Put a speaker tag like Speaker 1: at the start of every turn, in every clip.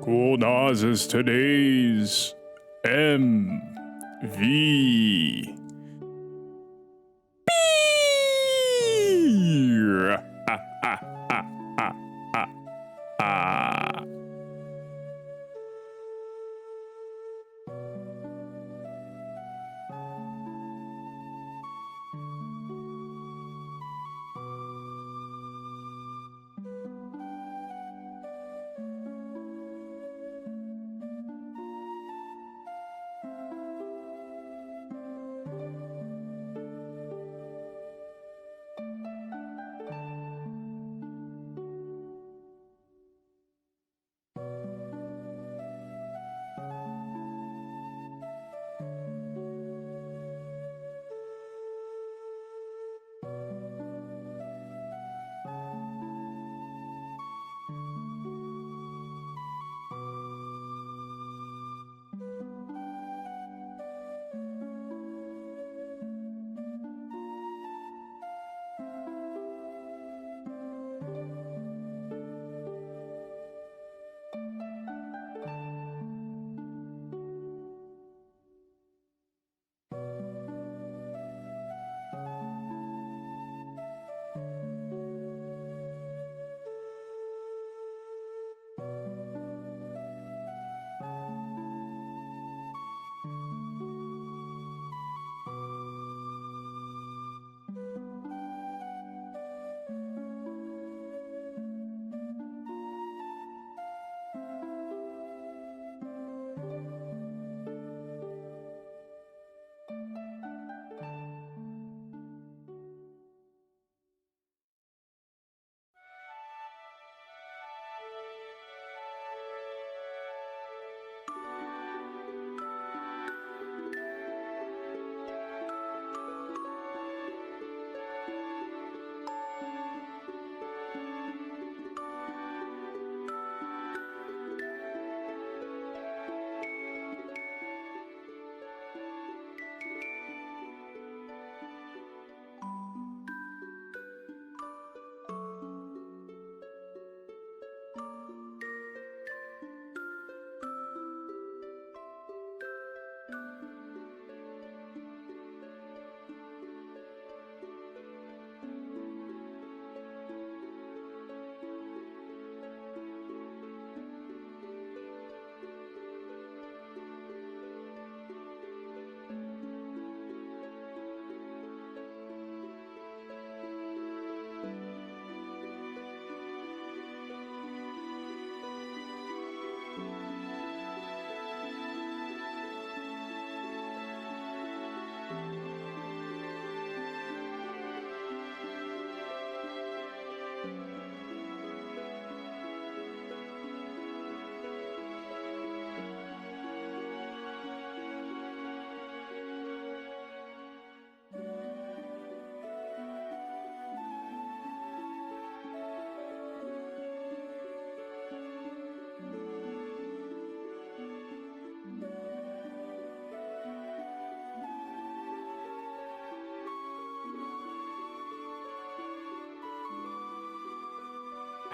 Speaker 1: Cool Nas is today's MV. Beer.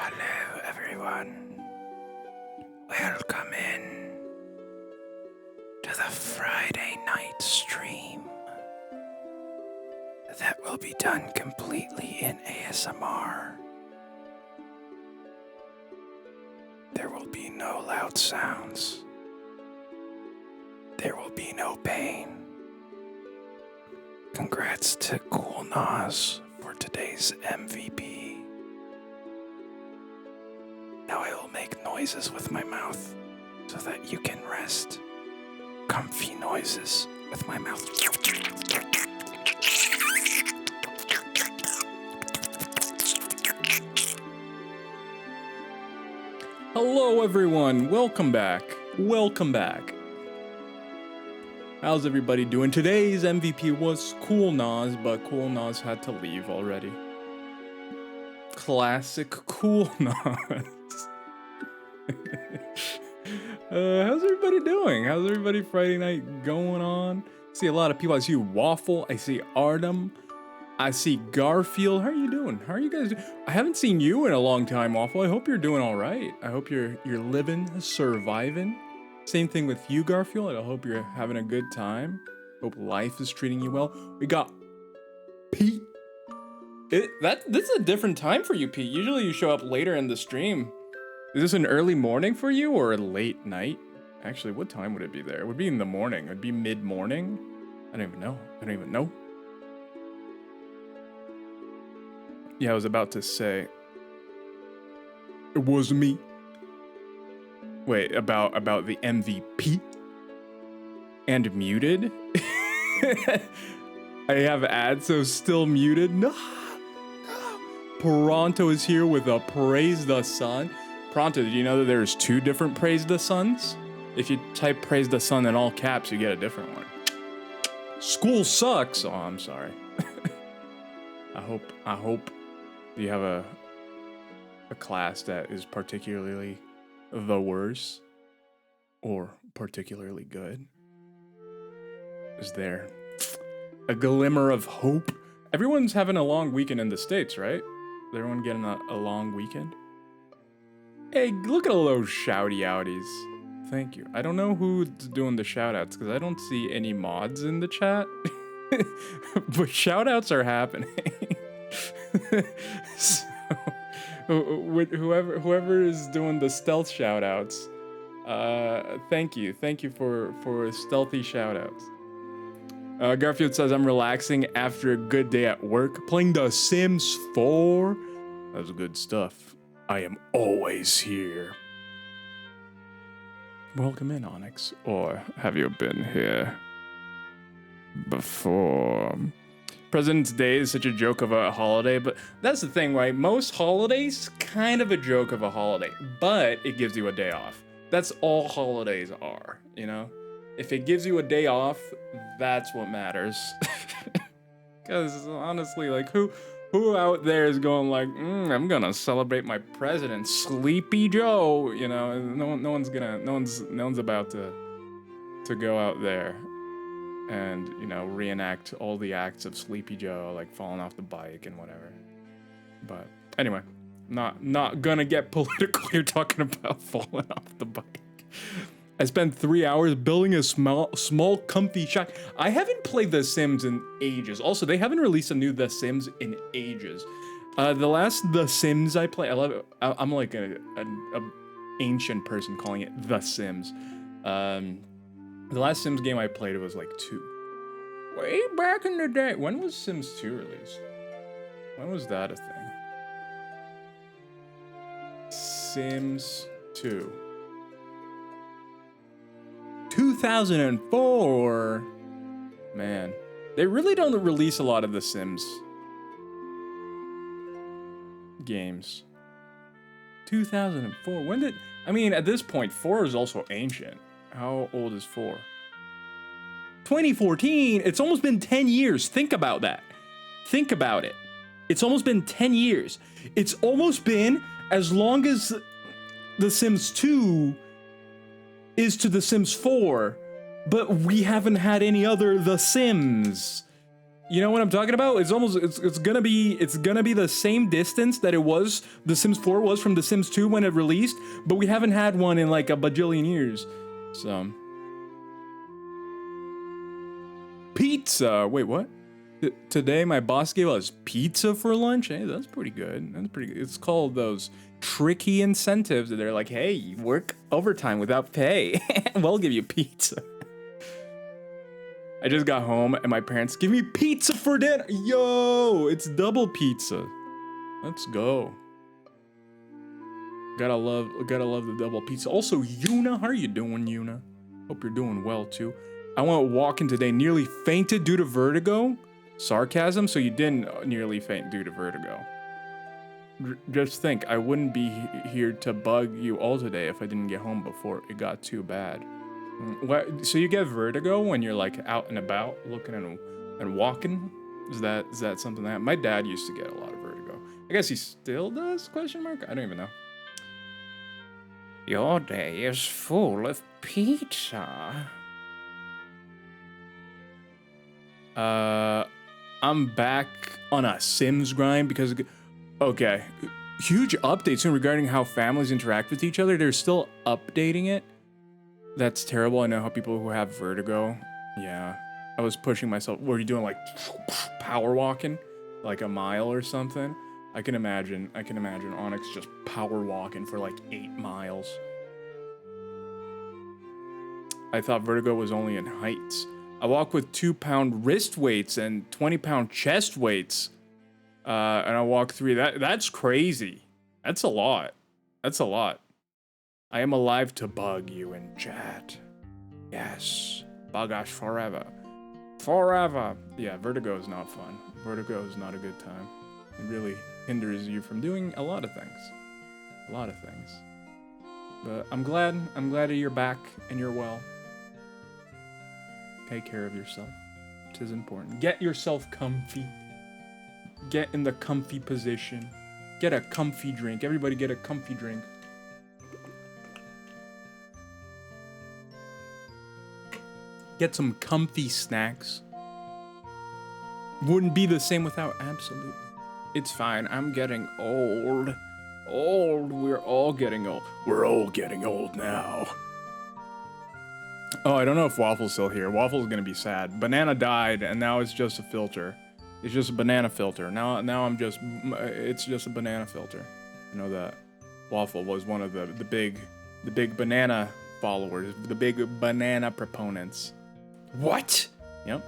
Speaker 2: Hello everyone, welcome in to the Friday night stream that will be done completely in ASMR. There will be no loud sounds. There will be no pain. Congrats to Cool Nas for today's MVP. Now I will make noises with my mouth so that you can rest. Comfy noises with my mouth.
Speaker 1: Hello, everyone. Welcome back. Welcome back. How's everybody doing? Today's MVP was Cool Nas, but Cool Nas had to leave already. Classic Cool Nas. How's everybody doing? How's everybody Friday night going on? I see a lot of people. I see Waffle. I see Artem. I see Garfield. How are you doing? How are you guys doing? I haven't seen you in a long time, Waffle. I hope you're doing all right. I hope you're living, surviving. Same thing with you, Garfield. I hope you're having a good time. Hope life is treating you well. We got Pete. This is a different time for you, Pete. Usually you show up later in the stream. Is this an early morning for you or a late night? Actually, what time would it be there? It would be in the morning. It would be mid-morning. I don't even know. Yeah, I was about to say. It was me. Wait, about the MVP? And muted? I have ads, so still muted? No. Pronto is here with a Praise the Sun. Pronto, did you know that there's 2 different Praise the Suns? If you type Praise the Sun in all caps, you get a different one. School sucks. Oh, I'm sorry. I hope you have a class that is particularly the worst or particularly good. Is there a glimmer of hope? Everyone's having a long weekend in the States, right? Is everyone getting a long weekend? Hey, look at all those shouty outies. Thank you. I don't know who's doing the shoutouts because I don't see any mods in the chat. But shoutouts are happening. So, whoever is doing the stealth shoutouts, thank you for stealthy shoutouts. Garfield says I'm relaxing after a good day at work, playing The Sims 4. That's good stuff. I am always here. Welcome in, Onyx. Or have you been here before? President's Day is such a joke of a holiday, but that's the thing, right? Most holidays, kind of a joke of a holiday, but it gives you a day off. That's all holidays are, you know? If it gives you a day off, that's what matters. Because honestly, like, who out there is going like, I'm gonna celebrate my president, Sleepy Joe? You know, no one's about to go out there and, you know, reenact all the acts of Sleepy Joe, like falling off the bike and whatever. But anyway, not gonna get political here talking about falling off the bike. I spent 3 hours building a small comfy shack. I haven't played The Sims in ages. Also, they haven't released a new The Sims in ages. The last The Sims I played, I love it. I'm like a ancient person calling it The Sims. The last Sims game I played, it was like 2. Way back in the day. When was Sims 2 released? When was that a thing? Sims 2. 2004. Man, they really don't release a lot of the Sims games. 2004. When did... I mean, at this point, 4 is also ancient. How old is 4? 2014. It's almost been 10 years. Think about that. Think about it. It's almost been 10 years. It's almost been as long as The Sims 2 is to The Sims 4, but we haven't had any other The Sims. You know what I'm talking about? It's almost it's gonna be the same distance that it was The Sims 4 was from The Sims 2 when it released, but we haven't had one in like a bajillion years. So pizza. Wait, what? Today my boss gave us pizza for lunch. Hey, that's pretty good. That's pretty good. It's called those tricky incentives. They're like, hey, you work overtime without pay. We'll give you pizza. I just got home and my parents give me pizza for dinner. Yo, it's double pizza. Let's go. Gotta love the double pizza. Also, Yuna, how are you doing, Yuna? Hope you're doing well too. I went walking today, nearly fainted due to vertigo. Sarcasm, so you didn't nearly faint due to vertigo. Just think, I wouldn't be here to bug you all today if I didn't get home before it got too bad. What, so you get vertigo when you're like out and about looking and walking? Is that something that my dad used to get a lot of vertigo? I guess he still does, question mark? I don't even know. Your day is full of pizza. I'm back on a Sims grind because, okay, huge updates soon regarding how families interact with each other. They're still updating it. That's terrible. I know how people who have vertigo. Yeah, I was pushing myself. Were you doing like power walking, like a mile or something? I can imagine Onyx just power walking for like 8 miles. I thought vertigo was only in heights. I walk with 2-pound wrist weights and 20-pound chest weights. And I walk 3. That's crazy. That's a lot. That's a lot. I am alive to bug you in chat. Yes. Bug us forever. Forever. Yeah, vertigo is not fun. Vertigo is not a good time. It really hinders you from doing a lot of things. A lot of things. But I'm glad that you're back and you're well. Take care of yourself. It is important. Get yourself comfy. Get in the comfy position. Get a comfy drink. Everybody get a comfy drink. Get some comfy snacks. Wouldn't be the same without absolutely. It's fine. I'm getting old. Old. We're all getting old. We're all getting old now. Oh, I don't know if Waffle's still here. Waffle's gonna be sad. Banana died, and now it's just a filter. It's just a banana filter. Now it's just a banana filter. I know that. Waffle was one of the big banana followers, the big banana proponents.
Speaker 2: What?
Speaker 1: Yep.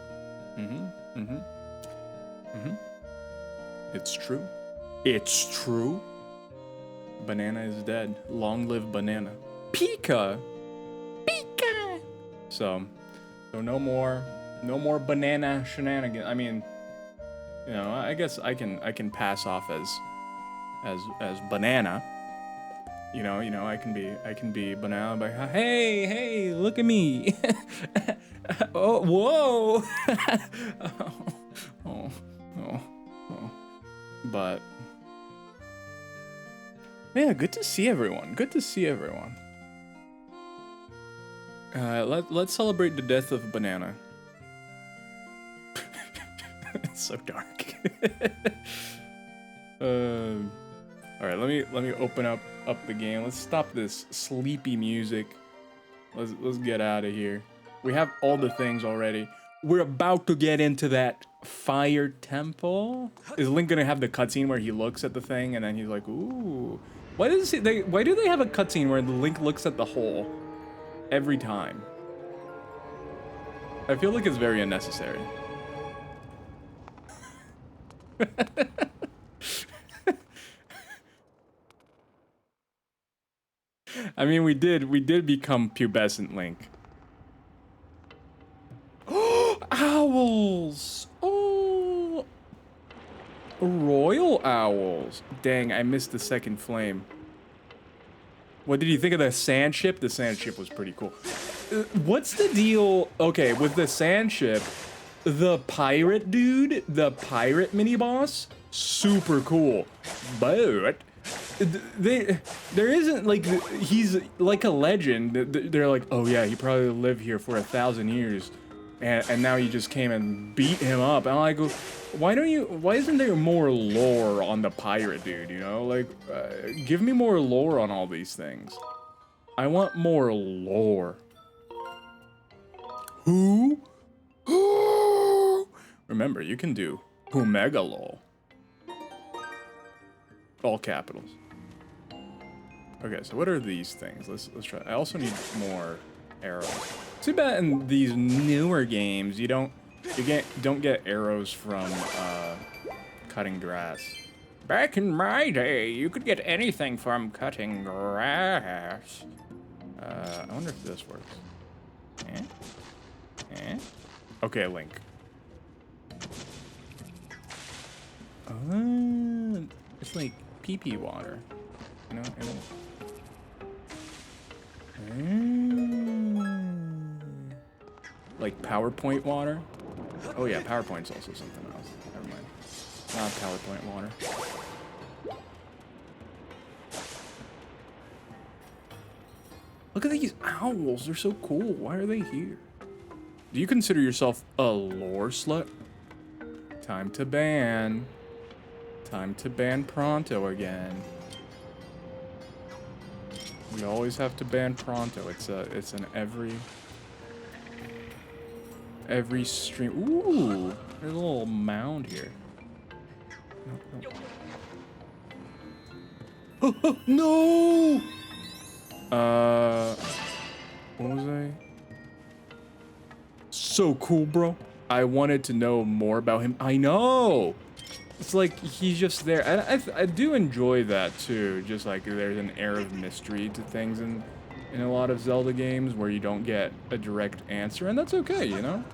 Speaker 1: It's true. It's true. Banana is dead. Long live banana. Pika. Pika. So no more banana shenanigans. I mean, you know, I guess I can pass off as banana. You know, I can be banana by hey, look at me. Oh, whoa. oh. But yeah, good to see everyone. Let's celebrate the death of Banana. It's so dark. All right, let me open up the game. Let's stop this sleepy music. Let's get out of here. We have all the things already. We're about to get into that fire temple. Is Link gonna have the cutscene where he looks at the thing and then he's like, ooh? Why do they have a cutscene where the Link looks at the hole every time? I feel like it's very unnecessary. I mean, we did become pubescent Link. Owls! Oh! Royal owls. Dang, I missed the second flame. What did you think of the sand ship? The sand ship was pretty cool. What's the deal? Okay, with the sand ship, the pirate dude, the pirate mini boss, super cool. But there isn't like, he's like a legend. They're like, oh yeah, he probably lived here for 1,000 years. And now you just came and beat him up. And I'm like, why isn't there more lore on the pirate dude, you know? Like, give me more lore on all these things. I want more lore. Who? Remember, you can do Omega lol. All capitals. Okay, so what are these things? Let's try. I also need more arrows. Too bad in these newer games you don't get arrows from cutting grass. Back in my day, you could get anything from cutting grass. I wonder if this works. Okay, Link. It's like pee-pee water. You know? Like PowerPoint water? Oh yeah, PowerPoint's also something else. Never mind. Not PowerPoint water. Look at these owls. They're so cool. Why are they here? Do you consider yourself a lore slut? Time to ban. Time to ban Pronto again. We always have to ban Pronto. It's an every stream. Ooh, there's a little mound here. No. What was I? So cool, bro. I wanted to know more about him. I know. It's like he's just there. I do enjoy that too. Just like there's an air of mystery to things in a lot of Zelda games where you don't get a direct answer, and that's okay, you know.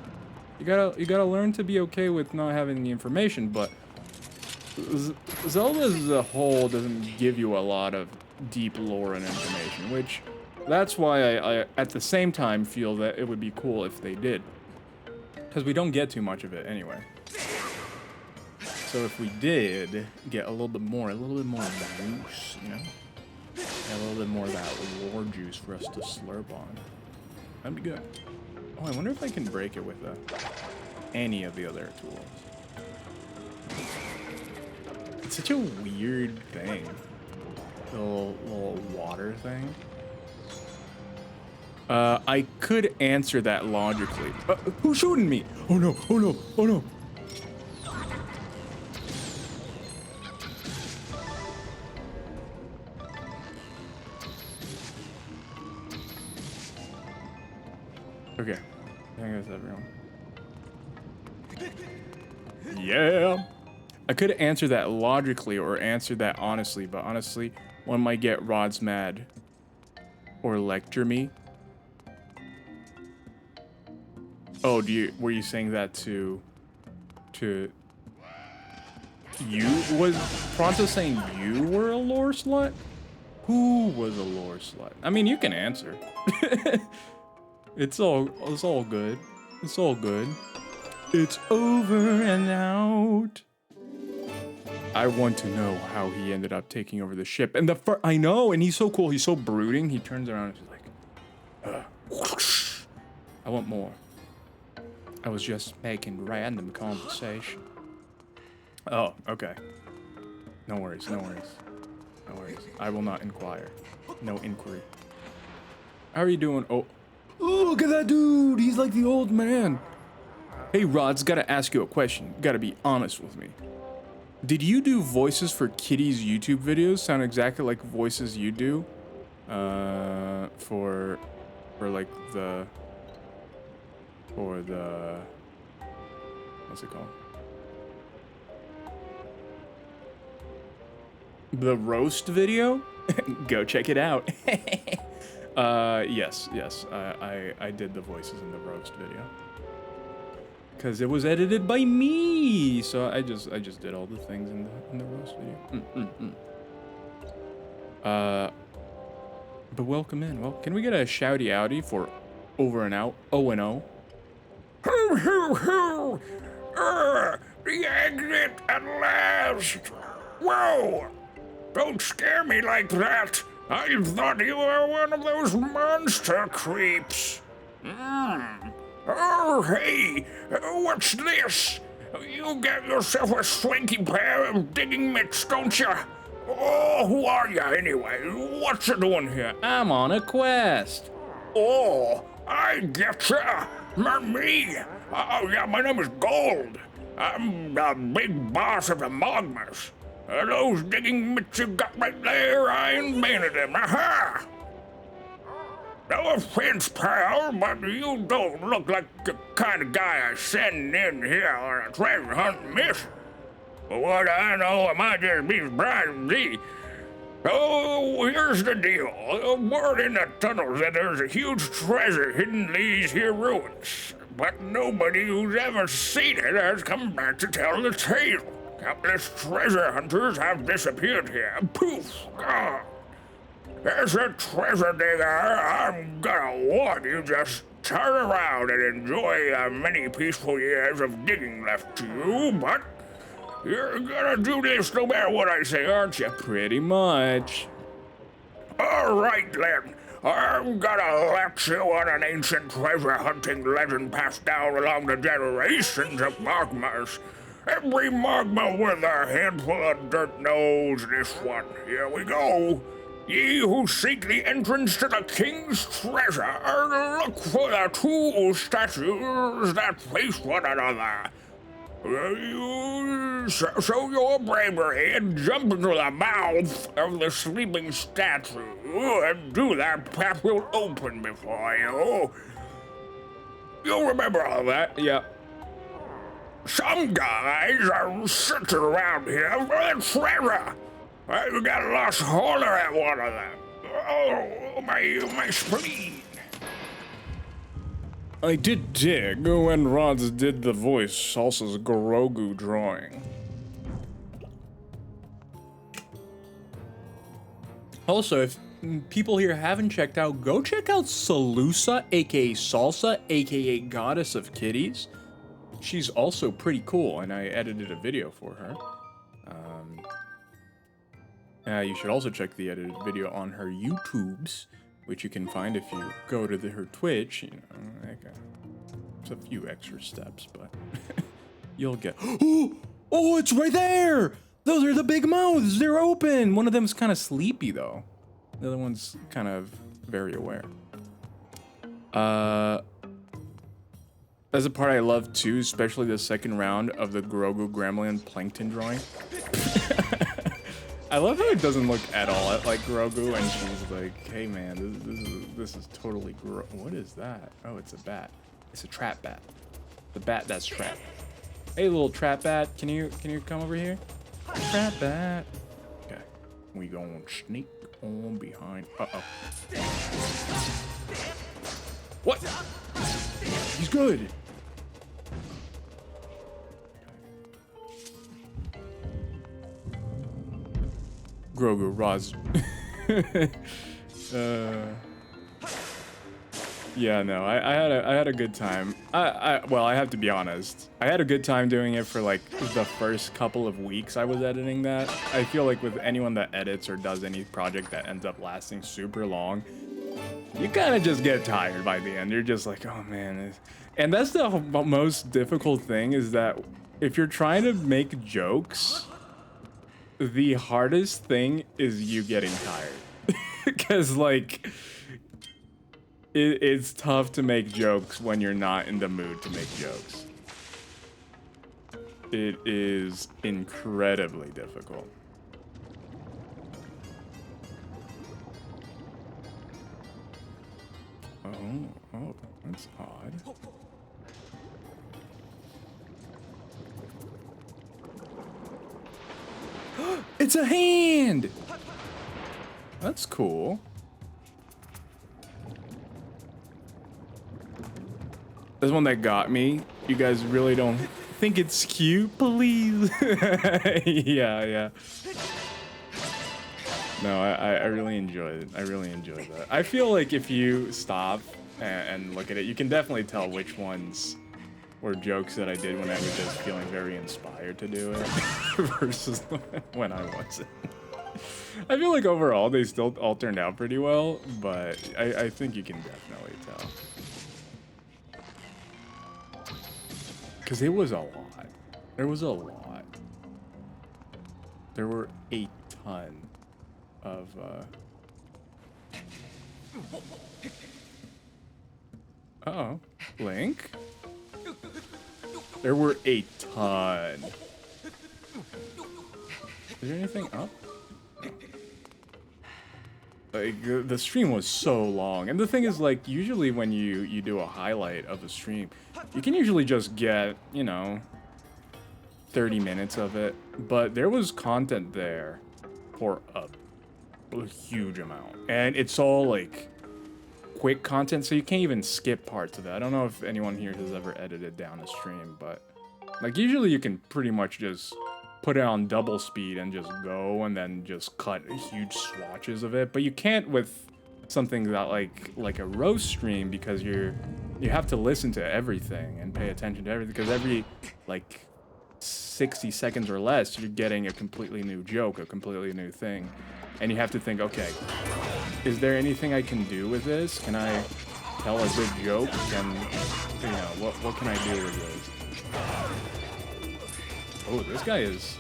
Speaker 1: You gotta learn to be okay with not having the information. But Zelda as a whole doesn't give you a lot of deep lore and information, which that's why I at the same time feel that it would be cool if they did, because we don't get too much of it anyway. So if we did get a little bit more juice, you know, a little bit more of that lore juice for us to slurp on, that'd be good. Oh, I wonder if I can break it with any of the other tools. It's such a weird thing, the little water thing. I could answer that logically. Who's shooting me? Oh no! Oh no! Oh no! Okay, I think that's everyone. Yeah! I could answer that logically or answer that honestly, but honestly, one might get Rod's mad or lecture me. Oh, were you saying that to you? Was Pronto saying you were a lore slut? Who was a lore slut? I mean, you can answer. It's all good. It's all good. It's over and out. I want to know how he ended up taking over the ship. And I know, and he's so cool. He's so brooding. He turns around and he's like, whoosh. I want more. I was just making random conversation. Oh, okay. No worries, no worries. No worries. I will not inquire. No inquiry. How are you doing? Oh, look at that dude! He's like the old man. Hey, Rod's gotta ask you a question. You gotta be honest with me. Did you do voices for Kitty's YouTube videos? Sound exactly like voices you do? For like the... What's it called? The roast video? Go check it out. Yes. I did the voices in the roast video. Cause it was edited by me, so I just did all the things in the roast video. But welcome in. Well, can we get a shouty outy for over and out? O&O.
Speaker 3: Hoo hoo hoo! The exit at last! Whoa! Don't scare me like that! I thought you were one of those monster creeps! Oh, hey! What's this? You get yourself a swanky pair of digging mitts, don't ya? Oh, who are ya anyway? What's ya doing here?
Speaker 1: I'm on a quest.
Speaker 3: Oh, I getcha! Me! Oh, yeah, my name is Gold. I'm the big boss of the Mogmas. Those digging mitts you got right there, I invented them. Aha! No offense, pal, but you don't look like the kind of guy I send in here on a treasure hunting mission. For what I know, I might just be surprised to. Oh, here's the deal. Word in the tunnels that there's a huge treasure hidden in these here ruins. But nobody who's ever seen it has come back to tell the tale. Countless treasure hunters have disappeared here. Poof! Gone. As a treasure digger, I'm gonna warn you, just turn around and enjoy the many peaceful years of digging left to you, but you're gonna do this no matter what I say, aren't you?
Speaker 1: Pretty much.
Speaker 3: All right, then. I'm gonna let you on an ancient treasure hunting legend passed down along the generations of Mogmas. Every magma with a handful of dirt knows this one. Here we go. Ye who seek the entrance to the king's treasure, look for the two statues that face one another. You show your bravery and jump into the mouth of the sleeping statue, and do that path will open before you. You'll remember all that?
Speaker 1: Yeah.
Speaker 3: Some guys are sitting around here for the treasure. I got a lost holler at one of them. Oh, my spleen.
Speaker 1: I did dig when Rods did the voice Salsa's Grogu drawing. Also, if people here haven't checked out, go check out Salusa, aka Salsa, aka Goddess of Kitties. She's also pretty cool, and I edited a video for her. You should also check the edited video on her YouTubes, which you can find if you go to her Twitch. You know, it's a few extra steps, but you'll get. Oh, it's right there! Those are the big mouths. They're open. One of them's kind of sleepy though. The other one's kind of very aware. That's a part I love too, especially the second round of the Grogu Gremlin Plankton drawing. I love how it doesn't look at all like Grogu, and she's like, "Hey man, this is totally what is that? Oh, it's a bat. It's a trap bat. The bat that's trapped. Hey, little trap bat, can you come over here? Trap bat. Okay, we gonna sneak on behind. Uh-oh. What? He's good. Grogu, Roz. Yeah, no, I had a good time. Well, I have to be honest. I had a good time doing it for like the first couple of weeks I was editing that. I feel like with anyone that edits or does any project that ends up lasting super long, you kind of just get tired by the end. You're just like, oh man. And that's the most difficult thing, is that if you're trying to make jokes, the hardest thing is you getting tired. Because like, it's tough to make jokes when you're not in the mood to make jokes. It is incredibly difficult. Oh, that's odd. It's a hand! That's cool. This one that got me. You guys really don't think it's cute, please? Yeah. No, I really enjoyed it. I really enjoyed that. I feel like if you stop and look at it, you can definitely tell which ones were jokes that I did when I was just feeling very inspired to do it versus when I wasn't. I feel like overall they still all turned out pretty well, but I think you can definitely tell. Because it was a lot. There was a lot. There were a ton of uh-oh. Link? There were a ton. Is there anything up? Like, the stream was so long. And the thing is, like, usually when you do a highlight of a stream, you can usually just get, you know, 30 minutes of it. But there was content there for a huge amount. And it's all, like, quick content, so you can't even skip parts of it. I don't know if anyone here has ever edited down a stream, but, like, usually you can pretty much just put it on double speed and just go and then just cut huge swatches of it. But you can't with something that like a roast stream, because you have to listen to everything and pay attention to everything, because every like 60 seconds or less you're getting a completely new joke, a completely new thing, and you have to think, okay, is there anything I can do with this? Can I tell a good joke? And you know, what can I do with this? Oh, this guy is...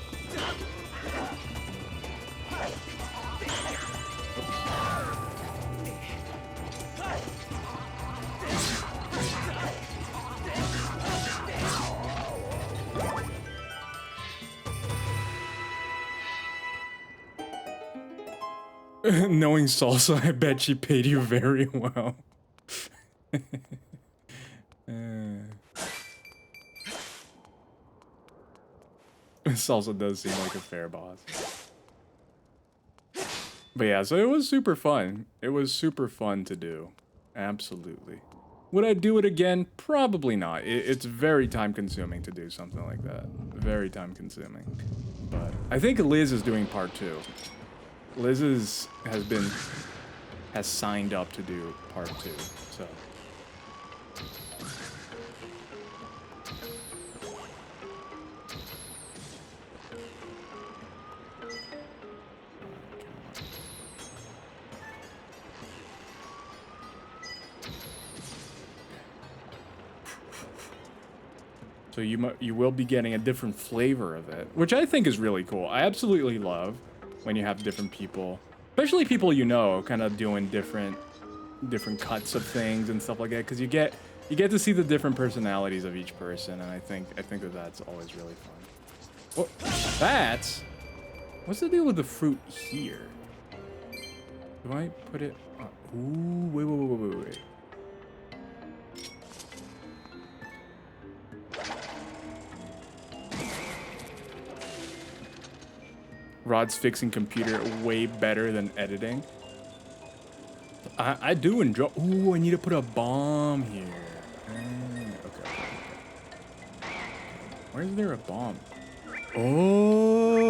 Speaker 1: Knowing Salsa, I bet she paid you very well. Salsa does seem like a fair boss. But yeah, so it was super fun. It was super fun to do. Absolutely. Would I do it again? Probably not. It's very time consuming to do something like that. Very time consuming. But I think Liz is doing part 2. Liz has signed up to do part 2, so. So you will be getting a different flavor of it, which I think is really cool. I absolutely love when you have different people, especially people you know, kind of doing different cuts of things and stuff like that, because you get to see the different personalities of each person, and I think that that's always really fun. Oh, what's the deal with the fruit here? Do I put it? Ooh, wait. Rod's fixing computer way better than editing. I do enjoy. Ooh, I need to put a bomb here. Okay. Where's there a bomb? Oh,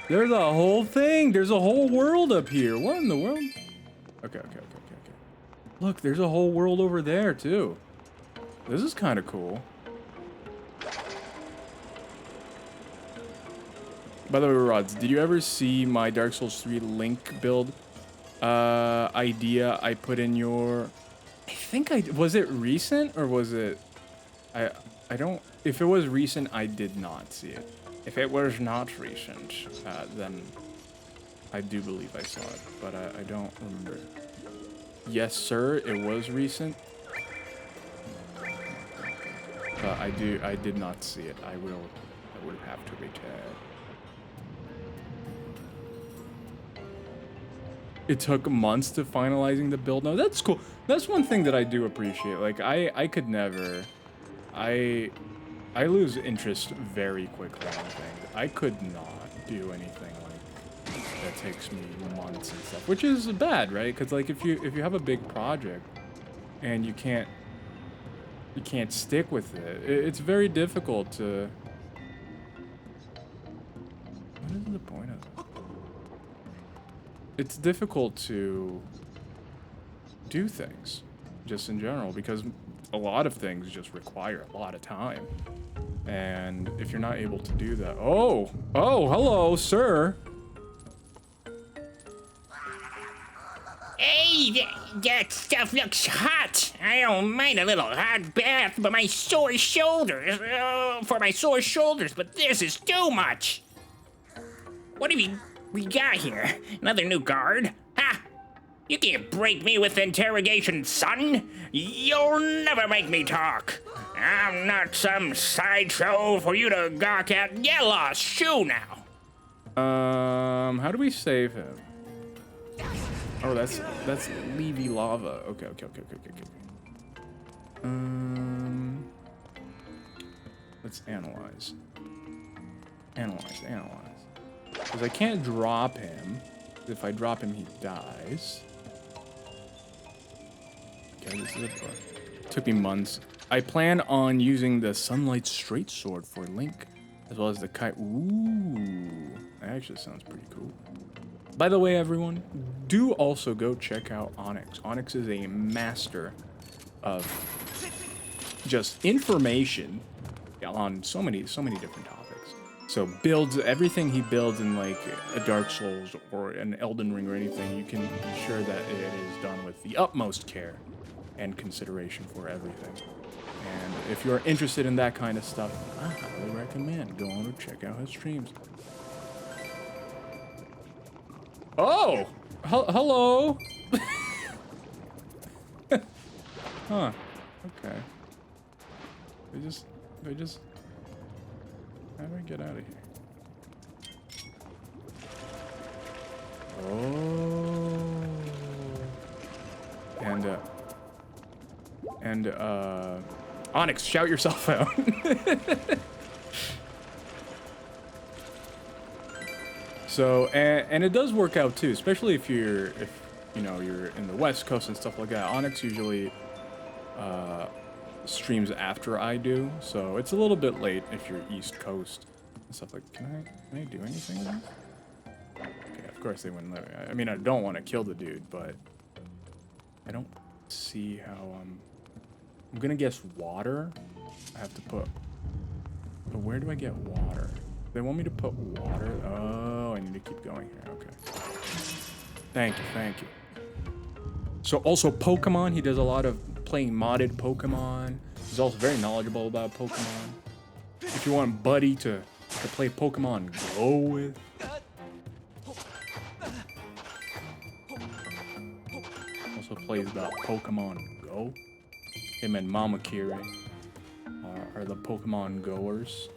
Speaker 1: there's a whole thing. There's a whole world up here. What in the world? Okay. Look, there's a whole world over there too. This is kind of cool. By the way, Rods, did you ever see my Dark Souls 3 Link build idea I put in your... Was it recent or was it... I don't... If it was recent, I did not see it. If it was not recent, then I do believe I saw it, but I don't remember. Yes, sir, it was recent. But I did not see it. I would have to return. It took months to finalizing the build. No, that's cool. That's one thing that I do appreciate. Like, I could never... I lose interest very quickly on things. I could not do anything like that takes me months and stuff, which is bad, right? Because like if you have a big project and you can't stick with it, it's very difficult to... What is the point of it? It's difficult to do things, just in general, because a lot of things just require a lot of time. And if you're not able to do that... Oh, hello, sir.
Speaker 4: Hey, that stuff looks hot. I don't mind a little hot bath, but my sore shoulders, but this is too much. What have we got here? Another new guard? Ha! You can't break me with interrogation, son. You'll never make me talk. I'm not some sideshow for you to gawk at. Get lost, shoo now.
Speaker 1: How do we save him? Oh, that's Levy Lava. Okay. Let's analyze. Because I can't drop him. If I drop him, he dies. Okay, this is a book. Took me months. I plan on using the Sunlight Straight Sword for Link, as well as the kite. Ooh, that actually sounds pretty cool. By the way, everyone, do also go check out Onyx. Onyx is a master of just information on so many different topics. So builds, everything he builds in like a Dark Souls or an Elden Ring or anything, you can be sure that it is done with the utmost care and consideration for everything. And if you're interested in that kind of stuff, I highly recommend going to check out his streams. Oh! Hello! Huh. Okay. They just... How do I get out of here? Oh. And, Onyx, shout yourself out. So, and it does work out too, especially if you know, you're in the West Coast and stuff like that. Onyx usually streams after I do, so it's a little bit late if you're East Coast and stuff like. Can I do anything with this? Okay, of course they wouldn't let me. I mean, I don't want to kill the dude, but I don't see how I'm gonna guess water. I have to put. But where do I get water? They want me to put water. Oh, I need to keep going here. Okay. Thank you, thank you. So also Pokemon. He does a lot of playing modded Pokemon. He's also very knowledgeable about Pokemon. If you want Buddy to play Pokemon Go with. Also plays about Pokemon Go. Him and Mama Kire are the Pokemon goers.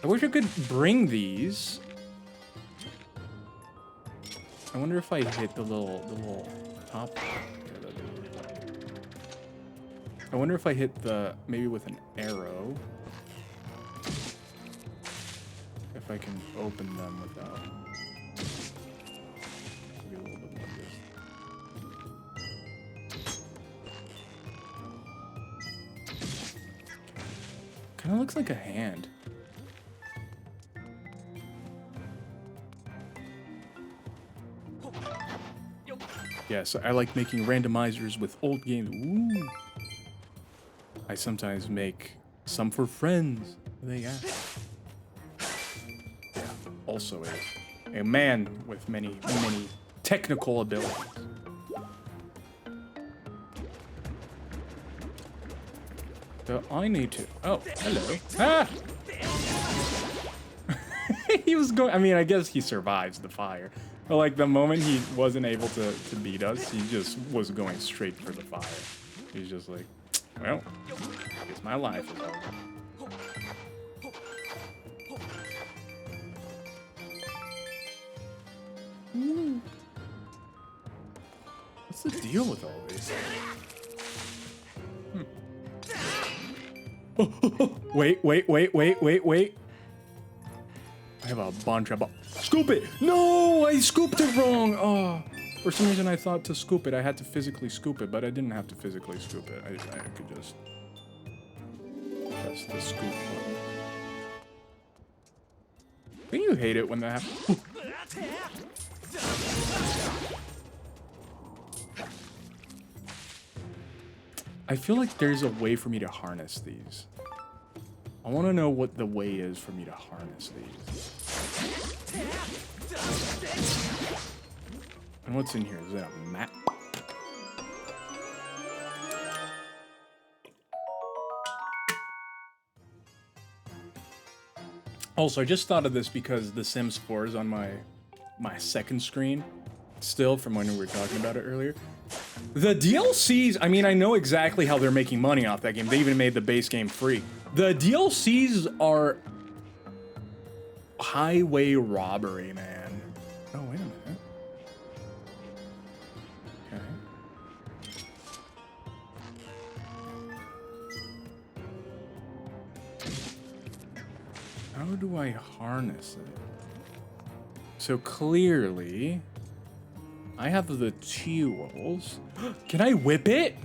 Speaker 1: I wish I could bring these. I wonder if I hit the little top. I wonder if I hit maybe with an arrow. If I can open them without. Maybe a little bit more of this. Kind of looks like a hand. Yes, I like making randomizers with old games. Ooh. I sometimes make some for friends. They ask. Yeah, also a man with many technical abilities. So I need to. Oh, hello. Ah! He was going. I mean, I guess he survives the fire. But like the moment he wasn't able to beat us, he just was going straight for the fire. He's just like, well, I guess my life is over. What's the deal with all these? Wait. I have a bunch of... Scoop it! No! I scooped it wrong! Oh. For some reason I thought to scoop it, I had to physically scoop it, but I didn't have to physically scoop it. I could just... press the scoop button. Don't you hate it when that happens? I feel like there's a way for me to harness these. I want to know what the way is for me to harness these. And what's in here? Is that a map? Also, I just thought of this because The Sims 4 is on my second screen still from when we were talking about it earlier. The DLCs, I mean, I know exactly how they're making money off that game. They even made the base game free. The DLCs are highway robbery, man. Oh, wait a minute. Okay. How do I harness it? So clearly, I have the tools. Can I whip it?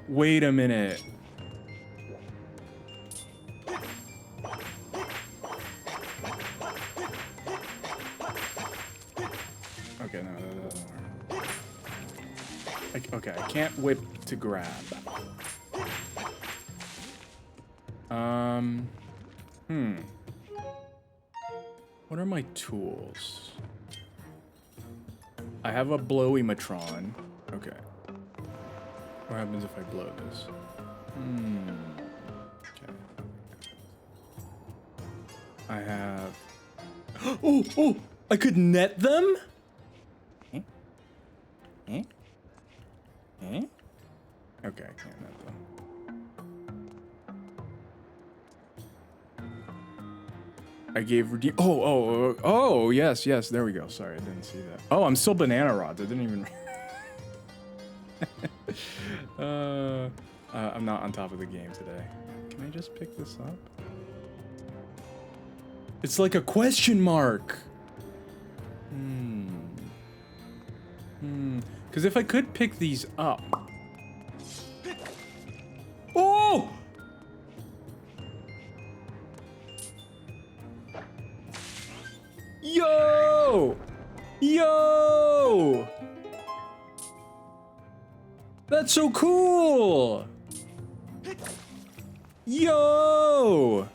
Speaker 1: Wait a minute. Okay, no, that doesn't work. Okay, I can't whip to grab. What are my tools? I have a blowy matron. Okay. What happens if I blow this? Okay. I have... Oh! I could net them? Okay, I can't net them. I gave redeem... Oh, yes, there we go. Sorry, I didn't see that. Oh, I'm still banana rods. I didn't even... I'm not on top of the game today. Can I just pick this up? It's like a question mark. Because if I could pick these up... Oh! Yo! That's so cool! Yo!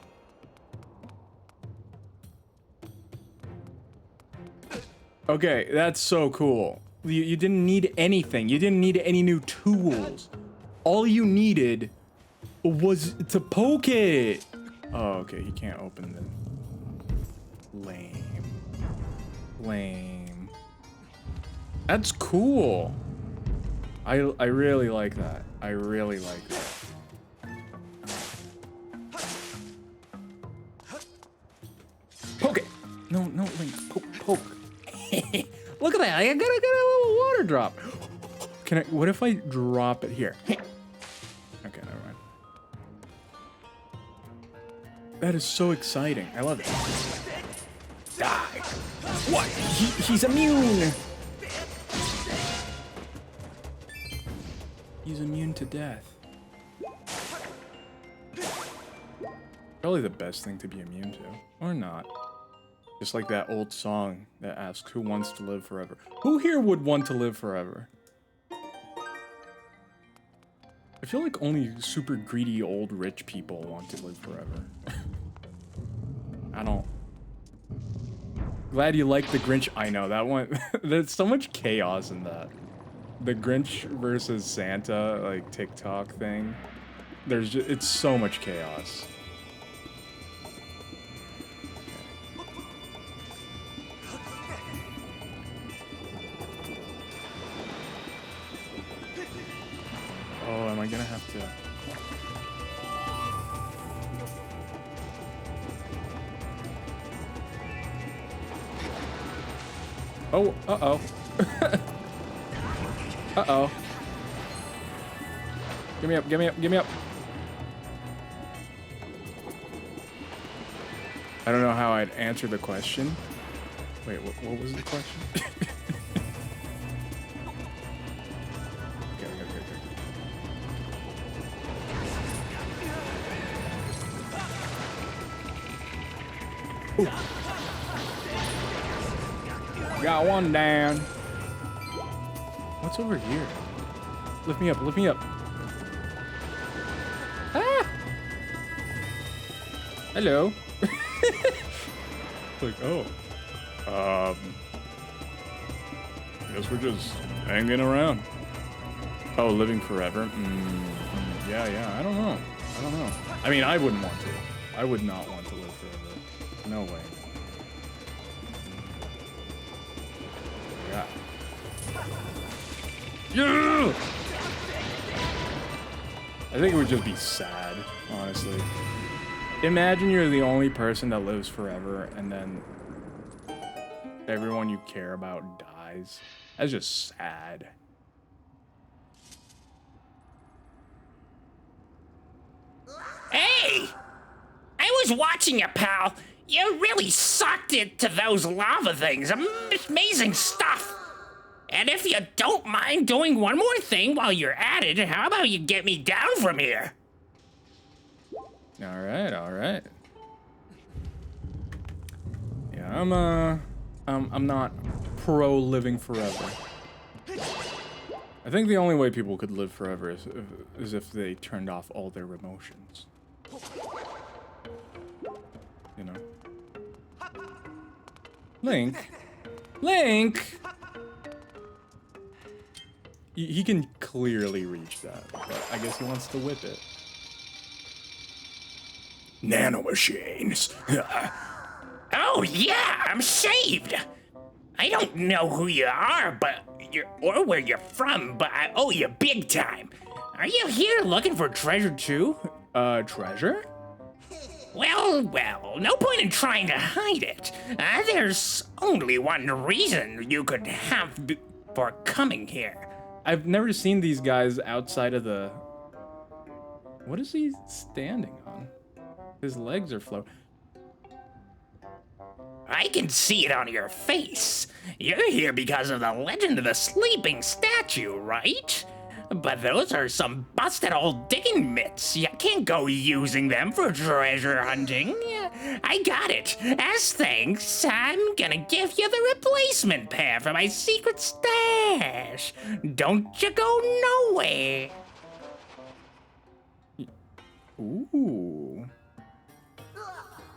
Speaker 1: Okay, that's so cool. You didn't need anything. You didn't need any new tools. All you needed was to poke it. Oh, okay, he can't open them. Lame. That's cool. I really like that. I really like that. Poke it! No, Link. Poke. Look at that. I got a little water drop. Can I? What if I drop it here? Okay, never mind. That is so exciting. I love it. Die. What? He's immune. He's immune to death. Probably the best thing to be immune to. Or not. Just like that old song that asks, who wants to live forever? Who here would want to live forever? I feel like only super greedy old rich people want to live forever. I don't... Glad you like the Grinch. I know, that one... There's so much chaos in that. The Grinch versus Santa, like, TikTok thing. There's just... It's so much chaos. Oh, am I gonna have to... Oh, uh-oh. Uh-oh. Give me up. I don't know how I'd answer the question. Wait, what was the question? Ooh. Got one down. What's over here? Lift me up. Ah! Hello. Like, oh. I guess we're just hanging around. Oh, living forever? Yeah, I don't know. I mean, I wouldn't want to. I would not want to live forever. No way. Yeah. Yeah! I think it would just be sad, honestly. Imagine you're the only person that lives forever and then everyone you care about dies. That's just sad.
Speaker 4: Hey! I was watching you, pal. You really sucked it to those lava things. Amazing stuff. And if you don't mind doing one more thing while you're at it, how about you get me down from here?
Speaker 1: All right. Yeah, I'm not pro living forever. I think the only way people could live forever is if they turned off all their emotions. You know. Link. he can clearly reach that, but I guess he wants to whip it.
Speaker 3: Nanomachines.
Speaker 4: Oh yeah, I'm saved. I don't know who you are, or where you're from, but I owe you big time. Are you here looking for treasure too?
Speaker 1: Treasure?
Speaker 4: Well, no point in trying to hide it. There's only one reason you could have for coming here.
Speaker 1: I've never seen these guys outside of the... What is he standing on? His legs are floating.
Speaker 4: I can see it on your face. You're here because of the legend of the sleeping statue, right? But those are some busted old digging mitts. You can't go using them for treasure hunting. I got it. As thanks, I'm gonna give you the replacement pair for my secret stash. Don't you go nowhere.
Speaker 1: Ooh.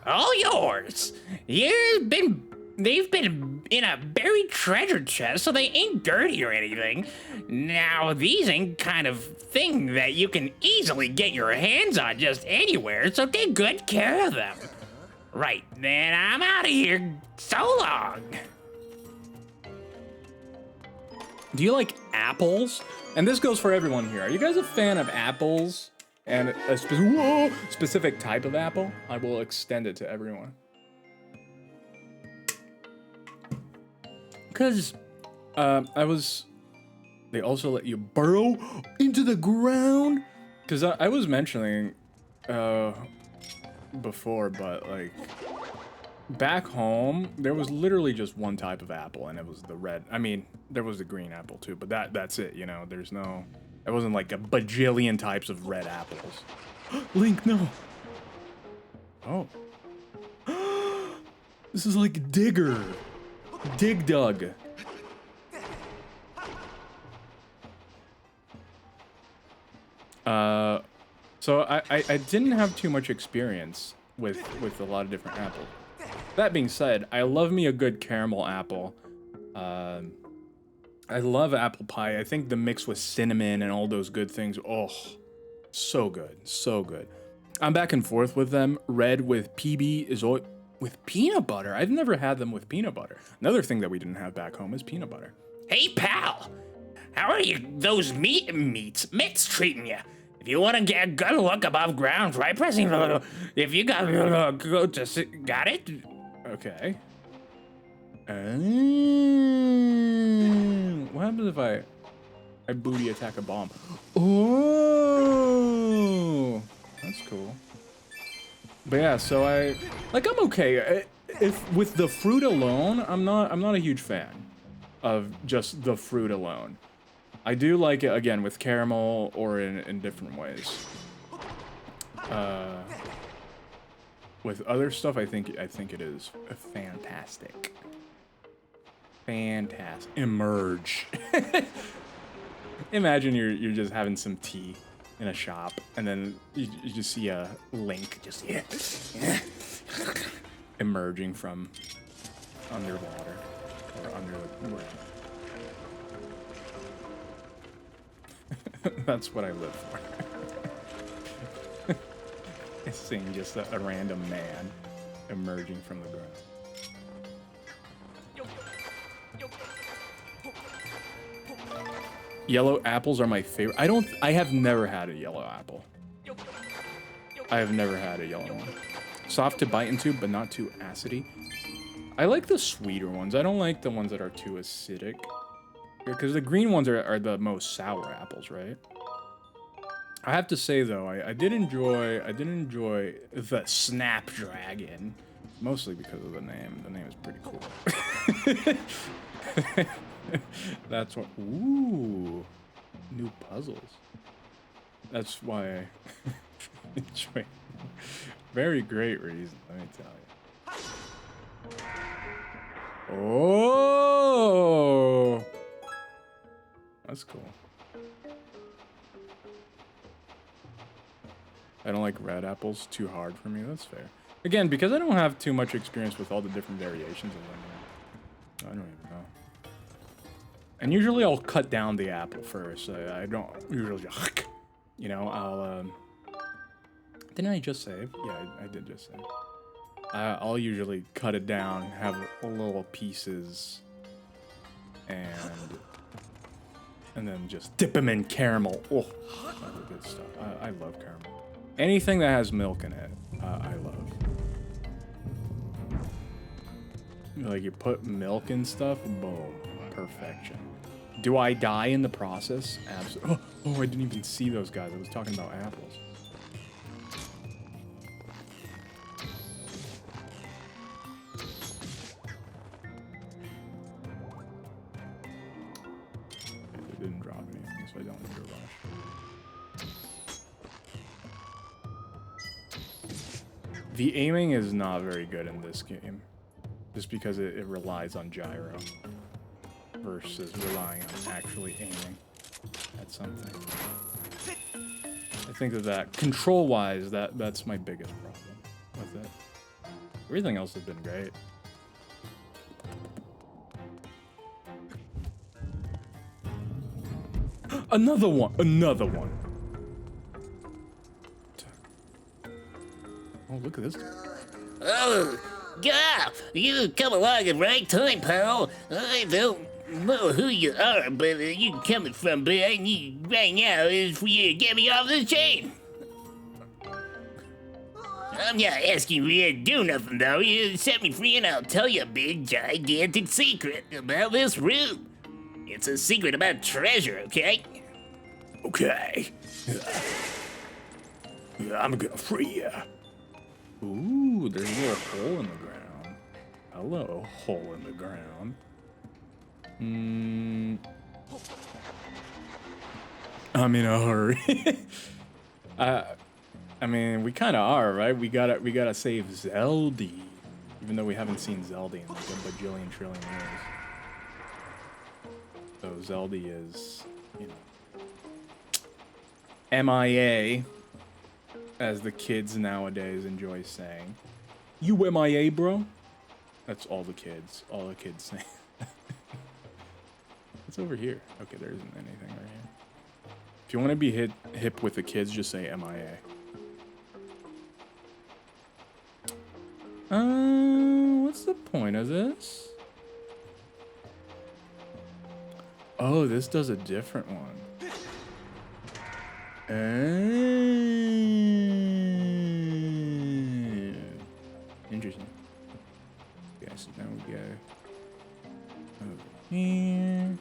Speaker 4: All yours. They've been in a buried treasure chest, so they ain't dirty or anything. Now, these ain't kind of thing that you can easily get your hands on just anywhere, so take good care of them. Right, then I'm out of here. So long.
Speaker 1: Do you like apples? And this goes for everyone here. Are you guys a fan of apples? And a specific type of apple? I will extend it to everyone. Because they also let you burrow into the ground. Because I was mentioning before, but like back home, there was literally just one type of apple, and it was the red. I mean, there was the green apple too, but that's it, you know, there's no... It wasn't like a bajillion types of red apples. Link, no. Oh. This is like Digger. Dig Dug. So I didn't have too much experience with a lot of different apples. That being said, I love me a good caramel apple. I love apple pie. I think the mix with cinnamon and all those good things, oh, so good, so good. I'm back and forth with them. Red with PB is all with peanut butter. I've never had them with peanut butter. Another thing that we didn't have back home is peanut butter.
Speaker 4: Hey, pal. How are those mitts treating you? If you want to get a good look above ground, try pressing if you got it?
Speaker 1: Okay. What happens if I booty attack a bomb? Oh, that's cool. But yeah, so I'm okay. If with the fruit alone, I'm not a huge fan of just the fruit alone. I do like it again with caramel or in different ways. With other stuff, I think it is fantastic. Fantastic. Emerge. Imagine you're just having some tea in a shop, and then you just see a Link just emerging from underwater or under the. That's what I live for. Seeing just a random man emerging from the ground. Yellow apples are my favorite. I have never had a yellow apple. I have never had a yellow one. Soft to bite into, but not too acidy. I like the sweeter ones. I don't like the ones that are too acidic. Because the green ones are the most sour apples, right? I have to say though, I did enjoy the Snapdragon. Mostly because of the name. The name is pretty cool. That's what. Ooh, new puzzles. That's why I enjoy. Very great reason, let me tell you. Oh, that's cool. I don't like red apples. Too hard for me. That's fair. Again, because I don't have too much experience with all the different variations of them. I don't even know. And usually I'll cut down the apple first. I don't usually just, you know, I'll, didn't I just save? Yeah, I did just save. I'll usually cut it down, have little pieces, and then just dip them in caramel. Oh, that's the good stuff. I love caramel. Anything that has milk in it, I love. Like, you put milk and stuff, boom, perfection. Do I die in the process? Absolutely. Oh, I didn't even see those guys. I was talking about apples. It didn't drop anything, so I don't need to rush. The aiming is not very good in this game, just because it relies on gyro versus relying on actually aiming at something. I think that control-wise, that's my biggest problem with it. Everything else has been great. Another one! Another one! Oh, look at this.
Speaker 4: Oh, yeah, you come along at the right time, pal. I don't know who you are, but you coming from behind me right now is for you to get me off the chain. I'm not asking you to do nothing, though. You set me free and I'll tell you a big, gigantic secret about this room. It's a secret about treasure, okay?
Speaker 3: Okay. I'm gonna free you.
Speaker 1: Ooh, there's a little hole in the ground. Hello, hole in the ground. I'm in a hurry. I mean, we kind of are, right? We gotta save Zeldy, even though we haven't seen Zeldy in like a bajillion trillion years. So Zeldy is, you know, MIA, as the kids nowadays enjoy saying. You MIA, bro? That's all the kids say. What's over here? Okay, there isn't anything right here. If you want to be hip with the kids, just say MIA. What's the point of this? Oh, this does a different one. Interesting. Okay, so now we go over here.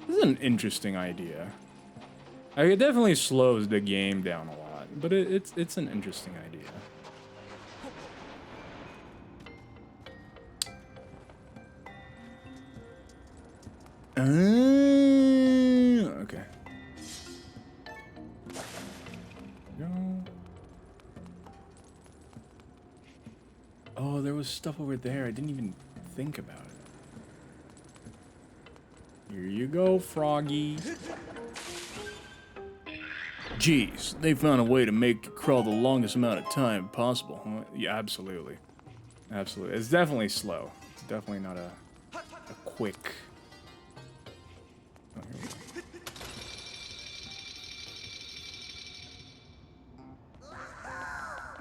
Speaker 1: This is an interesting idea. It definitely slows the game down a lot, but it's an interesting idea. Okay. Go. Oh, there was stuff over there. I didn't even think about it. Here you go, Froggy. Jeez, they found a way to make it crawl the longest amount of time possible. Huh? Yeah, absolutely. Absolutely. It's definitely slow. It's definitely not a quick... Oh, here we go.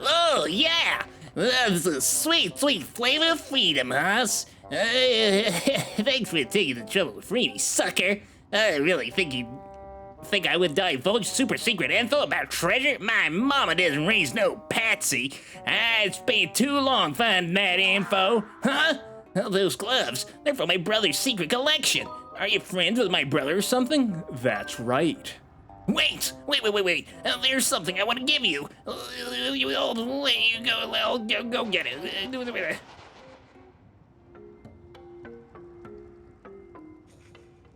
Speaker 4: Oh, yeah! That's a sweet, sweet flavor of freedom, Haas. Thanks for taking the trouble to free me, sucker. I really think I would divulge super secret info about treasure? My mama doesn't raise no patsy. I spent too long finding that info. Huh? Oh, those gloves, they're from my brother's secret collection. Are you friends with my brother or something?
Speaker 1: That's right.
Speaker 4: Wait. There's something I want to give you. I'll let you go get it.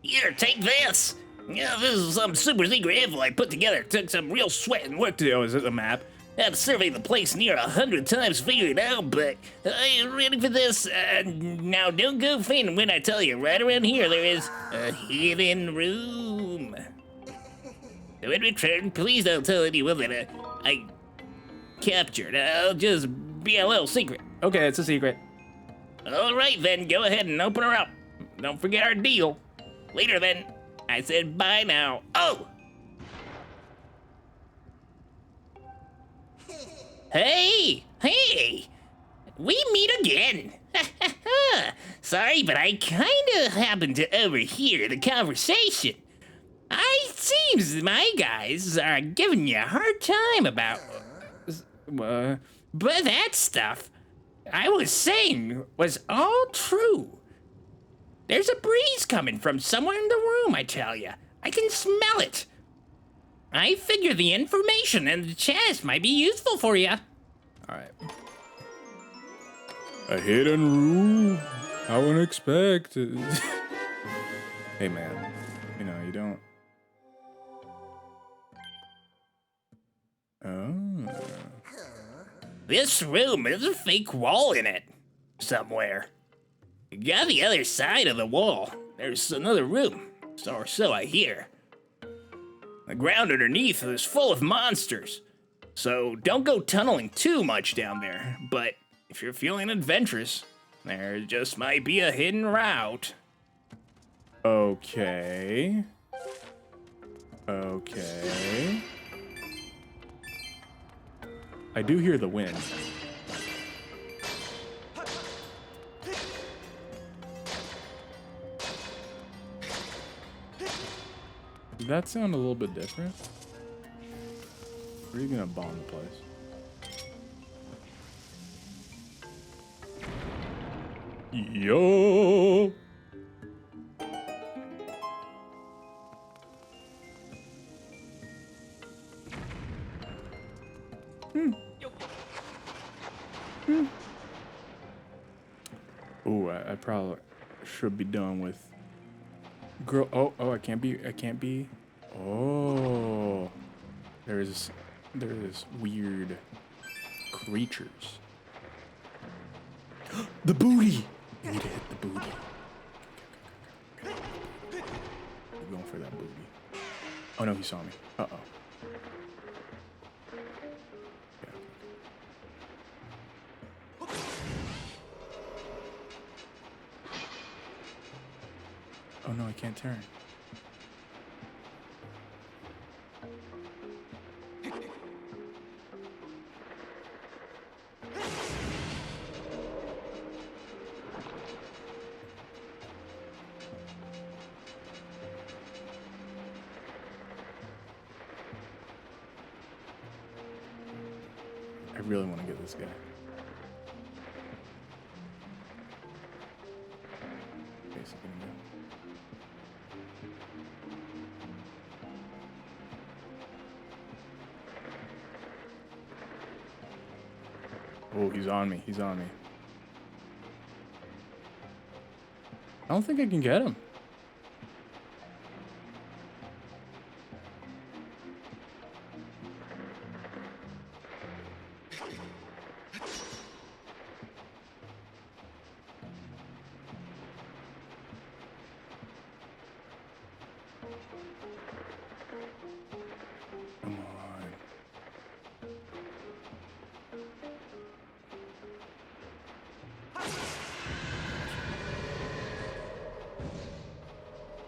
Speaker 4: Here, take this. Yeah, this is some super secret info I put together. Took some real sweat and work to do.
Speaker 1: Is it a map?
Speaker 4: I've surveyed the place near 100 times, figured it out, but are you ready for this? Now, don't go fainting when I tell you. Right around here, there is a hidden room. So in return, please don't tell anyone that I captured. I'll just be a little secret.
Speaker 1: Okay, it's a secret.
Speaker 4: All right, then, go ahead and open her up. Don't forget our deal. Later then. I said bye now. Oh! Hey! Hey! We meet again. Sorry, but I kinda happened to overhear the conversation. Seems my guys are giving you a hard time about... But that stuff I was saying was all true. There's a breeze coming from somewhere in the room, I tell you. I can smell it. I figure the information in the chest might be useful for you.
Speaker 1: Alright. A hidden room. I wouldn't expect it. Hey man, you know, you don't... Oh.
Speaker 4: This room has a fake wall in it. Somewhere. You got the other side of the wall. There's another room. So I hear. The ground underneath is full of monsters. So don't go tunneling too much down there. But if you're feeling adventurous, there just might be a hidden route.
Speaker 1: Okay. Okay. I do hear the wind. Did that sound a little bit different? Or are you gonna bomb the place? Yo! Ooh, I probably should be done with girl. Oh, I can't be. Oh, there's weird creatures. The booty. You need to hit the booty. I'm going for that booty. Oh no, he saw me. Uh-oh. Oh no, I can't turn. I really want to get this guy. Okay, so gonna go. Oh, he's on me. He's on me. I don't think I can get him. Come on.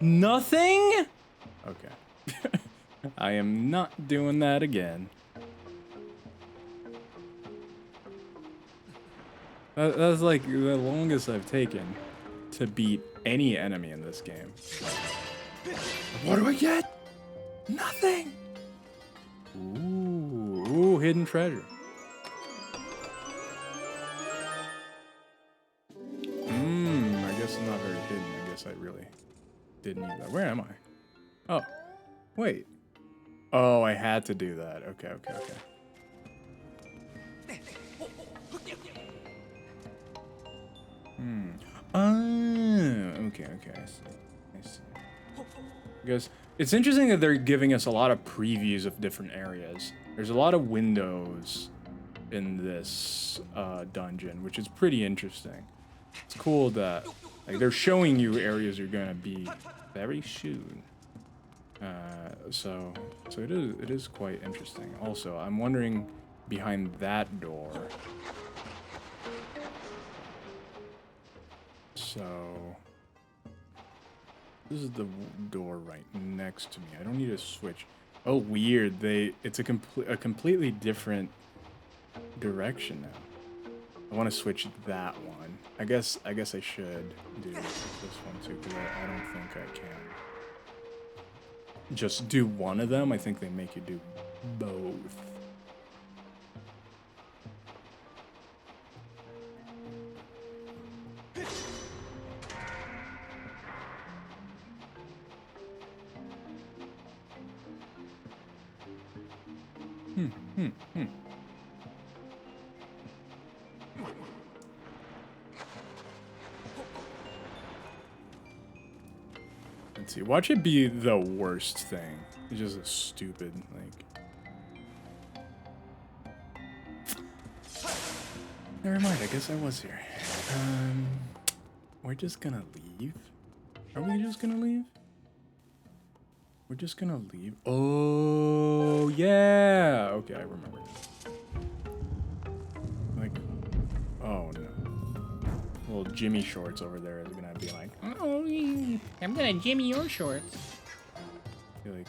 Speaker 1: Nothing? Okay. I am not doing that again. That's like the longest I've taken to beat any enemy in this game. What do I get? Nothing. Ooh, hidden treasure. I guess it's not very hidden. I guess I really didn't need that. Where am I? Oh, wait. Oh, I had to do that. Okay. Okay. I see. Because it's interesting that they're giving us a lot of previews of different areas. There's a lot of windows in this dungeon, which is pretty interesting. It's cool that like they're showing you areas you're gonna be very soon. So it is quite interesting. Also, I'm wondering behind that door. So This is the door right next to me. I don't need a switch. Oh, weird. It's a completely different direction now. I want to switch that one. I guess I should do this one too, because I don't think I can just do one of them. I think they make you do both. Let's see. Watch it be the worst thing. It's just a stupid, like... Never mind, I guess I was here. We're just gonna leave? Are we just gonna leave? We're just gonna leave? Oh, yeah! Okay, I remember. Like, oh no. Little Jimmy Shorts over there is gonna be like,
Speaker 4: Oh, I'm gonna Jimmy your shorts.
Speaker 1: be like,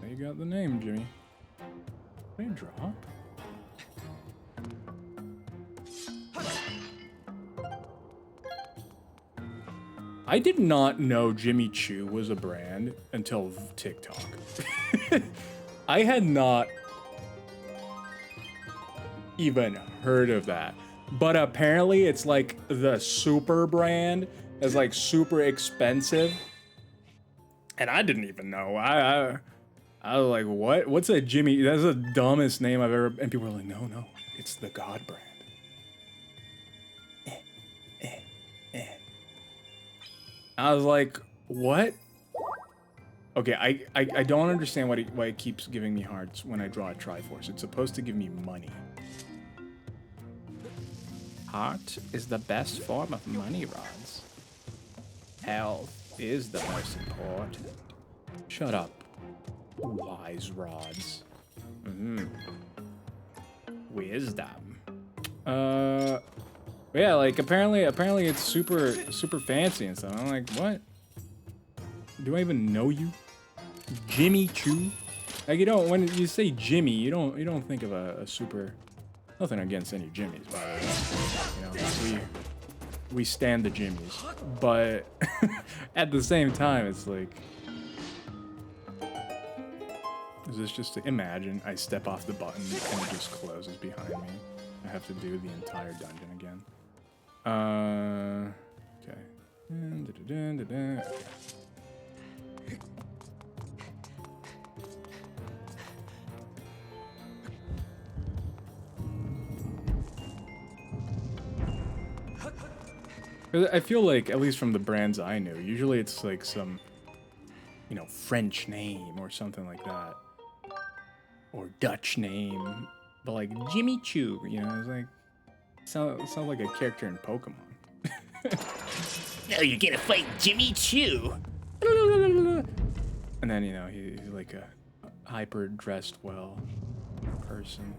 Speaker 1: there you got the name, Jimmy. Did I drop? I did not know Jimmy Choo was a brand until TikTok. I had not even heard of that. But apparently it's like the super brand. It's like super expensive. And I didn't even know. I was like, what? What's a Jimmy? That's the dumbest name I've ever... And people were like, no, it's the God brand. I was like, what? Okay, I don't understand why it keeps giving me hearts when I draw a Triforce. It's supposed to give me money. Heart is the best form of money, Rods. Health is the most important. Shut up, wise Rods. Wisdom. Yeah, like apparently it's super fancy and stuff. I'm like, what? Do I even know you? Jimmy Choo? Like, you don't, when you say Jimmy, you don't think of a super... Nothing against any Jimmys, by the way. You know, we stand the Jimmys. But at the same time, it's like... Is this just to imagine I step off the button and it just closes behind me? I have to do the entire dungeon again. Okay. I feel like, at least from the brands I knew, usually it's like some, you know, French name or something like that. Or Dutch name. But like Jimmy Choo, you know, it's like, sounds like a character in Pokemon.
Speaker 4: Now you're gonna fight Jimmy Choo.
Speaker 1: And then, you know, he's like a hyper-dressed well person.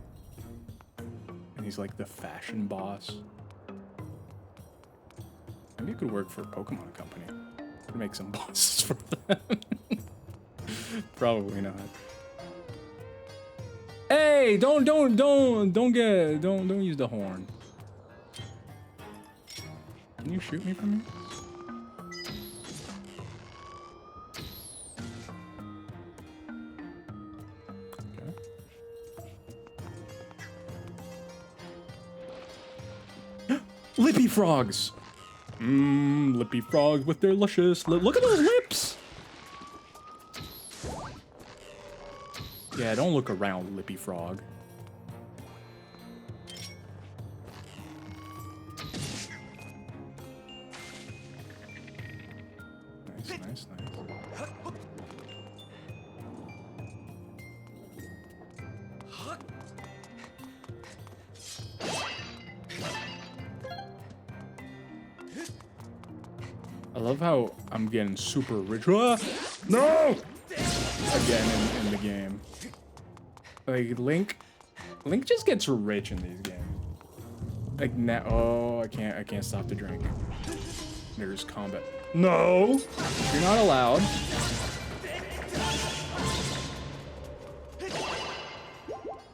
Speaker 1: And he's like the fashion boss. Maybe it could work for a Pokemon company. Could make some bosses for them. Probably not. Hey, don't use the horn. Can you shoot me from here? Okay. Lippy frogs. Lippy frogs with their luscious look at those lips. Yeah, don't look around, Lippy frog. Nice. I love how I'm getting super rich. Ah! No! Again in the game. Like Link just gets rich in these games. Like now, oh, I can't stop the drink. There's combat. No, you're not allowed.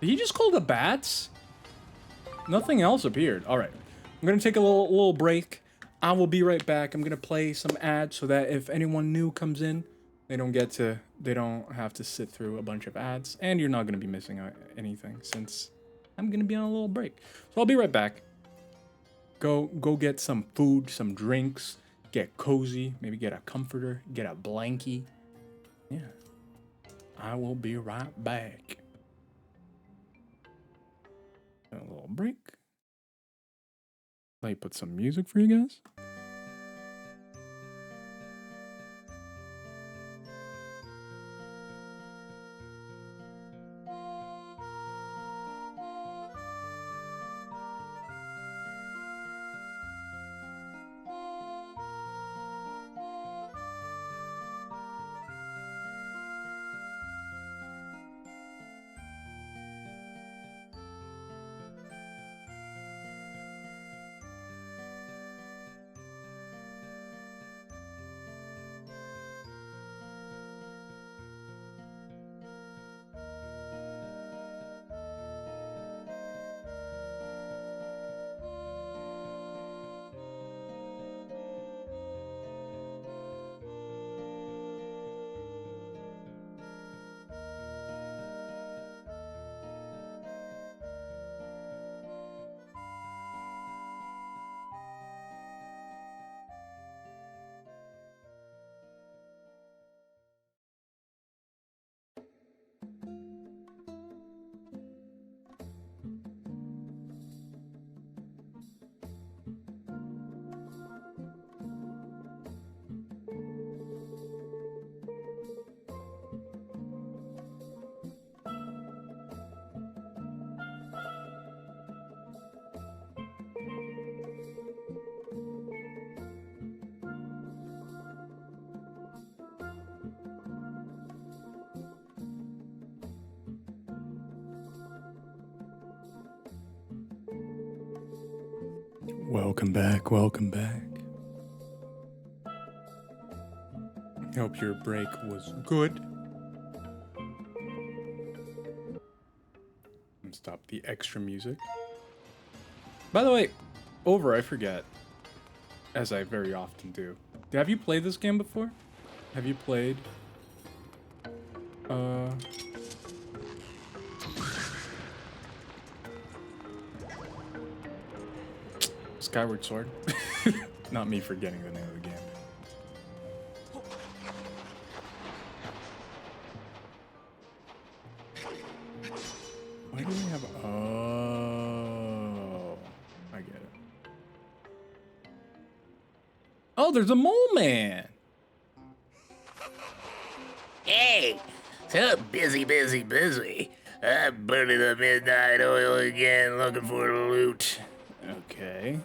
Speaker 1: Did he just call the bats? Nothing else appeared. All right, I'm gonna take a little break. I will be right back. I'm gonna play some ads so that if anyone new comes in, they don't have to sit through a bunch of ads, and you're not gonna be missing out anything since I'm gonna be on a little break. So I'll be right back. Go get some food, some drinks, get cozy, maybe get a comforter, get a blankie. Yeah, I will be right back. A little break. Let me put some music for you guys. Welcome back, welcome back. Hope your break was good. And stop the extra music. By the way, I forget, as I very often do. Have you played this game before? Have you played Skyward Sword? Not me forgetting the name of the game. Why do we have... Oh, I get it. Oh, there's a mole man!
Speaker 4: Hey, so busy. I'm burning the midnight oil again, looking for the loot.
Speaker 1: Okay.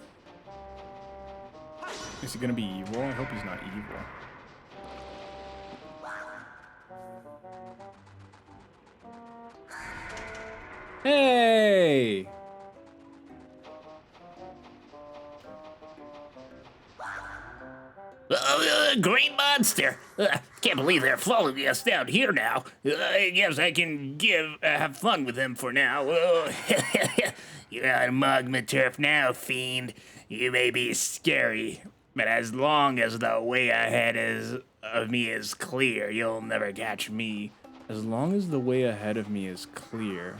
Speaker 1: Is he gonna be evil? I hope he's not evil. Hey!
Speaker 4: Green monster! Can't believe they're following us down here now. I guess I can have fun with them for now. You're on magma turf now, fiend. You may be scary, but as long as the way ahead of me is clear, you'll never catch me.
Speaker 1: As long as the way ahead of me is clear.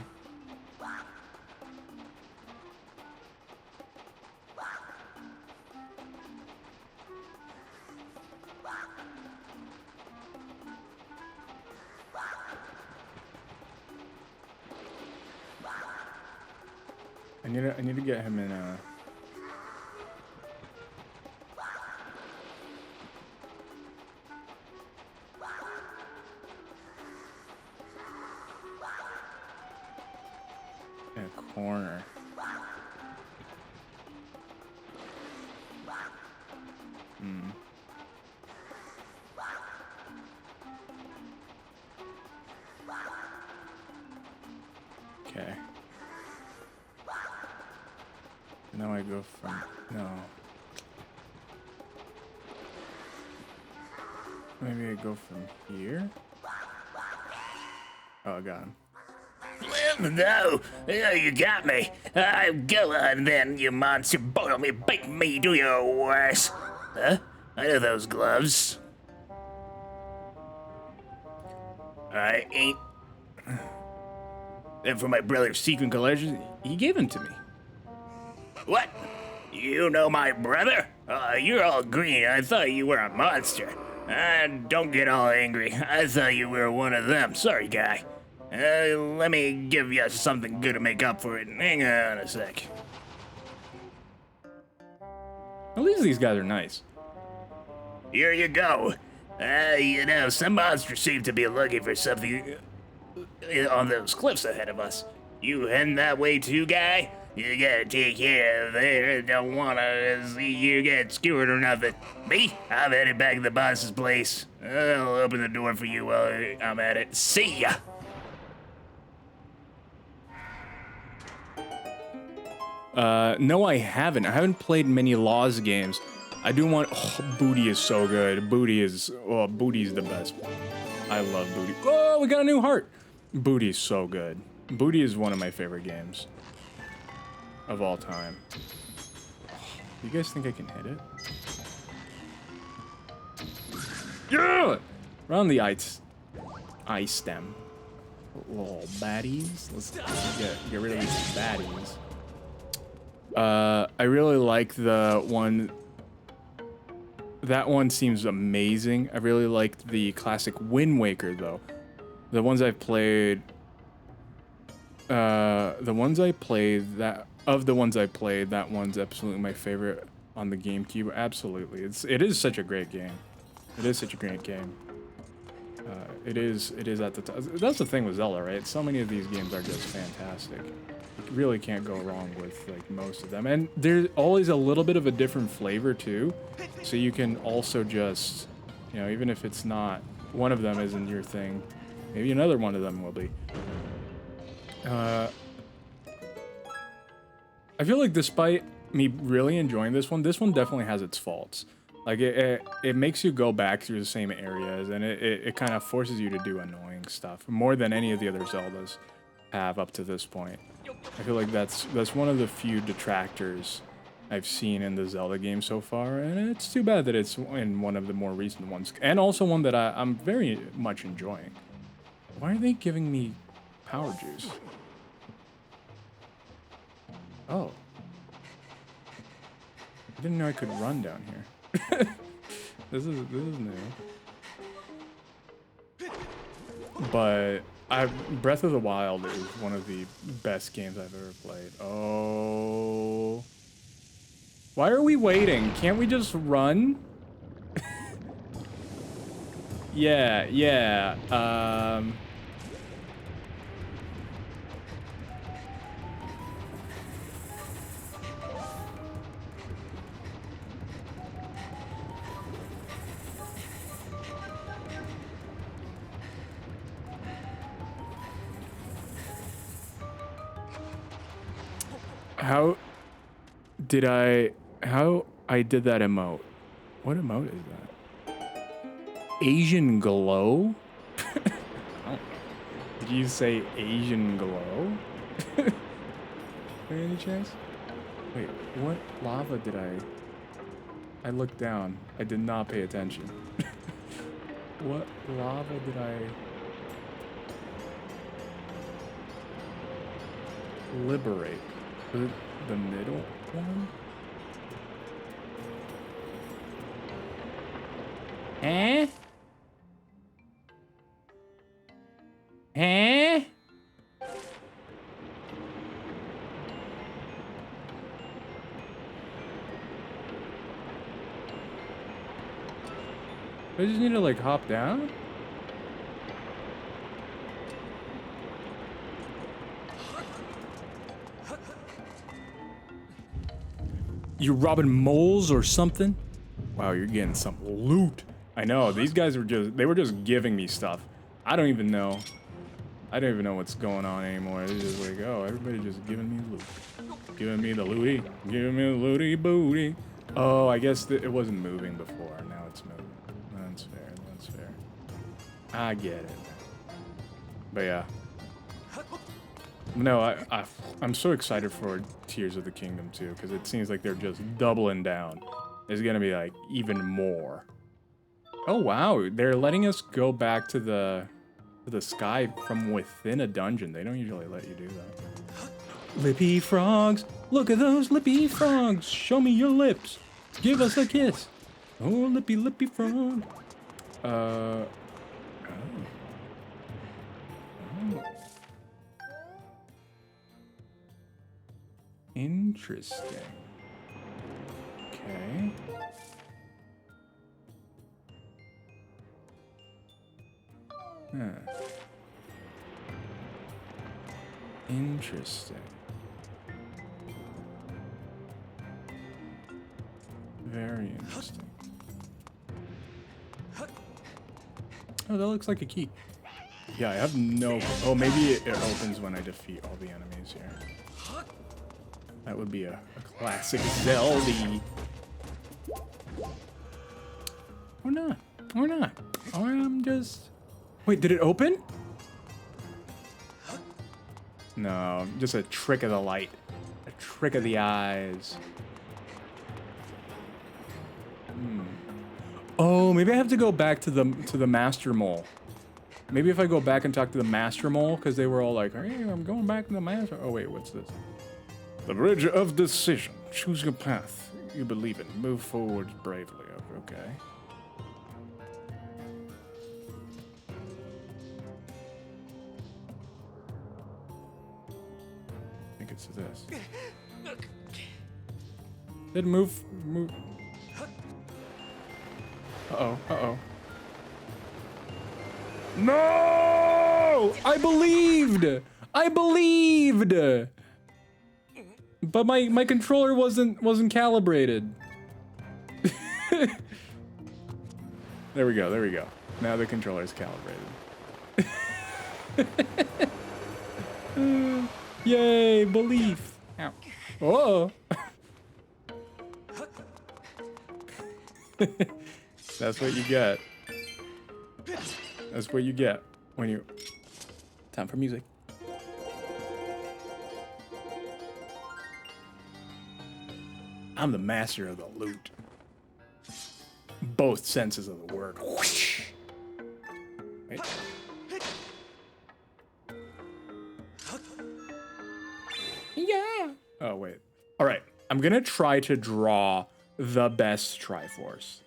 Speaker 1: I need to get him in a... in a corner. Okay. Now I go from... No. Maybe I go from here? Oh, I got him.
Speaker 4: No, you got me. Go on then, you monster. Boil me, bake me, do your worst. Huh? I know those gloves. I ain't.
Speaker 1: And for my brother's secret collection, he gave them to me.
Speaker 4: What? You know my brother? You're all green. I thought you were a monster. Don't get all angry. I thought you were one of them. Sorry, guy. Let me give you something good to make up for it. Hang on a sec.
Speaker 1: At least these guys are nice.
Speaker 4: Here you go. You know, some monsters seem to be looking for something on those cliffs ahead of us. You heading that way too, guy? You gotta take care of it. Don't wanna see you get skewered or nothing. Me? I'm headed back to the boss's place. I'll open the door for you while I'm at it. See ya!
Speaker 1: No, I haven't. I haven't played many Laws games. I do want. Oh, Booty is so good. Booty's the best. I love Booty. Oh, we got a new heart. Booty is so good. Booty is one of my favorite games of all time. You guys think I can hit it? Yeah! Around the ice stem. Little baddies. Let's get rid of these baddies. I really like the one. That one seems amazing. I really liked the classic Wind Waker though. The ones I've played. That one's absolutely my favorite on the GameCube. Absolutely, it is such a great game. It is such a great game. It is at the top. That's the thing with Zelda, right? So many of these games are just fantastic. You really can't go wrong with like most of them, and there's always a little bit of a different flavor too. So you can also just, you know, even if it's not one of them isn't your thing, maybe another one of them will be. I feel like despite me really enjoying this one definitely has its faults. Like it makes you go back through the same areas, and it kind of forces you to do annoying stuff more than any of the other Zeldas have up to this point. I feel like that's one of the few detractors I've seen in the Zelda game so far, and it's too bad that it's in one of the more recent ones, and also one that I'm very much enjoying. Why are they giving me power juice? Oh. I didn't know I could run down here. This is new. But Breath of the Wild is one of the best games I've ever played. Oh. Why are we waiting? Can't we just run? Yeah. How I did that emote. What emote is that? Asian glow? I don't know. Did you say Asian glow? By any chance? Wait, what lava did I looked down. I did not pay attention. What lava did I liberate? Was it the middle one? Eh? Eh? I just need to like hop down? You robbing moles or something? Wow, you're getting some loot. I know, these guys were just giving me stuff. I don't even know what's going on anymore. It's just like, oh, everybody just giving me loot. Giving me the looty. Giving me the looty booty. Oh, I guess it wasn't moving before. Now it's moving. That's fair then. That's fair. I get it. But yeah. No, I'm so excited for Tears of the Kingdom too, because it seems like they're just doubling down. There's gonna be like even more. Oh wow, they're letting us go back to the sky from within a dungeon. They don't usually let you do that. Lippy frogs! Look at those lippy frogs! Show me your lips! Give us a kiss! Oh, lippy frog! Oh. Interesting. Okay. Huh. Interesting. Very interesting. Oh, that looks like a key. Yeah, I have no... Oh, maybe it opens when I defeat all the enemies here. That would be a classic Zelda. Or not. Or not. Or I'm just... Wait, did it open? No, just a trick of the light. A trick of the eyes. Oh, maybe I have to go back to the Master Mole. Maybe if I go back and talk to the Master Mole, because they were all like, hey, I'm going back to the Master... Oh, wait, what's this? The Bridge of Decision. Choose your path you believe in. Move forward bravely. Okay. I think it's this. Didn't move. Uh-oh. Uh-oh. No! I believed! I believed! But my controller wasn't calibrated. There we go. Now the controller's calibrated. Yay, belief. Ow. Oh. That's what you get. That's what you get when you... Time for music. I'm the master of the loot. Both senses of the word. Whoosh. Wait. Yeah. Oh, wait. All right. I'm going to try to draw the best Triforce.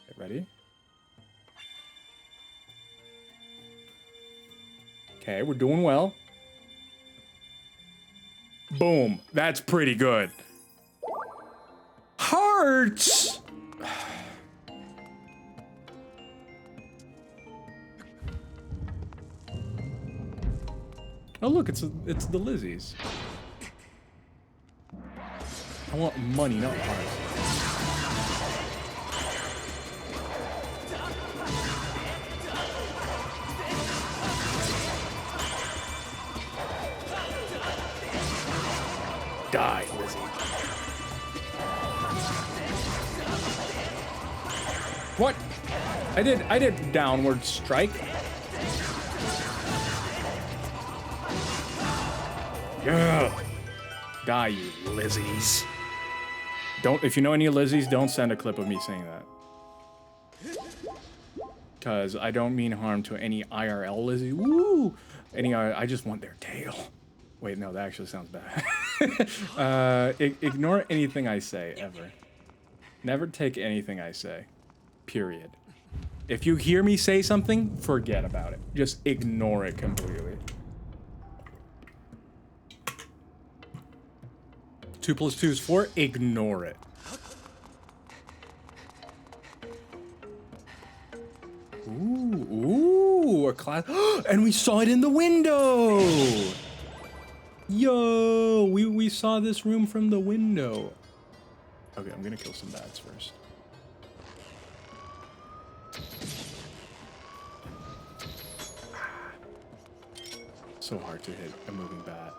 Speaker 1: Okay, ready? Okay, we're doing well. Boom. That's pretty good. Hearts! Oh look, it's the Lizzies. I want money, not hearts. Die, Lizzie. What? I did downward strike. Yeah. Die, you Lizzies. If you know any Lizzies, don't send a clip of me saying that. Cause I don't mean harm to any IRL Lizzie. Woo! I just want their tail. Wait, no, that actually sounds bad. Ignore anything I say, ever. Never take anything I say. Period. If you hear me say something, forget about it. Just ignore it completely. 2 + 2 is 4. Ignore it. Ooh, a class. And we saw it in the window. Yo, we saw this room from the window. Okay, I'm gonna kill some bats first. So hard to hit a moving bat.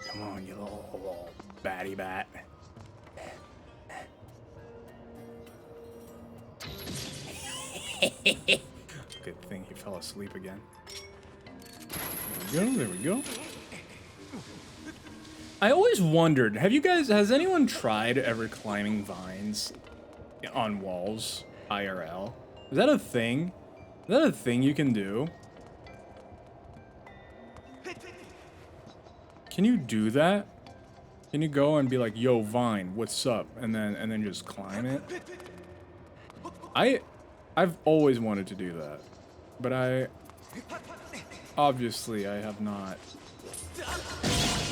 Speaker 1: Come on, you little batty bat. Good thing he fell asleep again. There we go, there we go. I always wondered, has anyone tried ever climbing vines on walls, IRL? Is that a thing? Is that a thing you can do? Can you do that? Can you go and be like, yo, Vine, what's up? And then just climb it? I've always wanted to do that. But obviously I have not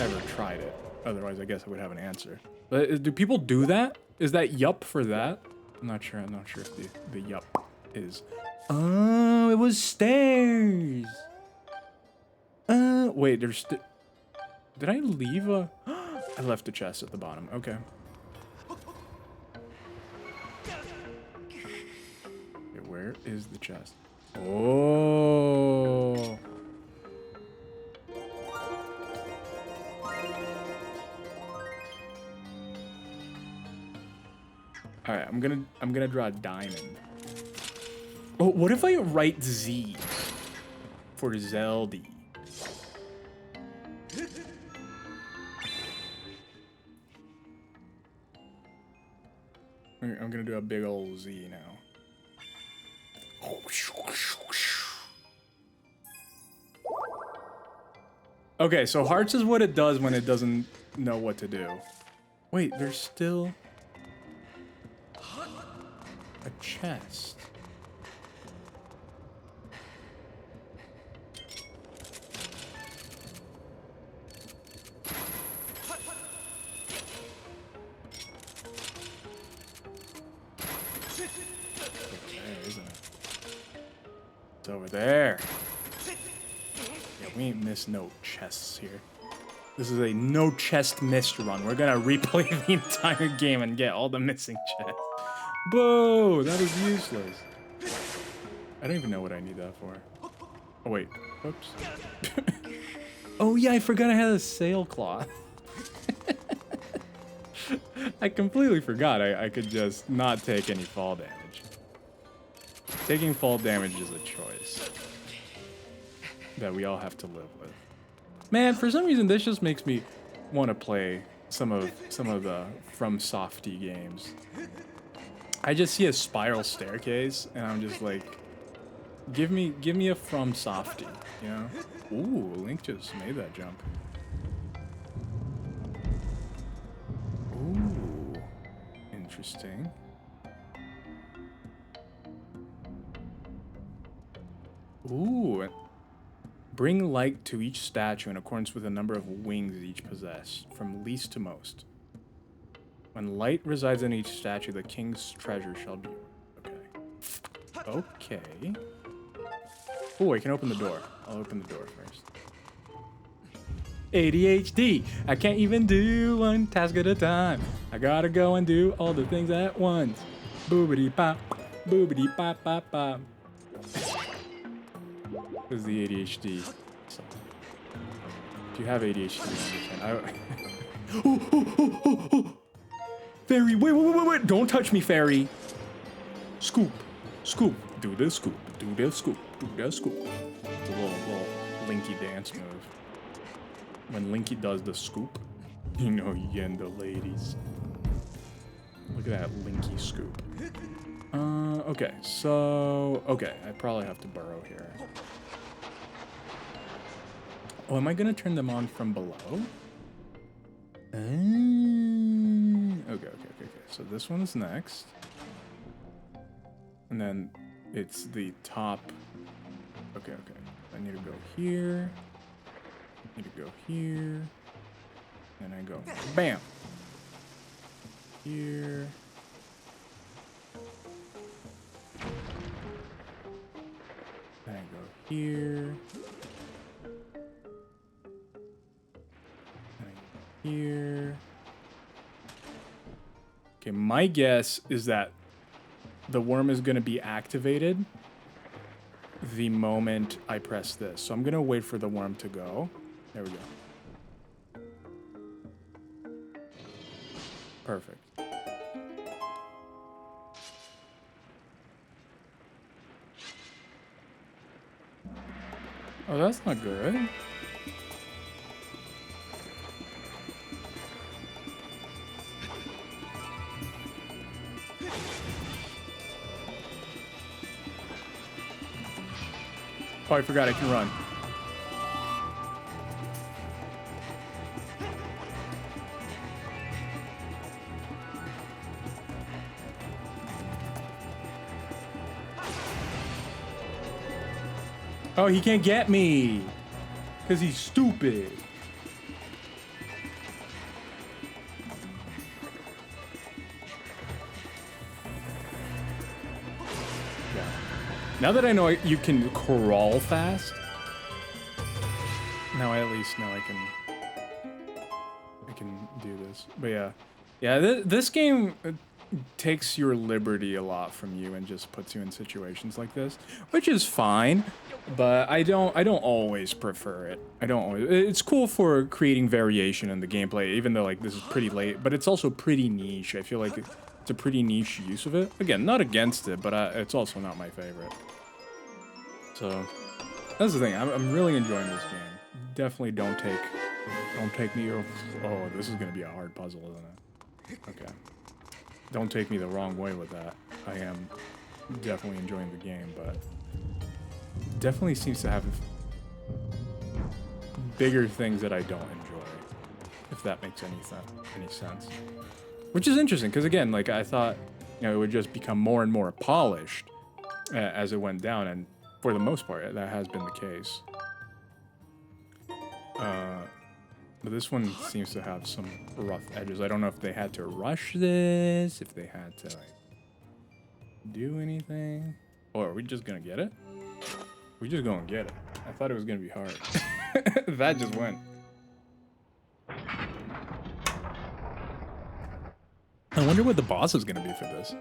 Speaker 1: ever tried it. Otherwise I guess I would have an answer. But do people do that? Is that yup for that? I'm not sure if the yup is. Oh, it was stairs. Wait, did I leave a... I left a chest at the bottom. Okay. Okay, where is the chest? Oh. All right, I'm gonna draw a diamond. Oh, what if I write Z for Zeldy? I'm gonna do a big old Z now. Okay, so hearts is what it does when it doesn't know what to do. Wait, there's still a chest. Over there. Yeah, we ain't missed no chests here. This is a no chest missed run. We're gonna replay the entire game and get all the missing chests. Boo! That is useless. I don't even know what I need that for. Oh wait. Oops. Oh yeah, I forgot I had a sailcloth. I completely forgot I could just not take any fall damage. Taking fall damage is a choice that we all have to live with. Man, for some reason this just makes me want to play some of the From Softy games. I just see a spiral staircase and I'm just like, give me a From Softy, you know? Ooh, Link just made that jump. Ooh, interesting. Ooh. Bring light to each statue in accordance with the number of wings each possess, from least to most. When light resides in each statue, the king's treasure shall be... Okay. Okay. Oh, I can open the door. I'll open the door first. ADHD! I can't even do one task at a time. I gotta go and do all the things at once. Boobity-pop, boobity-pop-pop-pop. This is the ADHD. So, if you have ADHD, oh. Fairy, wait. Don't touch me, fairy. Scoop. Scoop. Do the scoop. Do the scoop. Do the scoop. It's a little Linky dance move. When Linky does the scoop, you know you getting the ladies. Look at that Linky scoop. Okay, so... Okay, I probably have to burrow here. Oh, am I gonna turn them on from below? Okay. So this one's next. And then it's the top. Okay. I need to go here. Need to go here. And I go bam. Here. Then I go here. Here. Okay, my guess is that the worm is going to be activated the moment I press this. So I'm going to wait for the worm to go. There we go. Perfect. Oh, that's not good. Oh, I forgot I can run. Oh, he can't get me. Because he's stupid. Yeah. Now that I know you can crawl fast, now I at least know I can do this. But yeah. Yeah, this game takes your liberty a lot from you and just puts you in situations like this, which is fine, but I don't always prefer it. I don't always. It's cool for creating variation in the gameplay, even though like this is pretty late, but it's also pretty niche. I feel like it's a pretty niche use of it. Again, not against it, but it's also not my favorite. So that's the thing. I'm really enjoying this game. Definitely don't take me. Oh, this is gonna be a hard puzzle, isn't it? Okay. Don't take me the wrong way with that. I am definitely enjoying the game, but definitely seems to have bigger things that I don't enjoy, if that makes any sense. Which is interesting, because again, like I thought, it would just become more and more polished as it went down, and for the most part, that has been the case. But this one seems to have some rough edges. I don't know if they had to rush this, if they had to like do anything. Or are we just gonna get it? We're just gonna get it. I thought it was gonna be hard. That just went. I wonder what the boss is gonna be for this.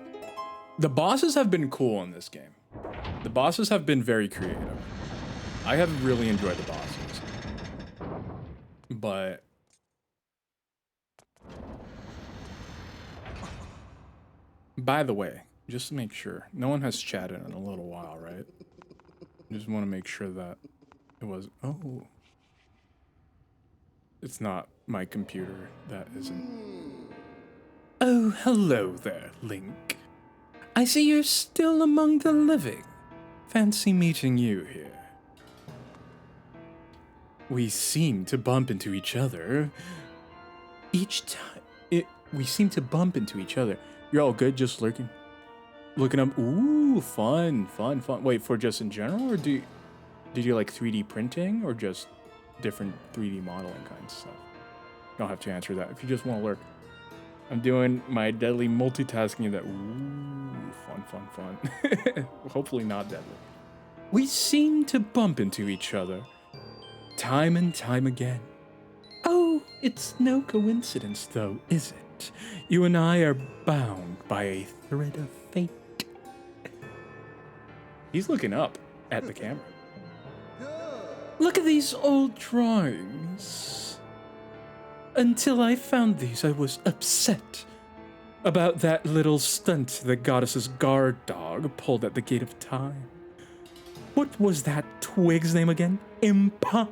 Speaker 1: The bosses have been cool in this game. The bosses have been very creative. I have really enjoyed the bosses. But by the way, just to make sure, no one has chatted in a little while, right? Just want to make sure that it was. Oh, it's not my computer. That isn't. Oh, hello there, Link. I see you're still among the living. Fancy meeting you here. We seem to bump into each other each time. We seem to bump into each other. You're all good, just looking up. Ooh, fun. Wait, for just in general, or did you like 3D printing, or just different 3D modeling kinds of stuff? You don't have to answer that if you just want to lurk. I'm doing my deadly multitasking that. Ooh, fun. Hopefully not deadly. We seem to bump into each other. Time and time again. Oh, it's no coincidence though, is it? You and I are bound by a thread of fate. He's looking up at the camera. Look at these old drawings. Until I found these, I was upset about that little stunt the goddess's guard dog pulled at the gate of time. What was that twig's name again? Impa?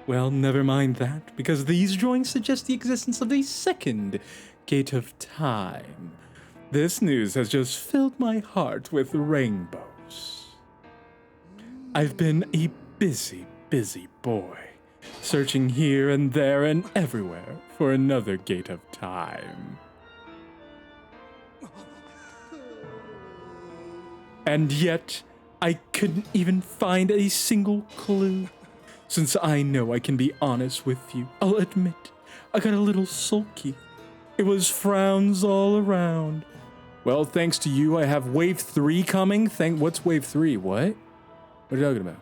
Speaker 1: Well, never mind that, because these drawings suggest the existence of a second gate of time. This news has just filled my heart with rainbows. I've been a busy boy, searching here and there and everywhere for another gate of time. And yet, I couldn't even find a single clue. Since I know I can be honest with you, I'll admit, I got a little sulky. It was frowns all around. Well, thanks to you, I have Wave 3 coming. What's Wave 3? What? What are you talking about?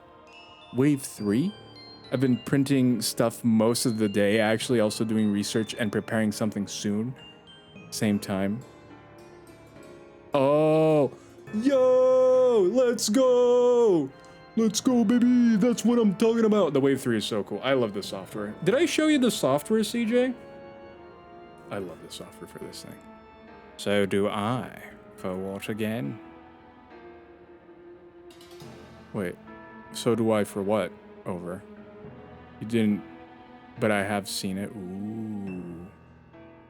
Speaker 1: Wave 3? I've been printing stuff most of the day, actually also doing research and preparing something soon. Same time. Oh, yo, let's go. Let's go, baby. That's what I'm talking about. The Wave 3 is so cool. I love the software. Did I show you the software, CJ? I love the software for this thing. So do I. For what again? Wait. So do I for what? Over. You didn't... But I have seen it.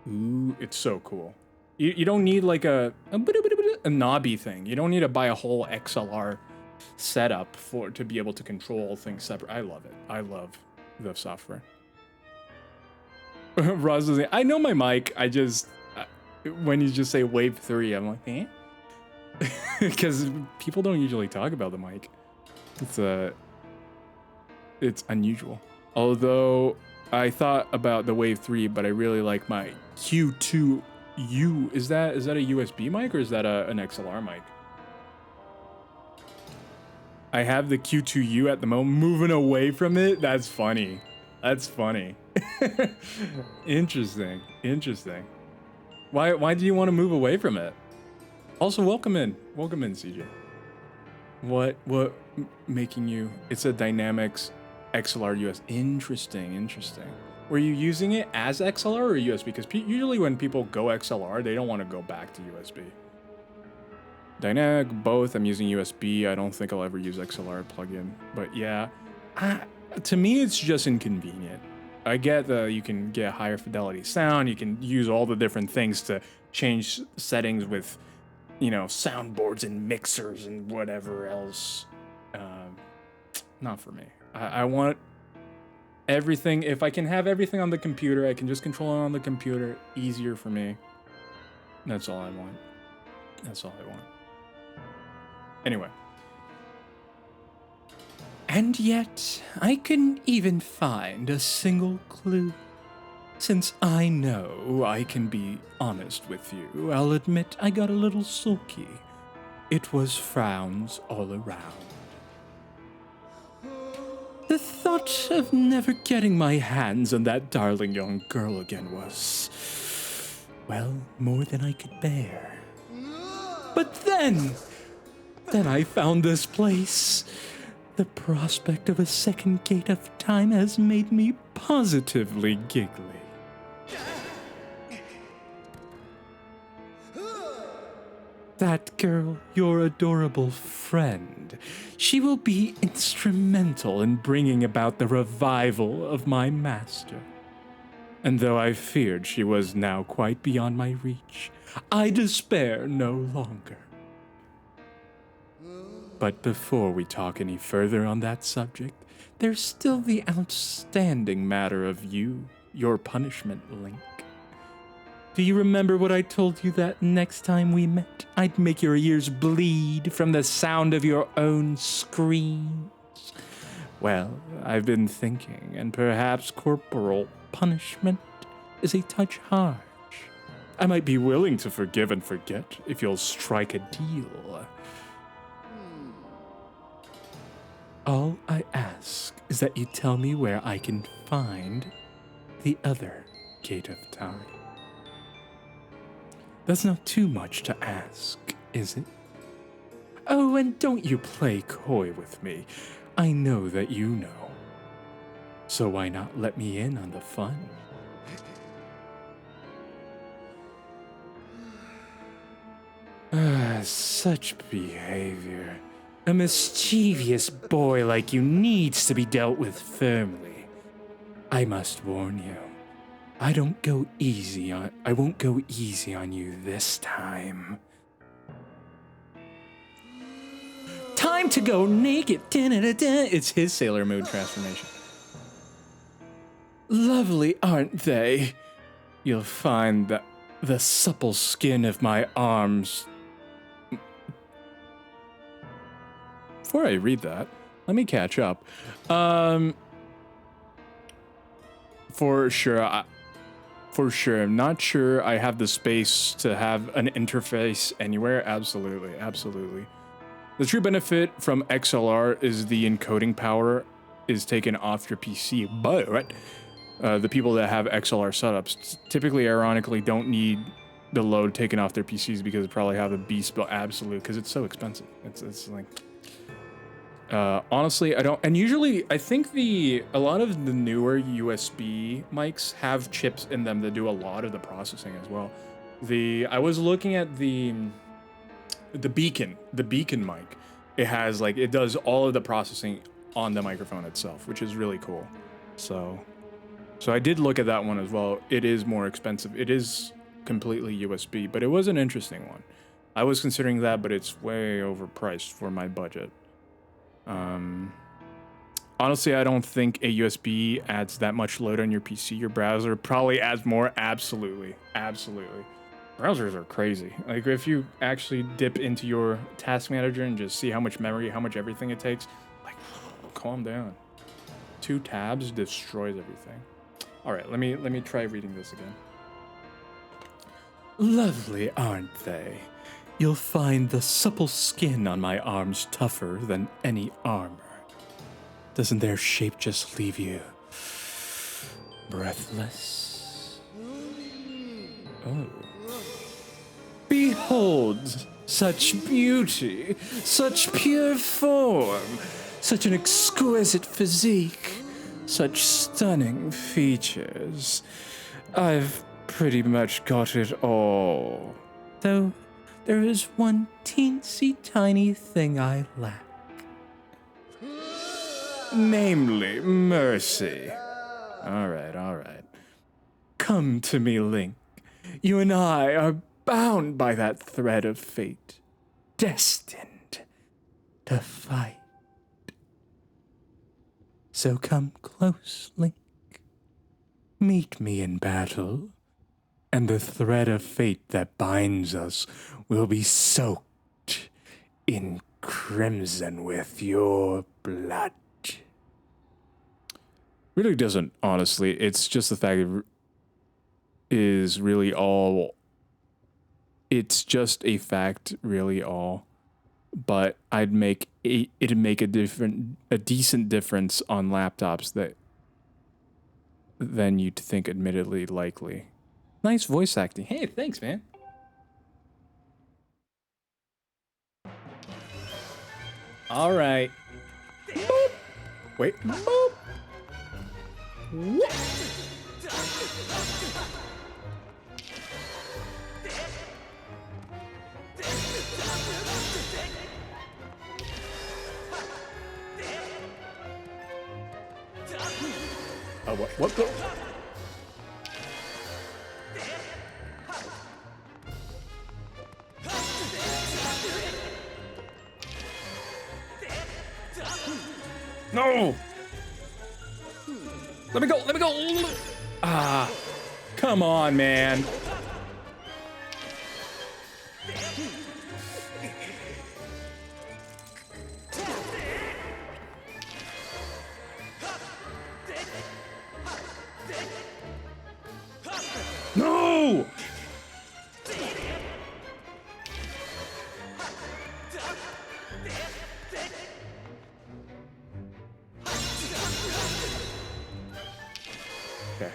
Speaker 1: Ooh, it's so cool. You don't need like a knobby thing. You don't need to buy a whole XLR setup to be able to control things separate. I love it. I love the software. Roz was like, I know my mic. I just when you just say Wave 3, I'm like, eh? Because people don't usually talk about the mic. It's unusual. Although I thought about the Wave 3, but I really like my Q2U. Is that a USB mic or is that an XLR mic? I have the Q2U at the moment. Moving away from it? That's funny. That's funny. Interesting. Why do you want to move away from it? Also, welcome in, CJ. What making you? It's a Dynamics XLR US. Interesting. Were you using it as XLR or USB? Because usually when people go XLR, they don't want to go back to USB. Dynamic, both. I'm using USB. I don't think I'll ever use XLR plugin. But yeah, to me, it's just inconvenient. I get that you can get higher fidelity sound. You can use all the different things to change settings with, soundboards and mixers and whatever else. Not for me. I want everything. If I can have everything on the computer, I can just control it on the computer. Easier for me. That's all I want. Anyway. And yet, I couldn't even find a single clue. Since I know I can be honest with you, I'll admit I got a little sulky. It was frowns all around. The thought of never getting my hands on that darling young girl again was, well, more than I could bear. But then I found this place. The prospect of a second gate of time has made me positively giggly. That girl, your adorable friend, she will be instrumental in bringing about the revival of my master. And though I feared she was now quite beyond my reach, I despair no longer. But before we talk any further on that subject, there's still the outstanding matter of your punishment, Link. Do you remember what I told you that next time we met, I'd make your ears bleed from the sound of your own screams? Well, I've been thinking, and perhaps corporal punishment is a touch harsh. I might be willing to forgive and forget if you'll strike a deal. All I ask is that you tell me where I can find the other gate of time. That's not too much to ask, is it? Oh, and don't you play coy with me. I know that you know. So why not let me in on the fun? Such behavior. A mischievous boy like you needs to be dealt with firmly. I must warn you. I won't go easy on you this time. Time to go naked. It's his Sailor Moon transformation. Lovely, aren't they? You'll find that the supple skin of my arms. Before I read that, let me catch up. For sure. I'm not sure I have the space to have an interface anywhere. Absolutely. The true benefit from XLR is the encoding power is taken off your PC, but the people that have XLR setups typically, ironically, don't need the load taken off their PCs because they probably have a beast built absolute because it's so expensive. It's like Honestly, I don't. And usually, I think a lot of the newer USB mics have chips in them that do a lot of the processing as well. I was looking at the beacon mic. It has like it does all of the processing on the microphone itself, which is really cool. So I did look at that one as well. It is more expensive. It is completely USB, but it was an interesting one. I was considering that, but it's way overpriced for my budget. Honestly, I don't think a USB adds that much load on your PC. Your browser probably adds more. Absolutely. Browsers are crazy. Like if you actually dip into your task manager and just see how much memory, how much everything it takes, like calm down. 2 tabs destroys everything. All right, let me try reading this again. Lovely, aren't they? You'll find the supple skin on my arms tougher than any armor. Doesn't their shape just leave you breathless? Oh. Behold, such beauty, such pure form, such an exquisite physique, such stunning features. I've pretty much got it all. Though there is one teensy tiny thing I lack. Namely, mercy. All right. Come to me, Link. You and I are bound by that thread of fate, destined to fight. So come close, Link. Meet me in battle, and the thread of fate that binds us will be soaked in crimson with your blood. Really doesn't, honestly. It's just the fact it is really all. It's just a fact, really all. But it'd make a decent difference on laptops than you'd think, admittedly likely. Nice voice acting. Hey, thanks, man. All right. Boop. Wait. Boop. Whoop. Oh, what? No! Let me go! Ah, come on, man. No! Okay.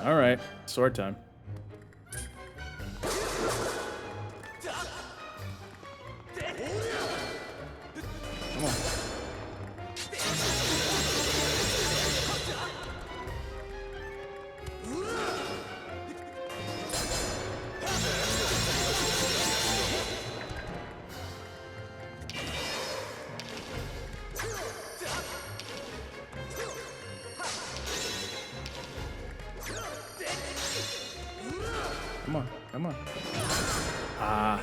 Speaker 1: All right, sword time. Come on. Come on. Ah.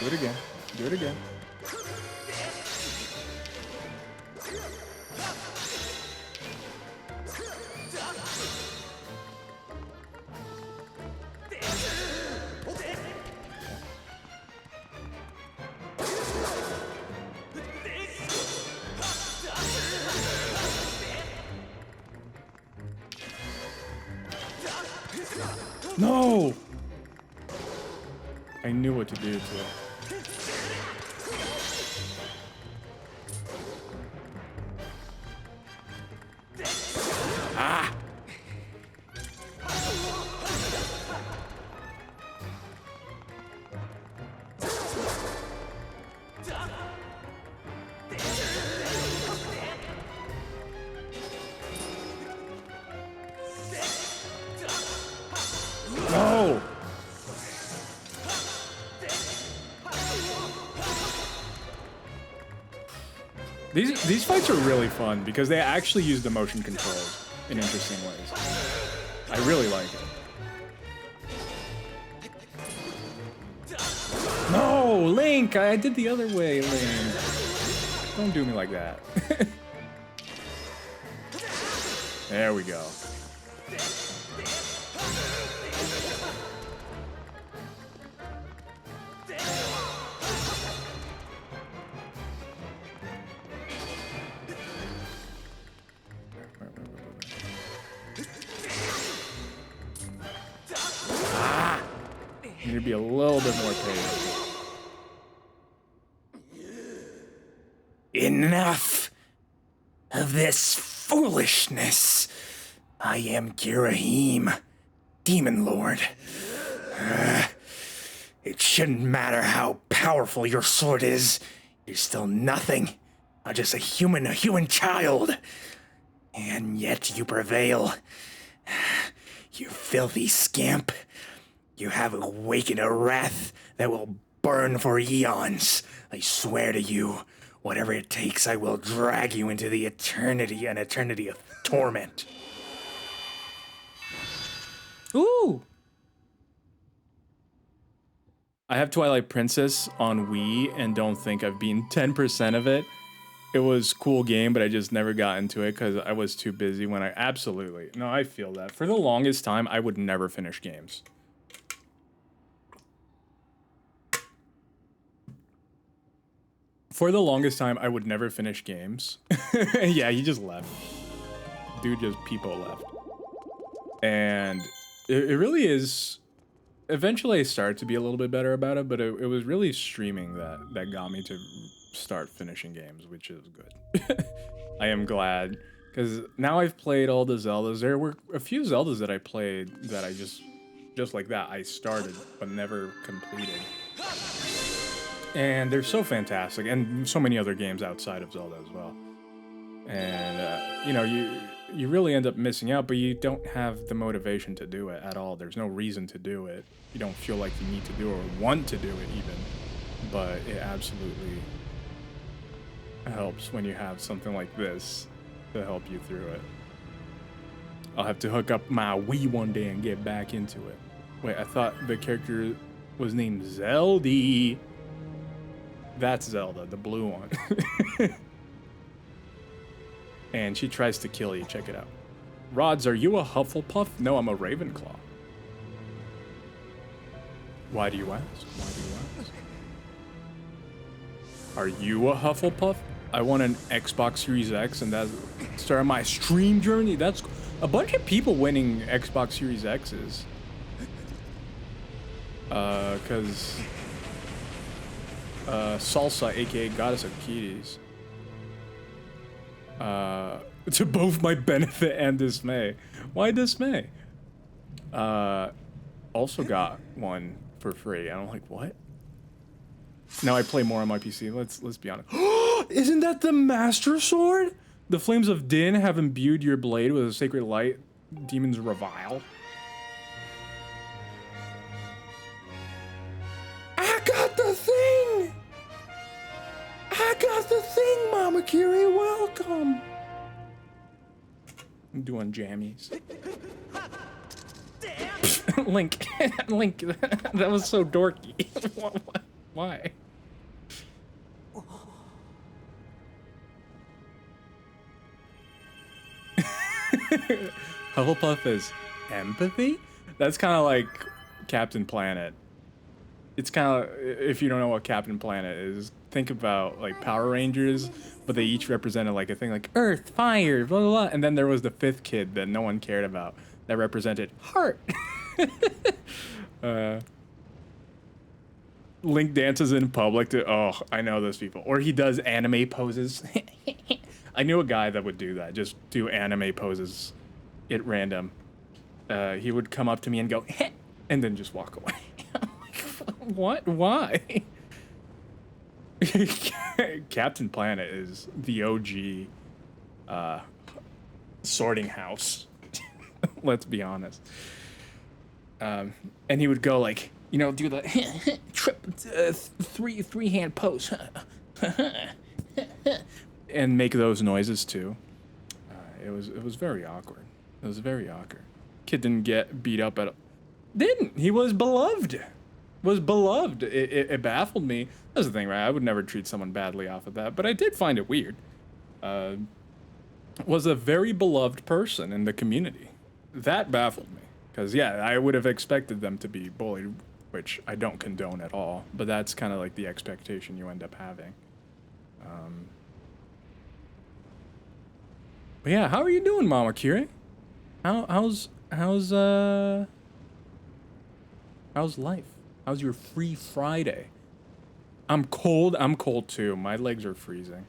Speaker 1: Do it again. No! I knew what to do to it. These fights are really fun because they actually use the motion controls in interesting ways. I really like it. No, Link! I did the other way, Link. Don't do me like that. There we go. Need to be a little bit more patient.
Speaker 4: Enough of this foolishness. I am Girahim, Demon Lord. It shouldn't matter how powerful your sword is. You're still nothing. I'm just a human child. And yet you prevail. You filthy scamp. You have awakened a wrath that will burn for eons. I swear to you, whatever it takes, I will drag you into an eternity of torment.
Speaker 1: Ooh! I have Twilight Princess on Wii and don't think I've beaten 10% of it. It was a cool game, but I just never got into it because I was too busy when I... Absolutely. No, I feel that. For the longest time, I would never finish games. For the longest time, I would never finish games. Yeah, he just left. Dude just peepo left. And it really is... Eventually I started to be a little bit better about it, but it was really streaming that got me to start finishing games, which is good. I am glad, because now I've played all the Zeldas. There were a few Zeldas that I played that I just like that, I started, but never completed. And they're so fantastic, and so many other games outside of Zelda as well. And, you know, you really end up missing out, but you don't have the motivation to do it at all. There's no reason to do it. You don't feel like you need to do it or want to do it even. But it absolutely helps when you have something like this to help you through it. I'll have to hook up my Wii one day and get back into it. Wait, I thought the character was named Zelda. That's Zelda, the blue one. And she tries to kill you. Check it out. Rods, are you a Hufflepuff? No, I'm a Ravenclaw. Why do you ask? Why do you ask? Are you a Hufflepuff? I won an Xbox Series X, and that started my stream journey. That's a bunch of people winning Xbox Series X's. Because Salsa, aka Goddess of Kitties. To both my benefit and dismay. Why dismay? Also got one for free. I'm like, what? Now I play more on my PC. Let's be honest. Isn't that the Master Sword? The flames of Din have imbued your blade with a sacred light. Demons revile. I got the thing! I got the thing, Mama Kiri. Welcome. I'm doing jammies. Link, Link, that was so dorky. Why? Hufflepuff is empathy? That's kind of like Captain Planet. It's kind of, if you don't know what Captain Planet is, think about like Power Rangers, but they each represented like a thing like Earth, Fire, blah, blah, blah. And then there was the fifth kid that no one cared about that represented Heart. Link dances in public to, oh, I know those people. Or he does anime poses. I knew a guy that would do that, just do anime poses at random. He would come up to me and go, and then just walk away. I'm like, what? Why? Captain Planet is the OG sorting house. Let's be honest. And he would go like, you know, do the three hand pose. and make those noises too. It was very awkward. It was very awkward. Kid didn't get beat up at. Didn't he was beloved. Was beloved. It baffled me. That's the thing, right? I would never treat someone badly off of that, but I did find it weird. Was a very beloved person in the community. That baffled me. Because, yeah, I would have expected them to be bullied, which I don't condone at all, but that's kind of like the expectation you end up having. But yeah, how are you doing, Mama Kire? How's life? How's your free Friday? I'm cold too. My legs are freezing.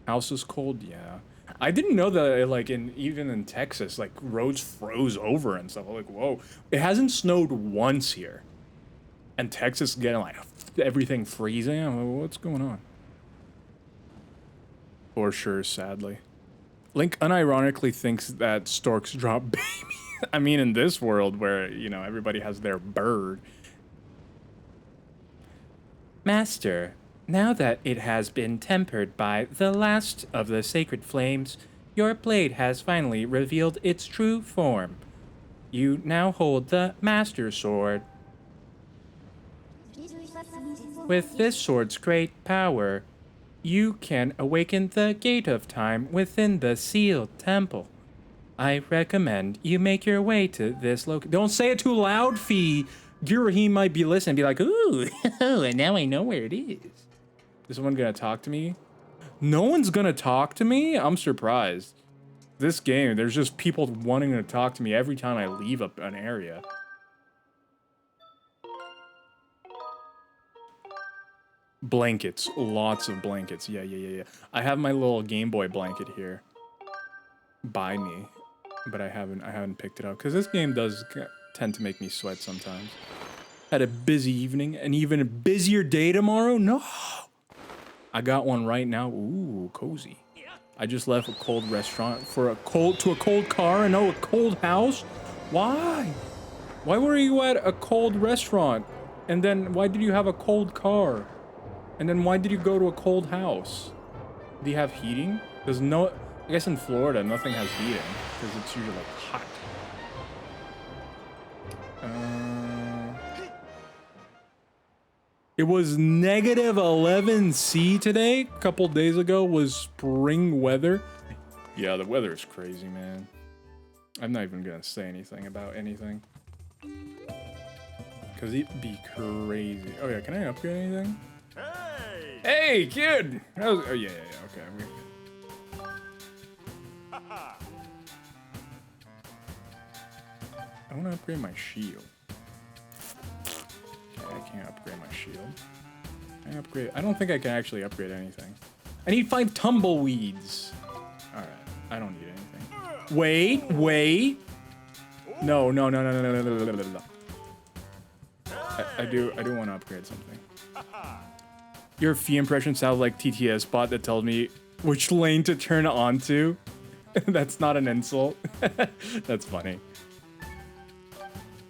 Speaker 1: House is cold, yeah. I didn't know that, like, even in Texas, like, roads froze over and stuff. I'm like, whoa. It hasn't snowed once here. And Texas getting, like, everything freezing. I'm like, what's going on? For sure, sadly. Link unironically thinks that storks drop babies. I mean, in this world where, you know, everybody has their bird. Master, now that it has been tempered by the last of the sacred flames, your blade has finally revealed its true form. You now hold the Master Sword. With this sword's great power, you can awaken the Gate of Time within the sealed temple. I recommend you make your way to this location. Don't say it too loud, Fee. Girahim might be listening and be like, ooh, and now I know where it is. Is someone gonna talk to me? No one's gonna talk to me? I'm surprised. This game, there's just people wanting to talk to me every time I leave an area. Blankets, lots of blankets. Yeah. I have my little Game Boy blanket here by me, but I haven't picked it up because this game does tend to make me sweat sometimes. Had a busy evening, an even busier day tomorrow. No, I got one right now. Ooh, cozy. I just left a cold restaurant for a cold car and a cold house. Why? Why were you at a cold restaurant? And then why did you have a cold car? And then why did you go to a cold house? Do you have heating? There's no, I guess in Florida, nothing has heating because it's usually like hot. It was negative 11°C today. A couple days ago was spring weather. Yeah, the weather is crazy, man. I'm not even gonna say anything about anything. Cause it'd be crazy. Oh yeah, can I upgrade anything? Hey, kid! Oh, yeah, okay. I want to upgrade my shield. Okay, I can't upgrade my shield. I don't think I can actually upgrade anything. I need 5 tumbleweeds. Alright, I don't need anything. Wait. No. I do want to upgrade something. Your Fee impression sounds like TTS bot that tells me which lane to turn onto. That's not an insult. That's funny.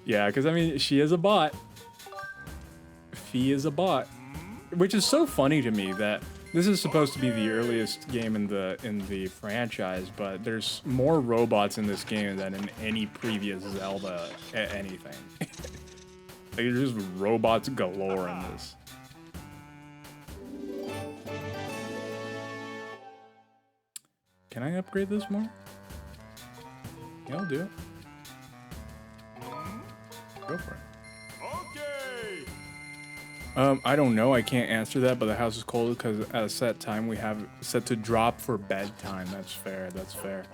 Speaker 1: Yeah, because I mean, she is a bot. Fee is a bot. Which is so funny to me that this is supposed to be the earliest game in the franchise, but there's more robots in this game than in any previous Zelda anything. Like, there's just robots galore in this. Can I upgrade this more? Yeah, I'll do it. Go for it. Okay. I don't know. I can't answer that, but the house is cold because at a set time we have set to drop for bedtime. That's fair. That's fair.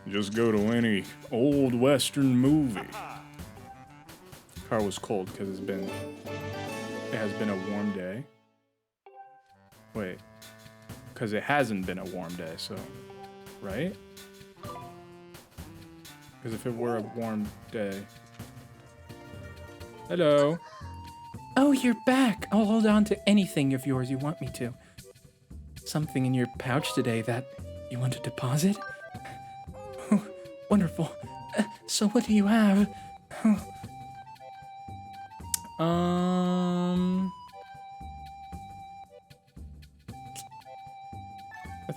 Speaker 1: Just go to any old Western movie. Car was cold because it has been a warm day. Wait. Because it hasn't been a warm day, so, right? Because if it were a warm day. Hello. Oh, you're back. I'll hold on to anything of yours you want me to. Something in your pouch today that you want to deposit? Oh, wonderful. So what do you have?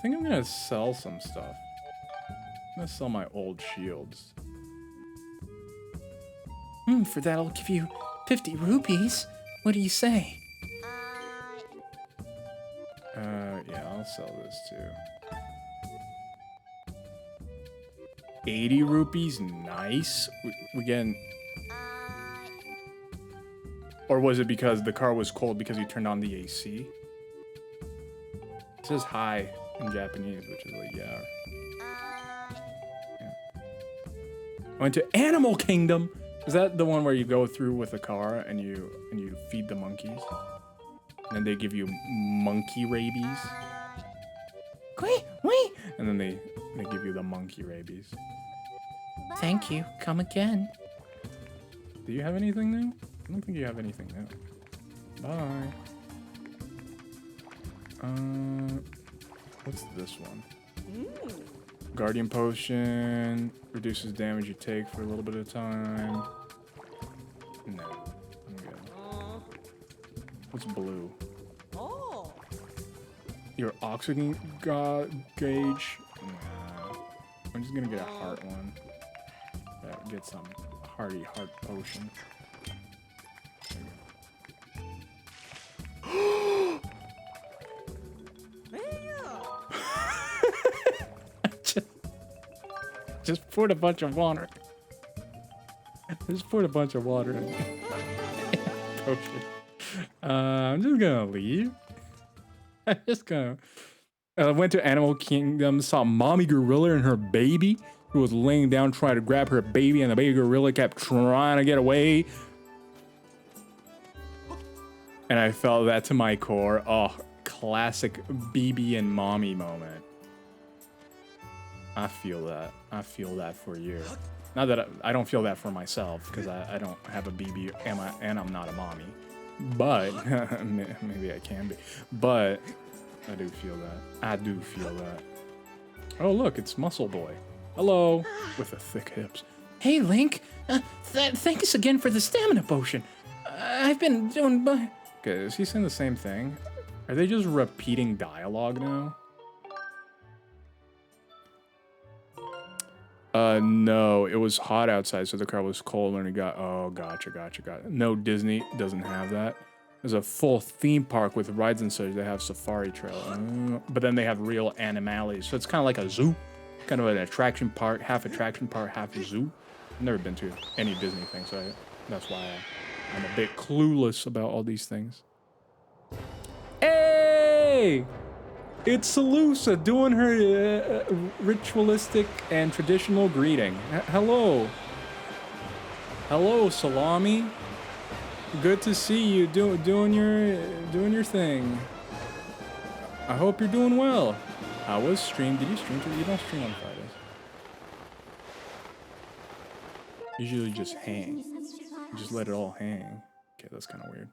Speaker 1: think I'm gonna sell some stuff. I'm gonna sell my old shields.
Speaker 5: For that, I'll give you 50 rupees. What do you say?
Speaker 1: Yeah, I'll sell this too. 80 rupees, nice. We getting... Or was it because the car was cold because you turned on the AC? It says hi in Japanese, which is like, yeah. I went to Animal Kingdom. Is that the one where you go through with a car and you feed the monkeys? And then they give you monkey rabies?
Speaker 5: Wait.
Speaker 1: And then they give you the monkey rabies.
Speaker 5: Thank you. Come again.
Speaker 1: Do you have anything new? I don't think you have anything new. Bye. What's this one? Guardian potion reduces damage you take for a little bit of time. No, I'm good. What's blue?
Speaker 6: Oh.
Speaker 1: Your oxygen gauge? Nah. I'm just gonna get a heart one. Get some hearty heart potion. Just poured a bunch of water. Just poured a bunch of water in potion. I'm just gonna leave. I'm just gonna. Went to Animal Kingdom, saw Mommy Gorilla and her baby, who was laying down trying to grab her baby, and the baby gorilla kept trying to get away. And I felt that to my core. Oh, classic BB and Mommy moment. I feel that. I feel that for you. Not that I don't feel that for myself, because I don't have a BB and I'm not a mommy. But maybe I can be. But I do feel that. I do feel that. Oh look, it's Muscle Boy. Hello, with the thick hips.
Speaker 5: Hey, Link. Thanks again for the stamina potion. I've been doing...
Speaker 1: Okay, is he saying the same thing? Are they just repeating dialogue now? No, it was hot outside, so the car was cold and it got... Oh, gotcha. No, Disney doesn't have that. There's a full theme park with rides and such. They have Safari Trail. But then they have real animalities. So it's kind of like a zoo. Kind of an attraction park, half a zoo. I've never been to any Disney thing, so that's why I'm a bit clueless about all these things. Hey! It's Salusa doing her ritualistic and traditional greeting. Hello. Hello, Salami. Good to see you doing your thing. I hope you're doing well. How was stream? Did you stream today? You don't stream on Fridays. Usually just hang. You just let it all hang. Okay, that's kind of weird.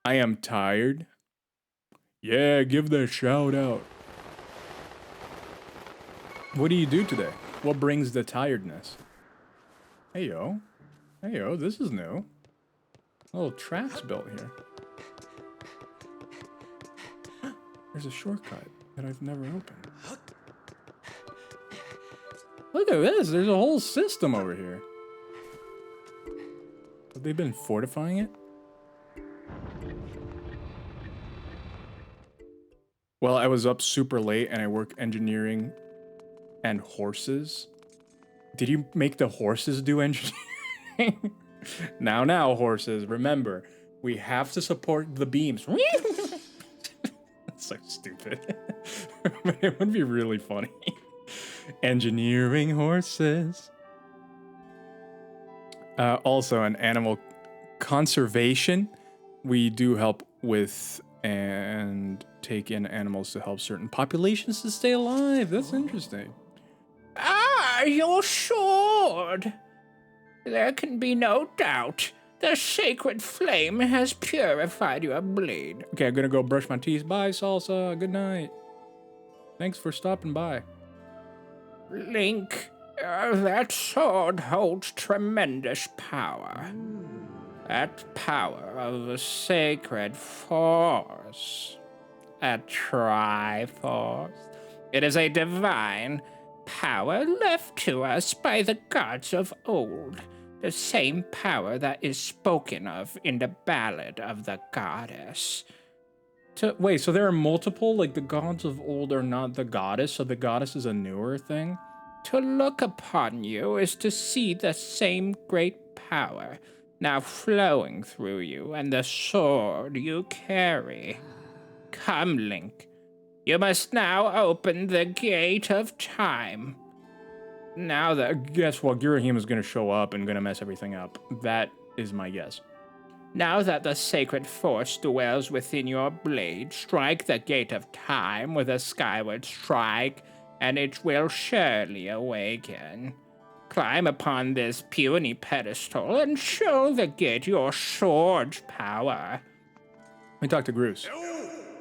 Speaker 1: I am tired. Yeah, give the shout out. What do you do today? What brings the tiredness? Hey yo, this is new. Little tracks built here. There's a shortcut that I've never opened. Look at this, there's a whole system over here. Have they been fortifying it? Well, I was up super late and I work engineering and horses. Did you make the horses do engineering? Now, horses, remember, we have to support the beams. That's so stupid. But it would be really funny. Engineering horses. Also, in animal conservation, we do help with and take in animals to help certain populations to stay alive. That's interesting.
Speaker 4: Ah, your sword! There can be no doubt. The sacred flame has purified your blade.
Speaker 1: Okay, I'm gonna go brush my teeth. Bye, Salsa. Good night. Thanks for stopping by.
Speaker 4: Link, that sword holds tremendous power. That power of the sacred force. A Triforce. It is a divine power left to us by the gods of old. The same power that is spoken of in the Ballad of the Goddess.
Speaker 1: Wait, so there are multiple, like the gods of old are not the goddess, so the goddess is a newer thing?
Speaker 4: To look upon you is to see the same great power now flowing through you and the sword you carry. Come, Link. You must now open the gate of time.
Speaker 1: Now that, guess what, Girahim is gonna show up and gonna mess everything up. That is my guess.
Speaker 4: Now that the sacred force dwells within your blade, strike the gate of time with a skyward strike, and it will surely awaken. Climb upon this puny pedestal and show the gate your sword's power.
Speaker 1: Let me talk to Groose.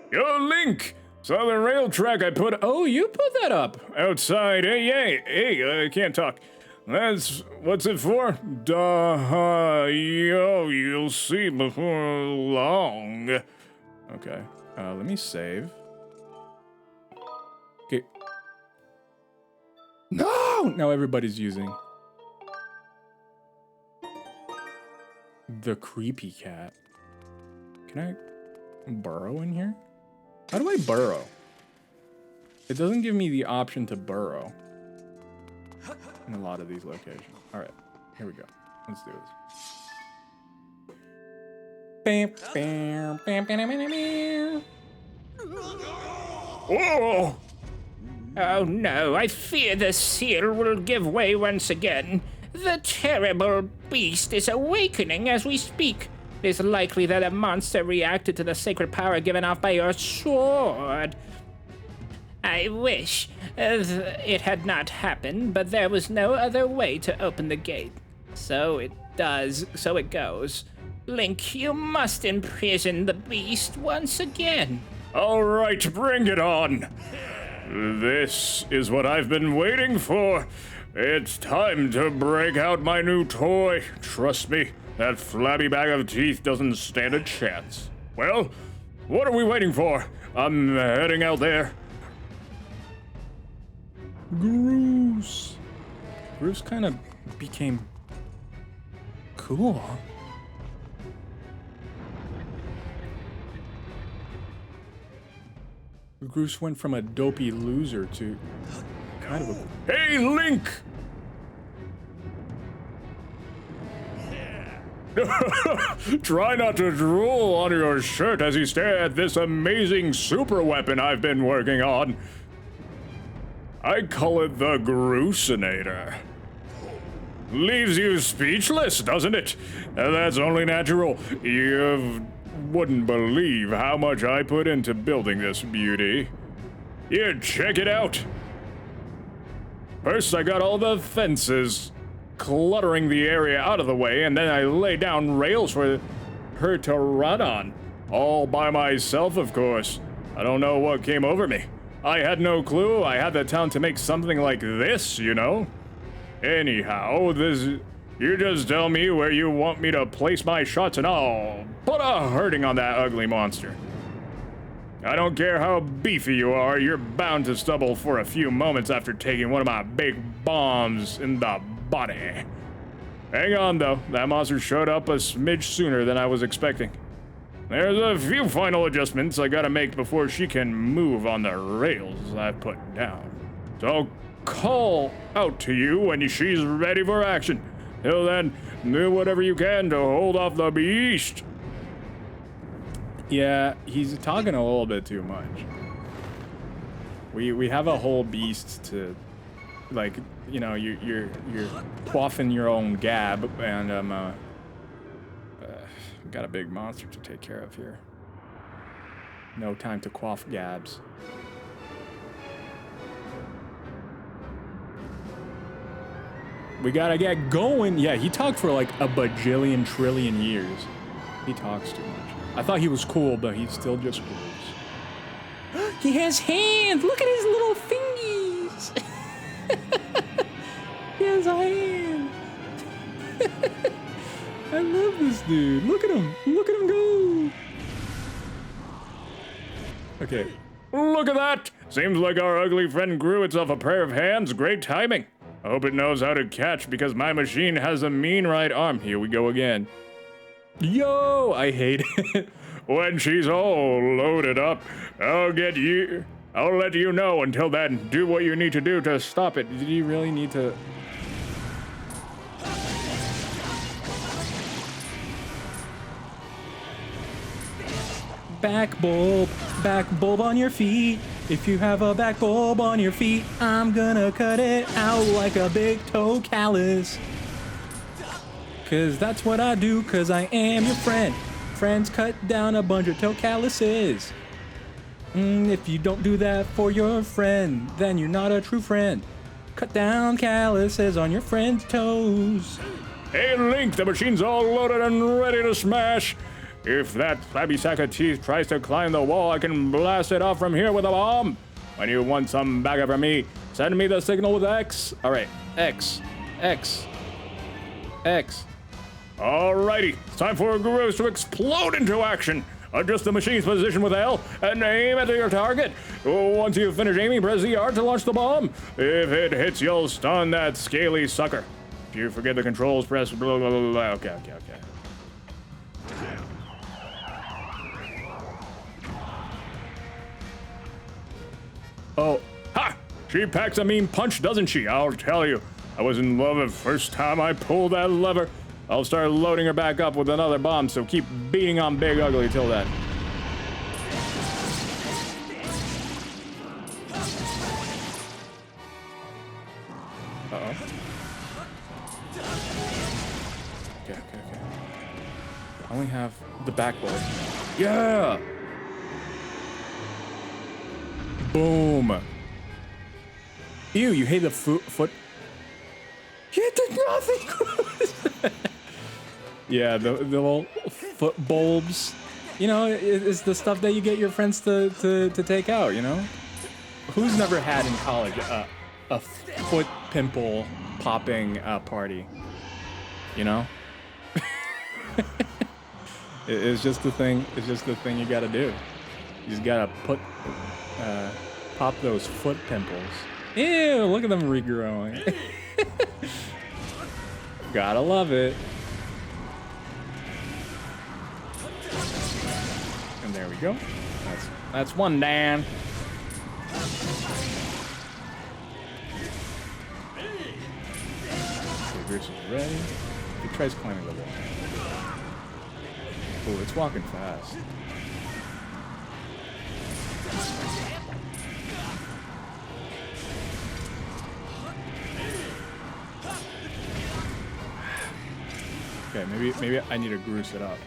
Speaker 3: Yo, Link! Saw the rail track I put
Speaker 1: Oh, you put that up.
Speaker 3: outside. Hey, I can't talk. That's what's it for? Duh, yo, you'll see before long.
Speaker 1: Okay, let me save. Okay. No! Now everybody's using the creepy cat. Can I burrow in here? How do I burrow? It doesn't give me the option to burrow in a lot of these locations. All right, here we go. Let's do this. Bam, bam, bam, bam, bam, bam.
Speaker 3: Whoa!
Speaker 4: Oh no, I fear the seal will give way once again. The terrible beast is awakening as we speak. It is likely that a monster reacted to the sacred power given off by your sword. I wish it had not happened, but there was no other way to open the gate. So it goes. Link, you must imprison the beast once again.
Speaker 3: All right, bring it on. This is what I've been waiting for. It's time to break out my new toy. Trust me, that flabby bag of teeth doesn't stand a chance. Well, what are we waiting for? I'm heading out there.
Speaker 1: Groose. Groose kind of became cool. Groose went from a dopey loser to kind of a...
Speaker 3: Hey, Link! Try not to drool on your shirt as you stare at this amazing super weapon I've been working on. I call it the Groosinator. Leaves you speechless, doesn't it? And that's only natural. You wouldn't believe how much I put into building this beauty. Here, check it out. First, I got all the fences cluttering the area out of the way, and then I laid down rails for her to run on. All by myself, of course. I don't know what came over me. I had no clue I had the talent to make something like this, you know? Anyhow, you just tell me where you want me to place my shots and I'll put a hurting on that ugly monster. I don't care how beefy you are, you're bound to stumble for a few moments after taking one of my big bombs in the body. Hang on though, that monster showed up a smidge sooner than I was expecting. There's a few final adjustments I gotta make before she can move on the rails I've put down. So I'll call out to you when she's ready for action. Till then, do whatever you can to hold off the beast.
Speaker 1: Yeah, he's talking a little bit too much. We have a whole beast to, like, you know, you're quaffing your own gab, and got a big monster to take care of here. No time to quaff gabs. We gotta get going. Yeah, he talked for like a bajillion trillion years. He talks too much. I thought he was cool, but he's still just gross. He has hands! Look at his little fingies! He has hands! I love this dude. Look at him. Look at him go. Okay.
Speaker 3: Look at that! Seems like our ugly friend grew itself a pair of hands. Great timing. I hope it knows how to catch because my machine has a mean right arm. Here we go again.
Speaker 1: Yo, I hate it.
Speaker 3: When she's all loaded up, I'll let you know. Until then, do what you need to do to stop it.
Speaker 1: Did you really need to? Back bulb on your feet. If you have a back bulb on your feet, I'm gonna cut it out like a big toe callus. Cause that's what I do, cause I am your friend. Friends cut down a bunch of toe calluses. If you don't do that for your friend, then you're not a true friend. Cut down calluses on your friend's toes.
Speaker 3: Hey, Link, the machine's all loaded and ready to smash. If that flabby sack of teeth tries to climb the wall, I can blast it off from here with a bomb. When you want some backup from me, send me the signal with X. All right, X. Alrighty, it's time for Groose to explode into action. Adjust the machine's position with L and aim at your target. Once you finish aiming, press the R to launch the bomb. If it hits, you'll stun that scaly sucker. If you forget the controls, press blah, blah, blah, blah. Okay. Oh, ha! She packs a mean punch, doesn't she? I'll tell you. I was in love the first time I pulled that lever. I'll start loading her back up with another bomb, so keep beating on Big Ugly till then. Uh-oh. Okay. I only have the backboard. Yeah! Boom. Ew, you hate the foot. You did nothing. Yeah, the little foot bulbs. You know, it's the stuff that you get your friends to take out, you know? Who's never had in college a foot pimple popping party? You know? It's just the thing. It's just the thing you gotta do. You just gotta pop those foot pimples. Ew, look at them regrowing. Gotta love it. And there we go. That's one down. Okay, Groose is ready. He tries climbing the wall. Oh, it's walking fast. Okay, maybe I need to Groose it up.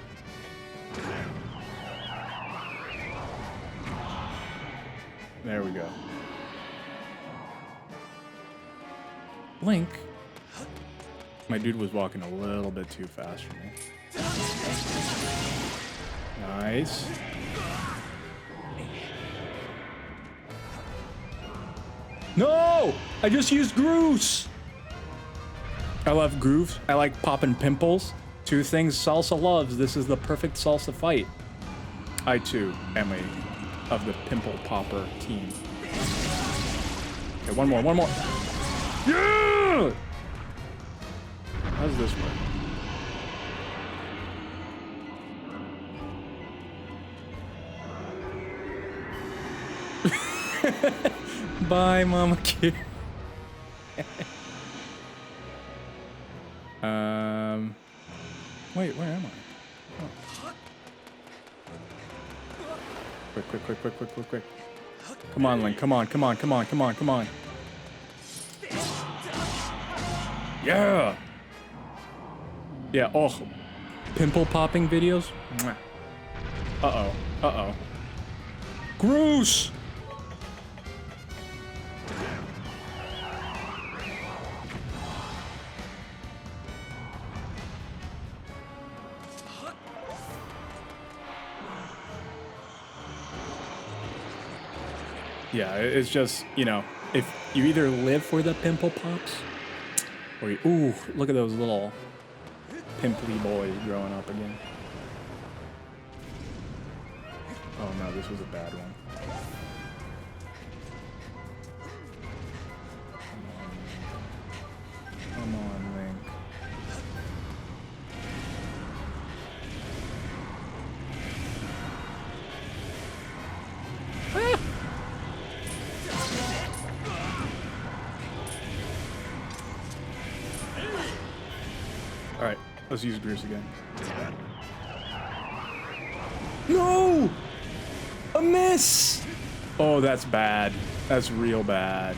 Speaker 3: There we go. Link. My dude was walking a little bit too fast for me. Nice. No! I just used Groose! I love grooves. I like popping pimples. Two things salsa loves. This is the perfect salsa fight. I too am of the pimple popper team. Okay, one more. Yeah! How does this work? Bye, Mama Kid. Wait, where am I? Oh. Quick. Come on, Link. Come on. Yeah! Yeah, oh. Pimple popping videos? Mwah. Uh-oh. Groose! Yeah, it's just, you know, if you either live for the pimple pops, or you, ooh, look at those little
Speaker 1: pimply boy growing up again. Oh no, this was a bad one. Come on, Link. Alright, let's use Bruce again. No! A miss! Oh, that's bad. That's real bad.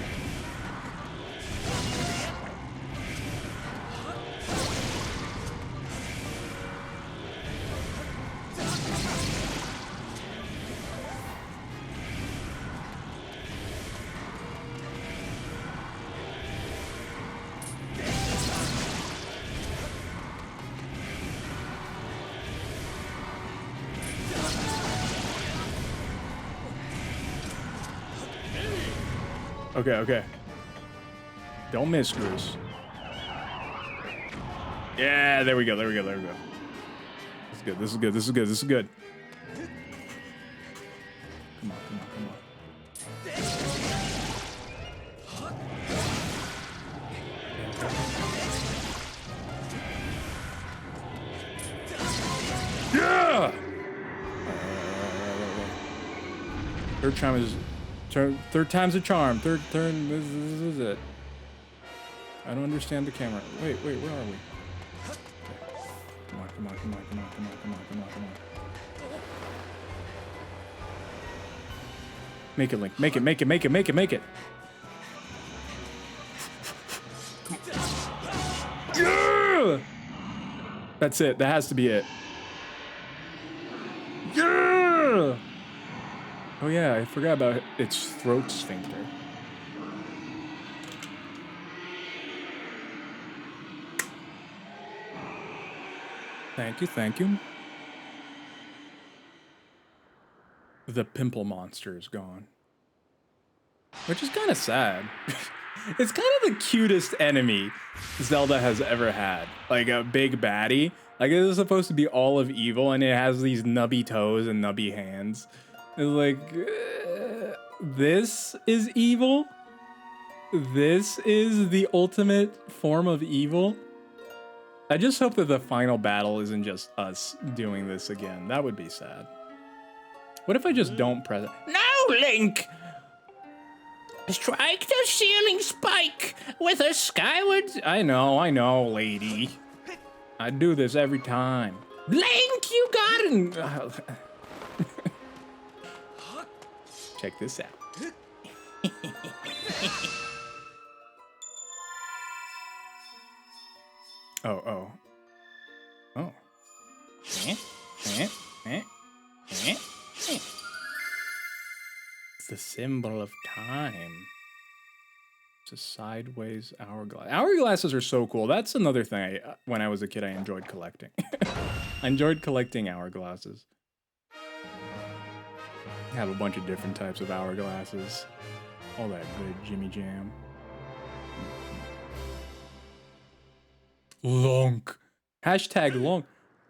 Speaker 1: Okay, okay. Don't miss, Bruce. Yeah, there we go, there we go, there we go. This is good, this is good, this is good, this is good. Come on, come on, come on. Yeah! Third time is... Third time's a charm. Third turn, this is it. I don't understand the camera. Wait, wait, where are we? Okay. Come on, come on, come on, come on, come on, come on, come on, come on. Make it, Link. Make it, make it, make it, make it, make it. Yeah! That's it. That has to be it. Yeah! Oh yeah, I forgot about its throat sphincter. Thank you, thank you. The pimple monster is gone. Which is kind of sad. It's kind of the cutest enemy Zelda has ever had. Like a big baddie. Like it is supposed to be all of evil and it has these nubby toes and nubby hands. It's like, this is evil? This is the ultimate form of evil? I just hope that the final battle isn't just us doing this again. That would be sad. What if I just don't press it?
Speaker 4: Now, Link! Strike the ceiling spike with a skyward...
Speaker 1: I know, lady. I do this every time.
Speaker 4: Link, you got it!
Speaker 1: Check this out. Oh. It's the symbol of time. It's a sideways hourglass. Hourglasses are so cool. That's another thing when I was a kid, I enjoyed collecting. I enjoyed collecting hourglasses. I have a bunch of different types of hourglasses. All that good Jimmy Jam. Lonk. Hashtag Lonk.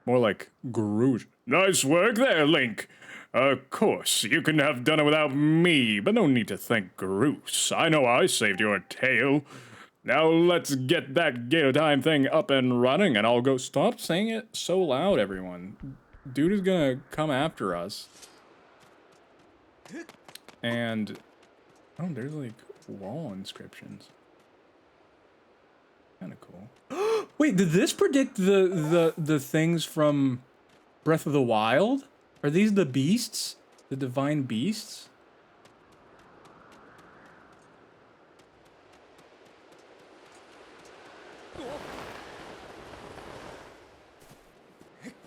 Speaker 1: More like Groot. Nice work there, Link. Of course, you couldn't have done it without me, but no need to thank Groose. I know I saved your tail. Now let's get that Gato Time thing up and running, and I'll go. Stop saying it so loud, everyone. Dude is gonna come after us. And oh, there's like wall inscriptions. Kind of cool. Wait, did this predict the things from Breath of the Wild? Are these the beasts? The divine beasts?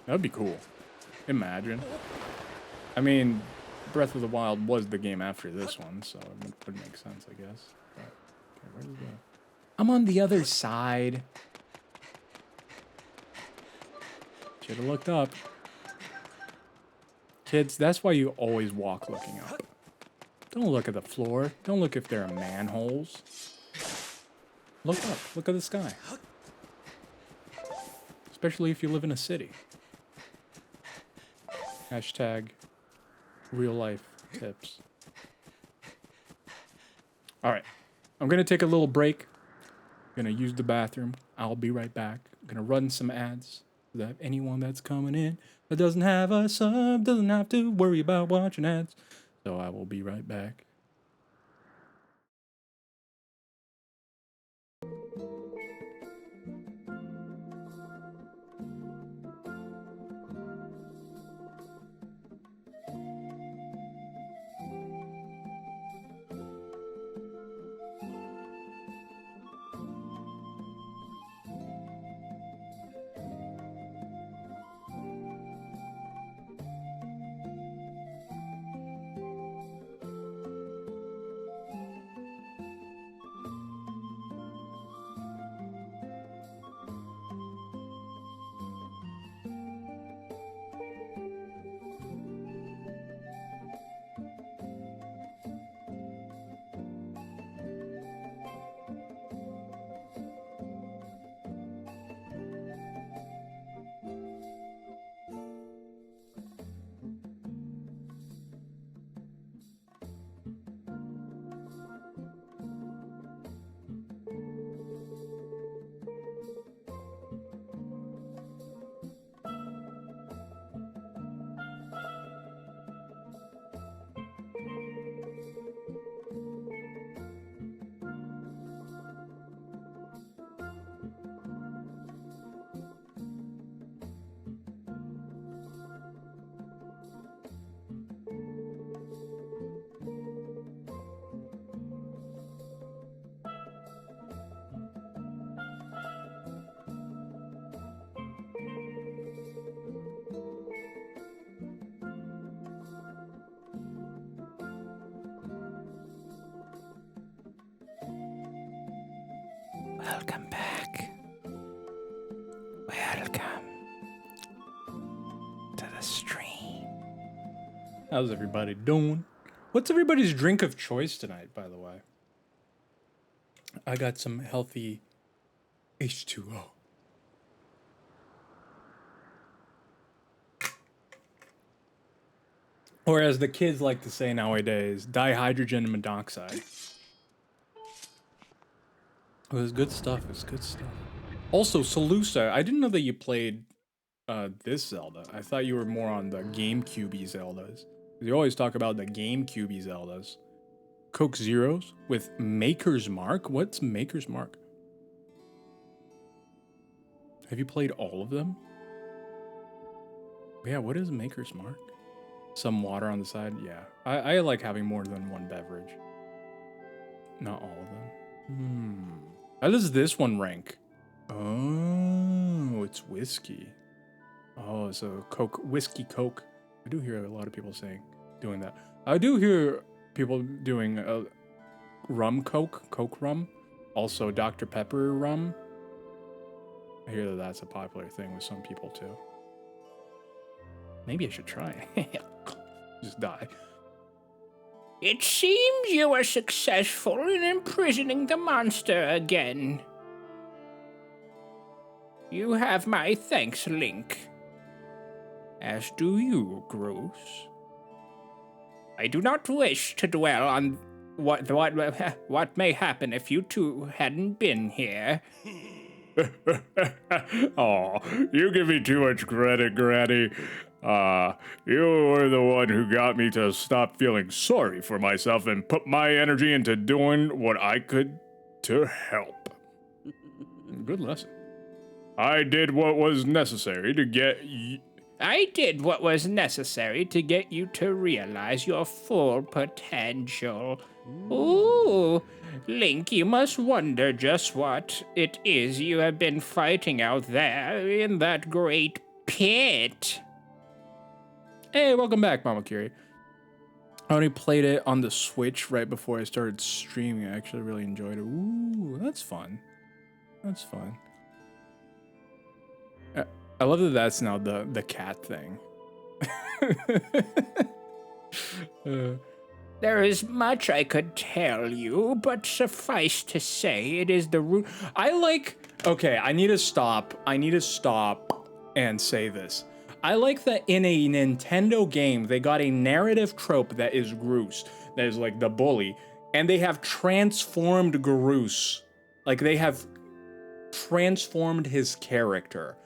Speaker 1: That'd be cool. Imagine. I mean, Breath of the Wild was the game after this one, so it would make sense, I guess. But, okay, where does it go? I'm on the other side. Should have looked up. Kids, that's why you always walk looking up. Don't look at the floor. Don't look if there are manholes. Look up. Look at the sky. especially if you live in a city. Hashtag real life tips. All right, I'm gonna take a little break. Gonna use the bathroom. I'll be right back. I'm gonna run some ads so that anyone that's coming in that doesn't have a sub doesn't have to worry about watching ads. So I will be right back.
Speaker 2: Welcome back. Welcome to the stream.
Speaker 1: How's everybody doing? What's everybody's drink of choice tonight, by the way? I got some healthy H2O. Or as the kids like to say nowadays, dihydrogen monoxide. It was good stuff. It's good stuff. Also, Salusa, I didn't know that you played this Zelda. I thought you were more on the GameCube Zeldas. You always talk about the GameCube Zeldas. Coke Zeros with Maker's Mark? What's Maker's Mark? Have you played all of them? Yeah, what is Maker's Mark? Some water on the side? Yeah. I like having more than one beverage. Not all of them. How does this one rank? Oh, it's whiskey. Oh, so Coke, whiskey Coke. I do hear a lot of people doing that. I do hear people doing rum Coke, Coke rum. Also Dr. Pepper rum. I hear that that's a popular thing with some people too. Maybe I should try it. Just die.
Speaker 4: It seems you were successful in imprisoning the monster again. You have my thanks, Link. As do you, Groose. I do not wish to dwell on what may happen if you two hadn't been here.
Speaker 3: Oh, you give me too much credit, Granny. You were the one who got me to stop feeling sorry for myself and put my energy into doing what I could to help.
Speaker 1: Good lesson.
Speaker 3: I did what was necessary to get
Speaker 4: I did what was necessary to get you to realize your full potential. Ooh, Link, you must wonder just what it is you have been fighting out there in that great pit.
Speaker 1: Hey, welcome back, Mama Curie. I only played it on the Switch right before I started streaming. I actually really enjoyed it. Ooh, that's fun. That's fun. I love that that's now the cat thing.
Speaker 4: There is much I could tell you, but suffice to say, it is the root.
Speaker 1: Okay, I need to stop and say this. I like that in a Nintendo game, they got a narrative trope that is Groose, that is like the bully, and they have transformed Groose. Like, they have transformed his character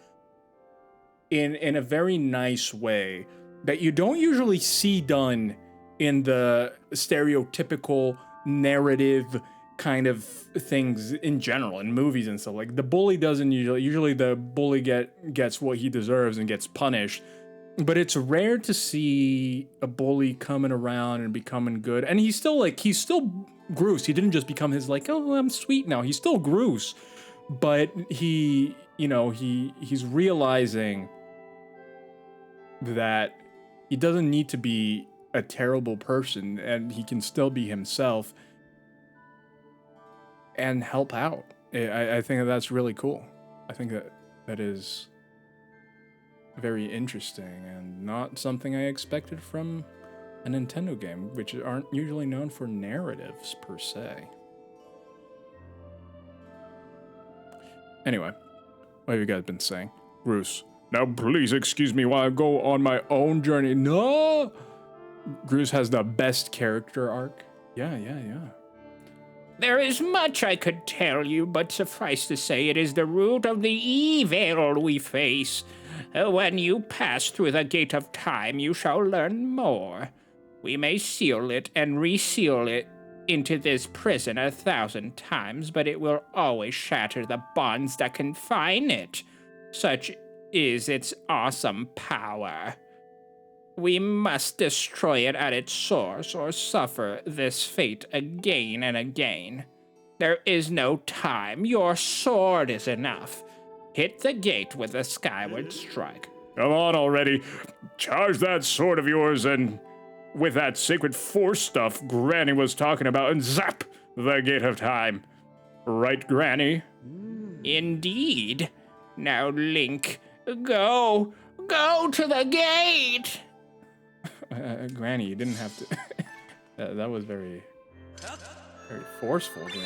Speaker 1: in a very nice way that you don't usually see done in the stereotypical narrative kind of things in general in movies and stuff. Like, the bully doesn't usually the bully gets what he deserves and gets punished, but it's rare to see a bully coming around and becoming good. And he's still Groose. He didn't just become his like, oh, I'm sweet now. He's still Groose, but he's realizing that he doesn't need to be a terrible person, and he can still be himself and help out. I think that's really cool. I think that is very interesting and not something I expected from a Nintendo game, which aren't usually known for narratives per se. Anyway, what have you guys been saying? Groose, now please excuse me while I go on my own journey. No! Groose has the best character arc. Yeah.
Speaker 4: There is much I could tell you, but suffice to say it is the root of the evil we face. When you pass through the gate of time, you shall learn more. We may seal it and reseal it into this prison 1,000 times, but it will always shatter the bonds that confine it. Such is its awesome power. We must destroy it at its source or suffer this fate again and again. There is no time. Your sword is enough. Hit the gate with a skyward strike.
Speaker 3: Come on already. Charge that sword of yours and with that sacred force stuff Granny was talking about and zap the gate of time. Right, Granny?
Speaker 4: Indeed. Now, Link, go to the gate!
Speaker 1: Granny, you didn't have to. That was very forceful, Granny.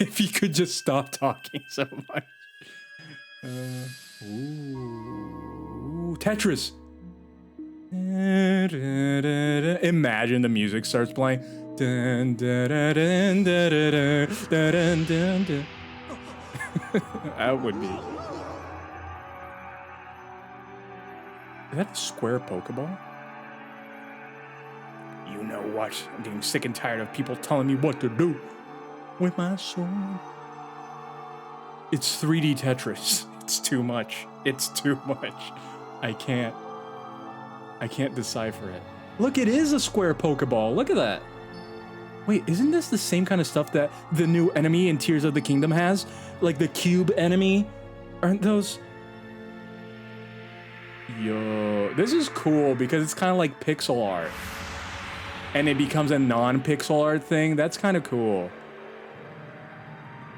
Speaker 1: If you could just stop talking so much. Tetris. Imagine the music starts playing. That would be. Is that a square Pokeball? You know what? I'm getting sick and tired of people telling me what to do with my sword. It's 3D Tetris. It's too much. It's too much. I can't decipher it. Look, it is a square Pokeball. Look at that. Wait, isn't this the same kind of stuff that the new enemy in Tears of the Kingdom has? Like the cube enemy? Aren't those... Yo, this is cool because it's kind of like pixel art. And it becomes a non-pixel art thing. That's kind of cool.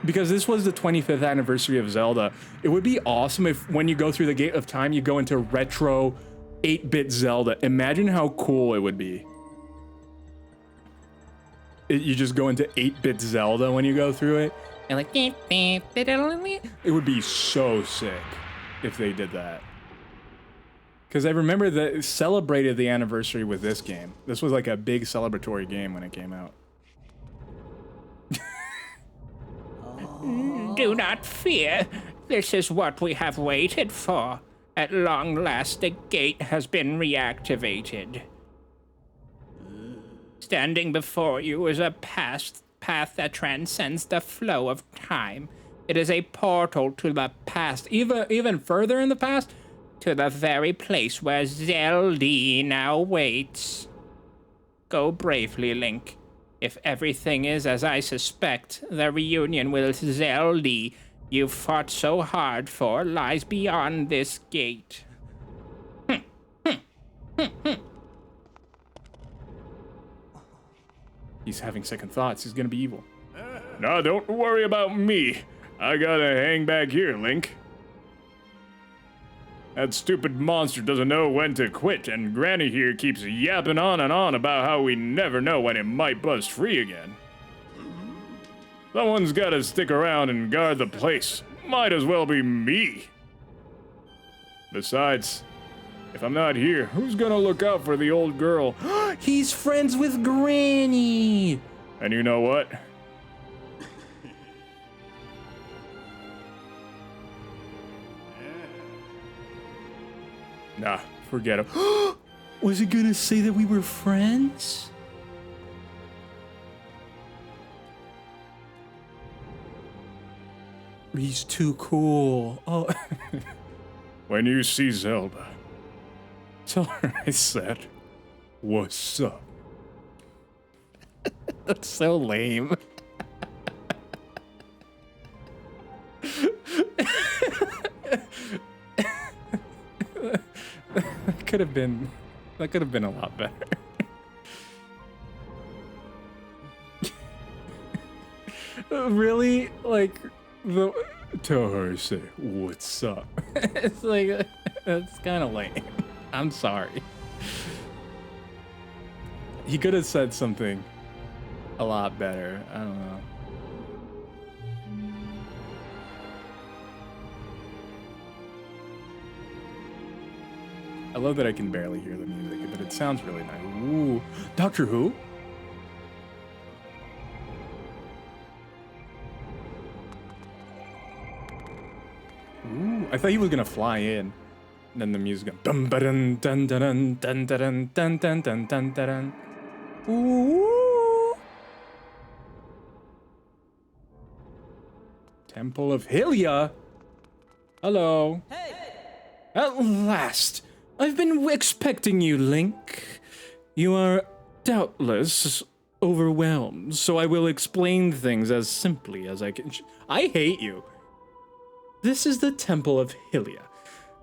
Speaker 1: Because this was the 25th anniversary of Zelda. It would be awesome if when you go through the Gate of Time, you go into retro 8-bit Zelda. Imagine how cool it would be. You just go into 8-bit Zelda when you go through it. And like... It would be so sick if they did that. Because I remember that it celebrated the anniversary with this game. This was like a big celebratory game when it came out.
Speaker 4: Do not fear. This is what we have waited for. At long last, the gate has been reactivated. Standing before you is a path that transcends the flow of time. It is a portal to the past, even further in the past, to the very place where Zelda now waits. Go bravely, Link. If everything is as I suspect, the reunion with Zelda you fought so hard for lies beyond this gate.
Speaker 1: He's having second thoughts. He's gonna be evil.
Speaker 3: Now don't worry about me. I gotta hang back here, Link. That stupid monster doesn't know when to quit, and Granny here keeps yapping on and on about how we never know when it might bust free again. Someone's gotta stick around and guard the place. Might as well be me. Besides, if I'm not here, who's gonna look out for the old girl?
Speaker 5: He's friends with Granny!
Speaker 3: And you know what? Nah, forget him.
Speaker 5: Was he gonna say that we were friends? He's too cool. Oh.
Speaker 3: When you see Zelda, tell her I said, what's up?
Speaker 5: That's so lame. That could have been a lot better. Really? Like
Speaker 3: Tell her I say, what's up?
Speaker 5: it's like that's kind of lame. I'm sorry. He could have said something a lot better. I don't know. I love that I can barely hear the music, but it sounds really nice. Ooh, Doctor Who? Ooh, I thought he was gonna fly in. And then the music goes dun dun dun dun dun dun dun dun dun dun dun dun. Ooh. Temple of Hylia. Hello. Hey. At last. I've been expecting you, Link. You are doubtless overwhelmed, so I will explain things as simply as I can. I hate you. This is the Temple of Hylia,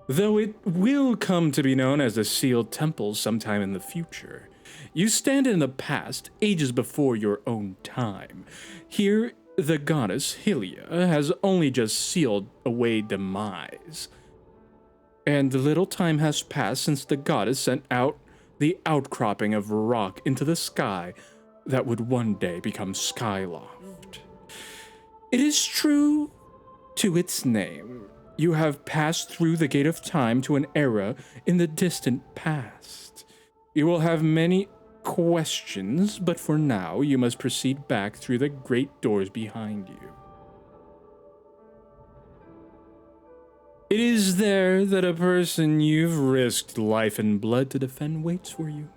Speaker 5: though it will come to be known as the Sealed Temple sometime in the future. You stand in the past, ages before your own time. Here, the goddess Hylia has only just sealed away demise. And little time has passed since the goddess sent out the outcropping of rock into the sky that would one day become Skyloft. It is true to its name. You have passed through the gate of time to an era in the distant past. You will have many questions, but for now, you must proceed back through the great doors behind you. It is there that a person you've risked life and blood to defend waits for you.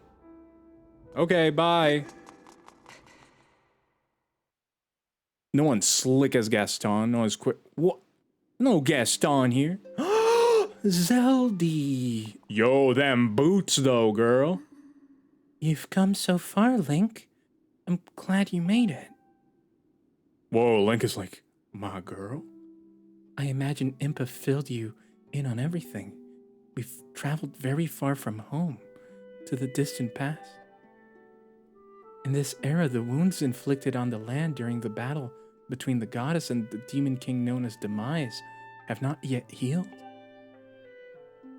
Speaker 5: Okay, bye. No one's slick as Gaston. No one's quick. What? No Gaston here. Zeldy. Yo, them boots though, girl. You've come so far, Link. I'm glad you made it.
Speaker 3: Whoa, Link is like, my girl?
Speaker 5: I imagine Impa filled you in on everything. We've traveled very far from home, to the distant past. In this era, the wounds inflicted on the land during the battle between the goddess and the demon king known as Demise have not yet healed.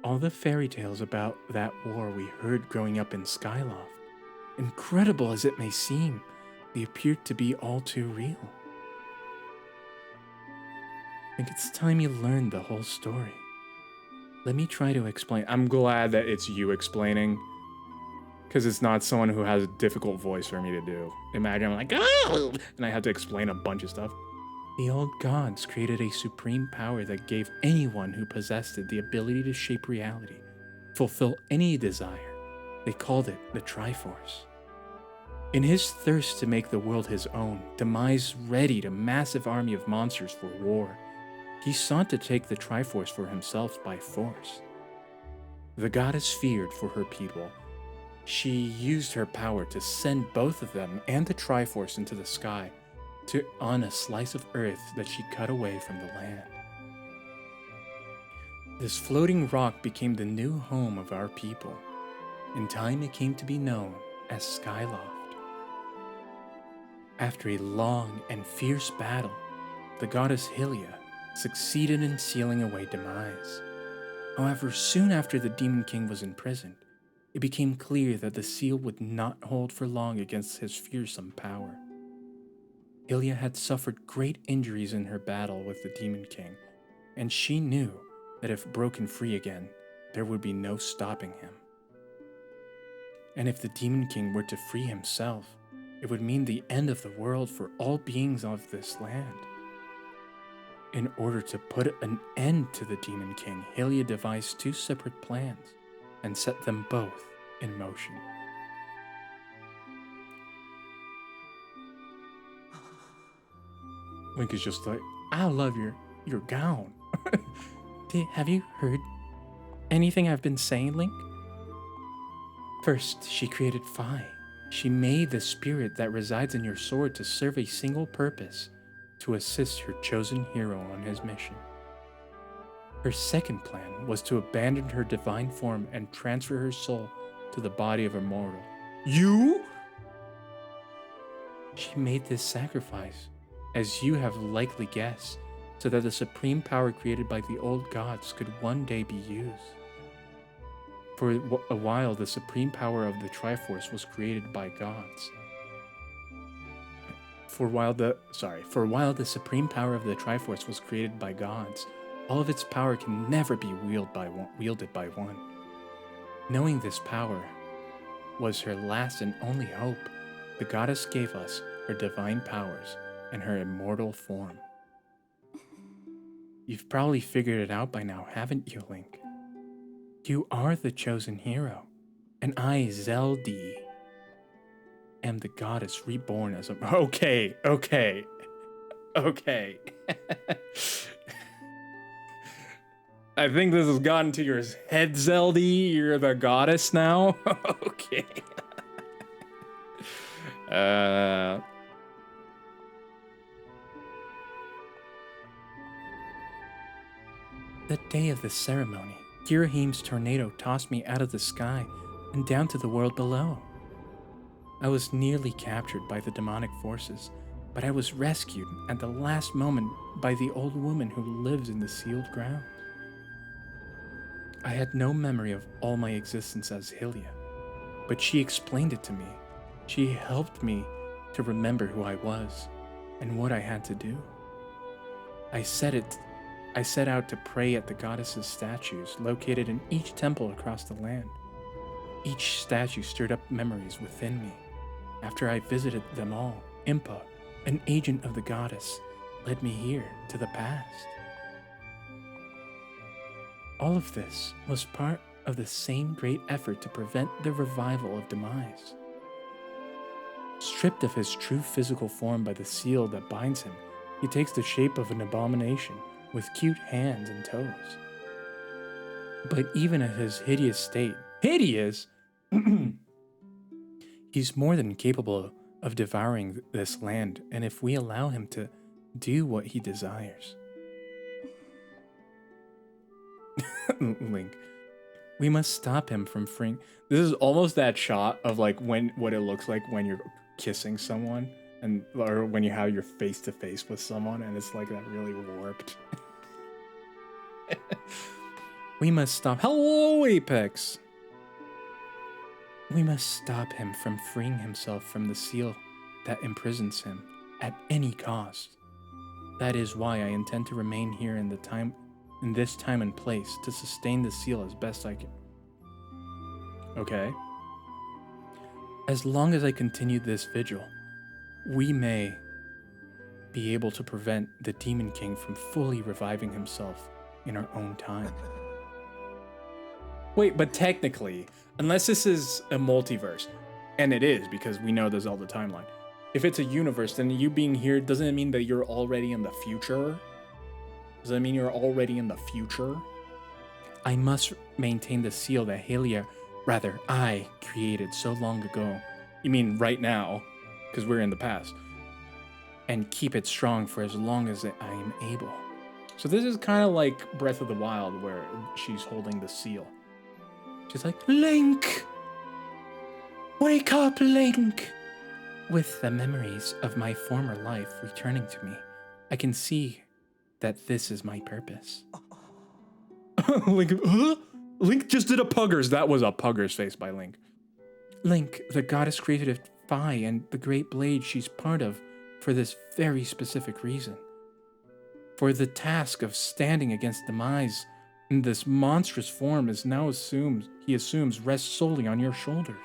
Speaker 5: All the fairy tales about that war we heard growing up in Skyloft, incredible as it may seem, they appear to be all too real. I think it's time you learned the whole story. Let me try to explain. I'm glad that it's you explaining, because it's not someone who has a difficult voice for me to do. Imagine I'm like, oh, and I have to explain a bunch of stuff. The old gods created a supreme power that gave anyone who possessed it the ability to shape reality, fulfill any desire. They called it the Triforce. In his thirst to make the world his own, Demise readied a massive army of monsters for war. He sought to take the Triforce for himself by force. The goddess feared for her people. She used her power to send both of them and the Triforce into the sky, on a slice of earth that she cut away from the land. This floating rock became the new home of our people. In time, it came to be known as Skyloft. After a long and fierce battle, the goddess Hylia succeeded in sealing away Demise. However, soon after the Demon King was imprisoned, it became clear that the seal would not hold for long against his fearsome power. Hylia had suffered great injuries in her battle with the Demon King, and she knew that if broken free again, there would be no stopping him. And if the Demon King were to free himself, it would mean the end of the world for all beings of this land. In order to put an end to the Demon King, Hylia devised 2 separate plans and set them both in motion. Link is just like, I love your gown. Have you heard anything I've been saying, Link? First, she created Phi. She made the spirit that resides in your sword to serve a single purpose, to assist her chosen hero on his mission. Her second plan was to abandon her divine form and transfer her soul to the body of a mortal. You? She made this sacrifice, as you have likely guessed, so that the supreme power created by the old gods could one day be used. For a while, the supreme power of the Triforce was created by gods. For while the supreme power of the Triforce was created by gods, all of its power can never be wielded by one. Knowing this power was her last and only hope, the goddess gave us her divine powers and her immortal form. You've probably figured it out by now, haven't you, Link? You are the chosen hero, and I, Zeldi, am the goddess reborn as a... Okay. I think this has gotten to your head, Zeldi. You're the goddess now? Okay. The day of the ceremony, Girahim's tornado tossed me out of the sky and down to the world below. I was nearly captured by the demonic forces, but I was rescued at the last moment by the old woman who lives in the sealed ground. I had no memory of all my existence as Hylia, but she explained it to me. She helped me to remember who I was and what I had to do. I set out to pray at the goddess's statues located in each temple across the land. Each statue stirred up memories within me. After I visited them all, Impa, an agent of the goddess, led me here to the past. All of this was part of the same great effort to prevent the revival of Demise. Stripped of his true physical form by the seal that binds him, he takes the shape of an abomination with cute hands and toes. But even at his hideous state, hideous, he's more than capable of devouring this land, and if we allow him to do what he desires. Link, we must stop him from freeing. This is almost that shot of like what it looks like when you're kissing someone, or when you have your face to face with someone, and it's like that really warped. We must stop. Hello, Apex. We must stop him from freeing himself from the seal that imprisons him at any cost. That is why I intend to remain here in this time and place to sustain the seal as best I can. Okay. As long as I continue this vigil, we may be able to prevent the Demon King from fully reviving himself in our own time. Wait, but technically, unless this is a multiverse, and it is because we know there's all the timeline, if it's a universe, then you being here, doesn't it mean that you're already in the future? Does that mean you're already in the future? I must maintain the seal that I created so long ago. You mean right now, because we're in the past. And keep it strong for as long as I am able. So this is kind of like Breath of the Wild, where she's holding the seal. She's like, Link! Wake up, Link! With the memories of my former life returning to me, I can see that this is my purpose. Link, huh? Link just did a Puggers. That was a Puggers face by Link. Link, the goddess created Phi and the great blade she's part of for this very specific reason. For the task of standing against demise in this monstrous form is now he assumes rests solely on your shoulders.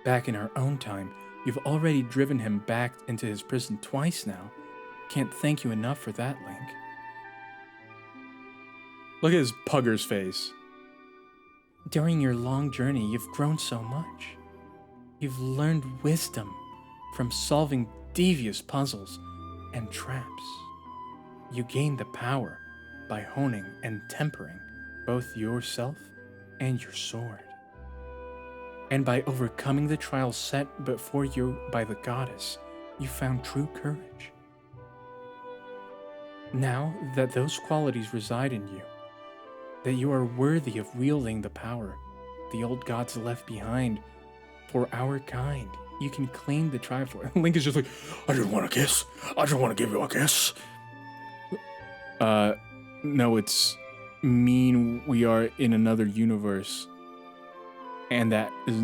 Speaker 5: Back in our own time, you've already driven him back into his prison twice now. Can't thank you enough for that, Link.
Speaker 1: Look at his pugger's face.
Speaker 5: During your long journey, you've grown so much. You've learned wisdom from solving devious puzzles and traps. You gained the power by honing and tempering both yourself and your sword. And by overcoming the trials set before you by the goddess, you found true courage. Now that those qualities reside in you, that you are worthy of wielding the power the old gods left behind for our kind, you can claim the Triforce.
Speaker 3: Link is just like, I just want a kiss. I just want to give you a kiss.
Speaker 1: No, it's mean we are in another universe. And that is...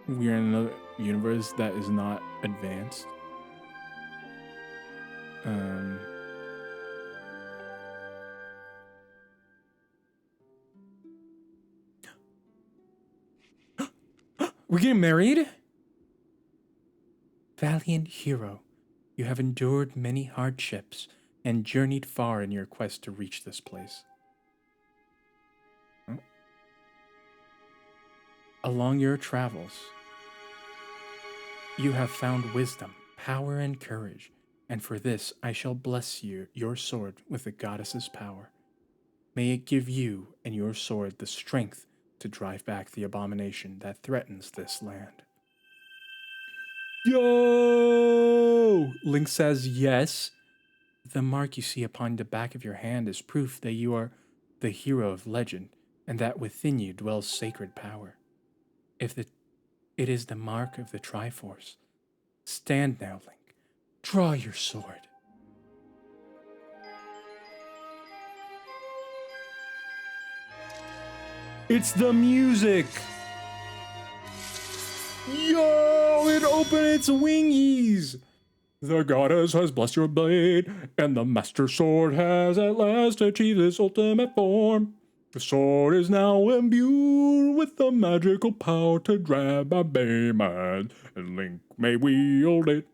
Speaker 1: We are in another universe that is not advanced.
Speaker 5: We're getting married? Valiant hero, you have endured many hardships and journeyed far in your quest to reach this place. Along your travels, you have found wisdom, power, and courage, and for this I shall bless you, your sword, with the goddess's power. May it give you and your sword the strength to drive back the abomination that threatens this land. Yo! Link says yes. The mark you see upon the back of your hand is proof that you are the hero of legend, and that within you dwells sacred power. It is the mark of the Triforce. Stand now, Link. Draw your sword. It's the music! Yo, it opened its wingies! The goddess has blessed your blade, and the master sword has at last achieved its ultimate form. The sword is now imbued with the magical power to drive by Bayman, and Link may wield it.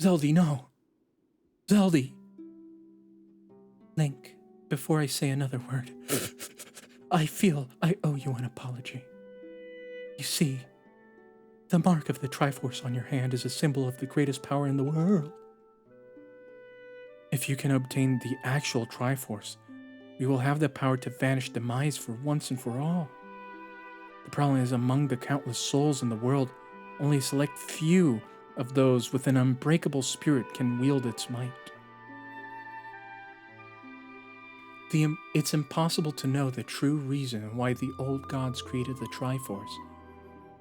Speaker 5: Zeldy, no. Zeldy. Link, before I say another word, I feel I owe you an apology. You see, the mark of the Triforce on your hand is a symbol of the greatest power in the world. If you can obtain the actual Triforce, we will have the power to banish demise for once and for all. The problem is, among the countless souls in the world, only a select few of those with an unbreakable spirit can wield its might. It's impossible to know the true reason why the old gods created the Triforce,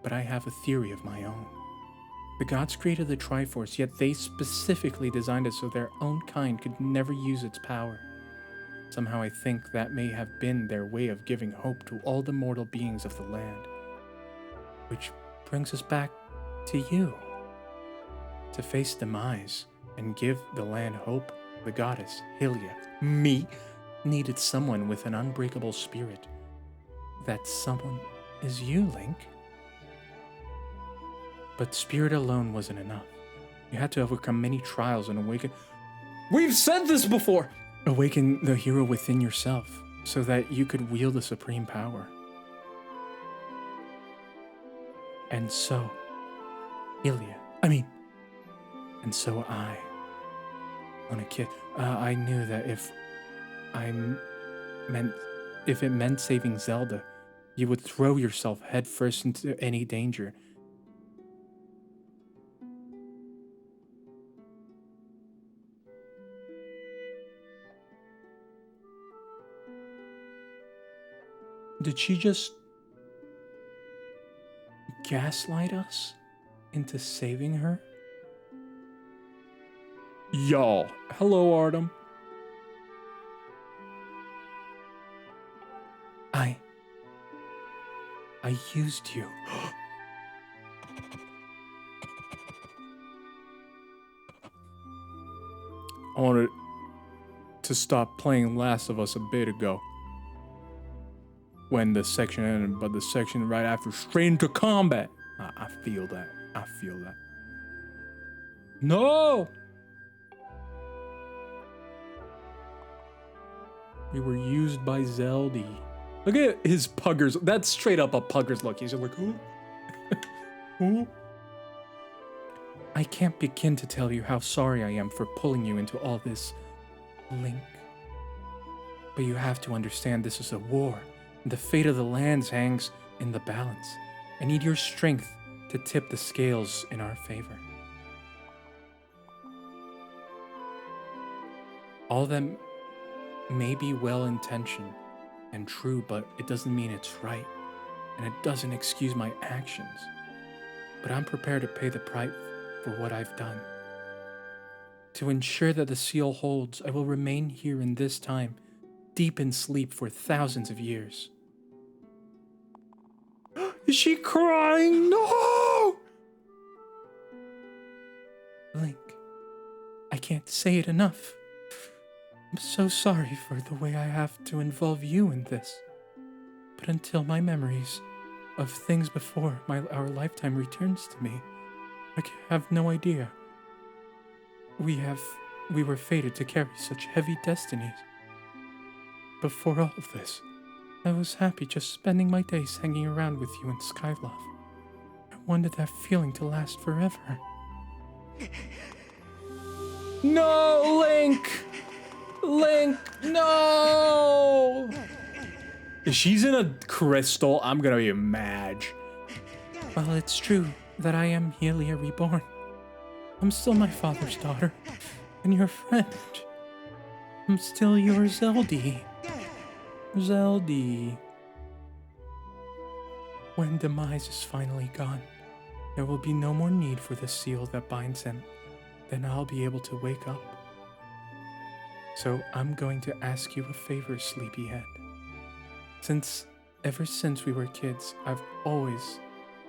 Speaker 5: but I have a theory of my own. The gods created the Triforce, yet they specifically designed it so their own kind could never use its power. Somehow I think that may have been their way of giving hope to all the mortal beings of the land. Which brings us back to you. To face demise and give the land hope, the goddess, Hylia, me, needed someone with an unbreakable spirit. That someone is you, Link. But spirit alone wasn't enough. You had to overcome many trials and awaken... We've said this before! Awaken the hero within yourself, so that you could wield the supreme power. And so, and so I, when a kid, I knew that if it meant saving Zelda, you would throw yourself headfirst into any danger. Did she just gaslight us into saving her?
Speaker 1: Y'all. Hello, Artem.
Speaker 5: I used you. I wanted to stop playing Last of Us a bit ago. When the section ended, but the section right after straight into combat. I feel that. I feel that. No! We were used by Zeldy. Look at his puggers. That's straight up a pugger's look. He's just like, who? Who? I can't begin to tell you how sorry I am for pulling you into all this, Link. But you have to understand this is a war, and the fate of the lands hangs in the balance. I need your strength to tip the scales in our favor. All that may be well-intentioned and true, but it doesn't mean it's right, and it doesn't excuse my actions. But I'm prepared to pay the price for what I've done. To ensure that the seal holds, I will remain here in this time, deep in sleep for thousands of years. Is she crying? No! Link, I can't say it enough. I'm so sorry for the way I have to involve you in this. But until my memories of things before our lifetime returns to me, I have no idea. We were fated to carry such heavy destinies. Before all of this, I was happy just spending my days hanging around with you in Skyloft. I wanted that feeling to last forever. No, Link! Link, no! If she's in a crystal, I'm gonna be mad. Well, it's true that I am Helia reborn. I'm still my father's daughter, and your friend. I'm still your Zeldy. Zeldy. When Demise is finally gone, there will be no more need for the seal that binds him. Then I'll be able to wake up. So I'm going to ask you a favor, Sleepyhead. Ever since we were kids, I've always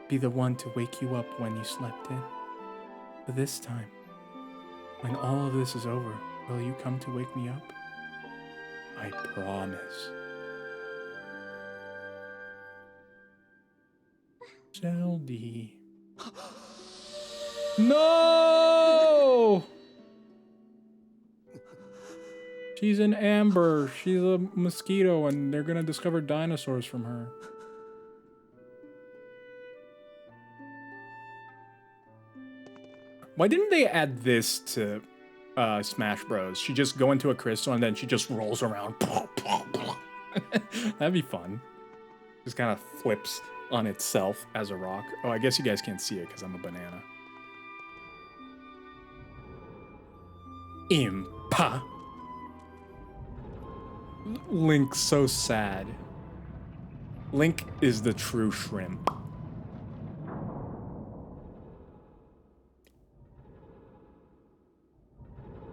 Speaker 5: been the one to wake you up when you slept in. But this time, when all of this is over, will you come to wake me up? I promise. Zeldy. No! She's an amber. She's a mosquito, and they're gonna discover dinosaurs from her. Why didn't they add this to Smash Bros? She just go into a crystal and then she just rolls around. That'd be fun. Just kind of flips on itself as a rock. Oh, I guess you guys can't see it because I'm a banana. Impa. Link's so sad. Link is the true shrimp.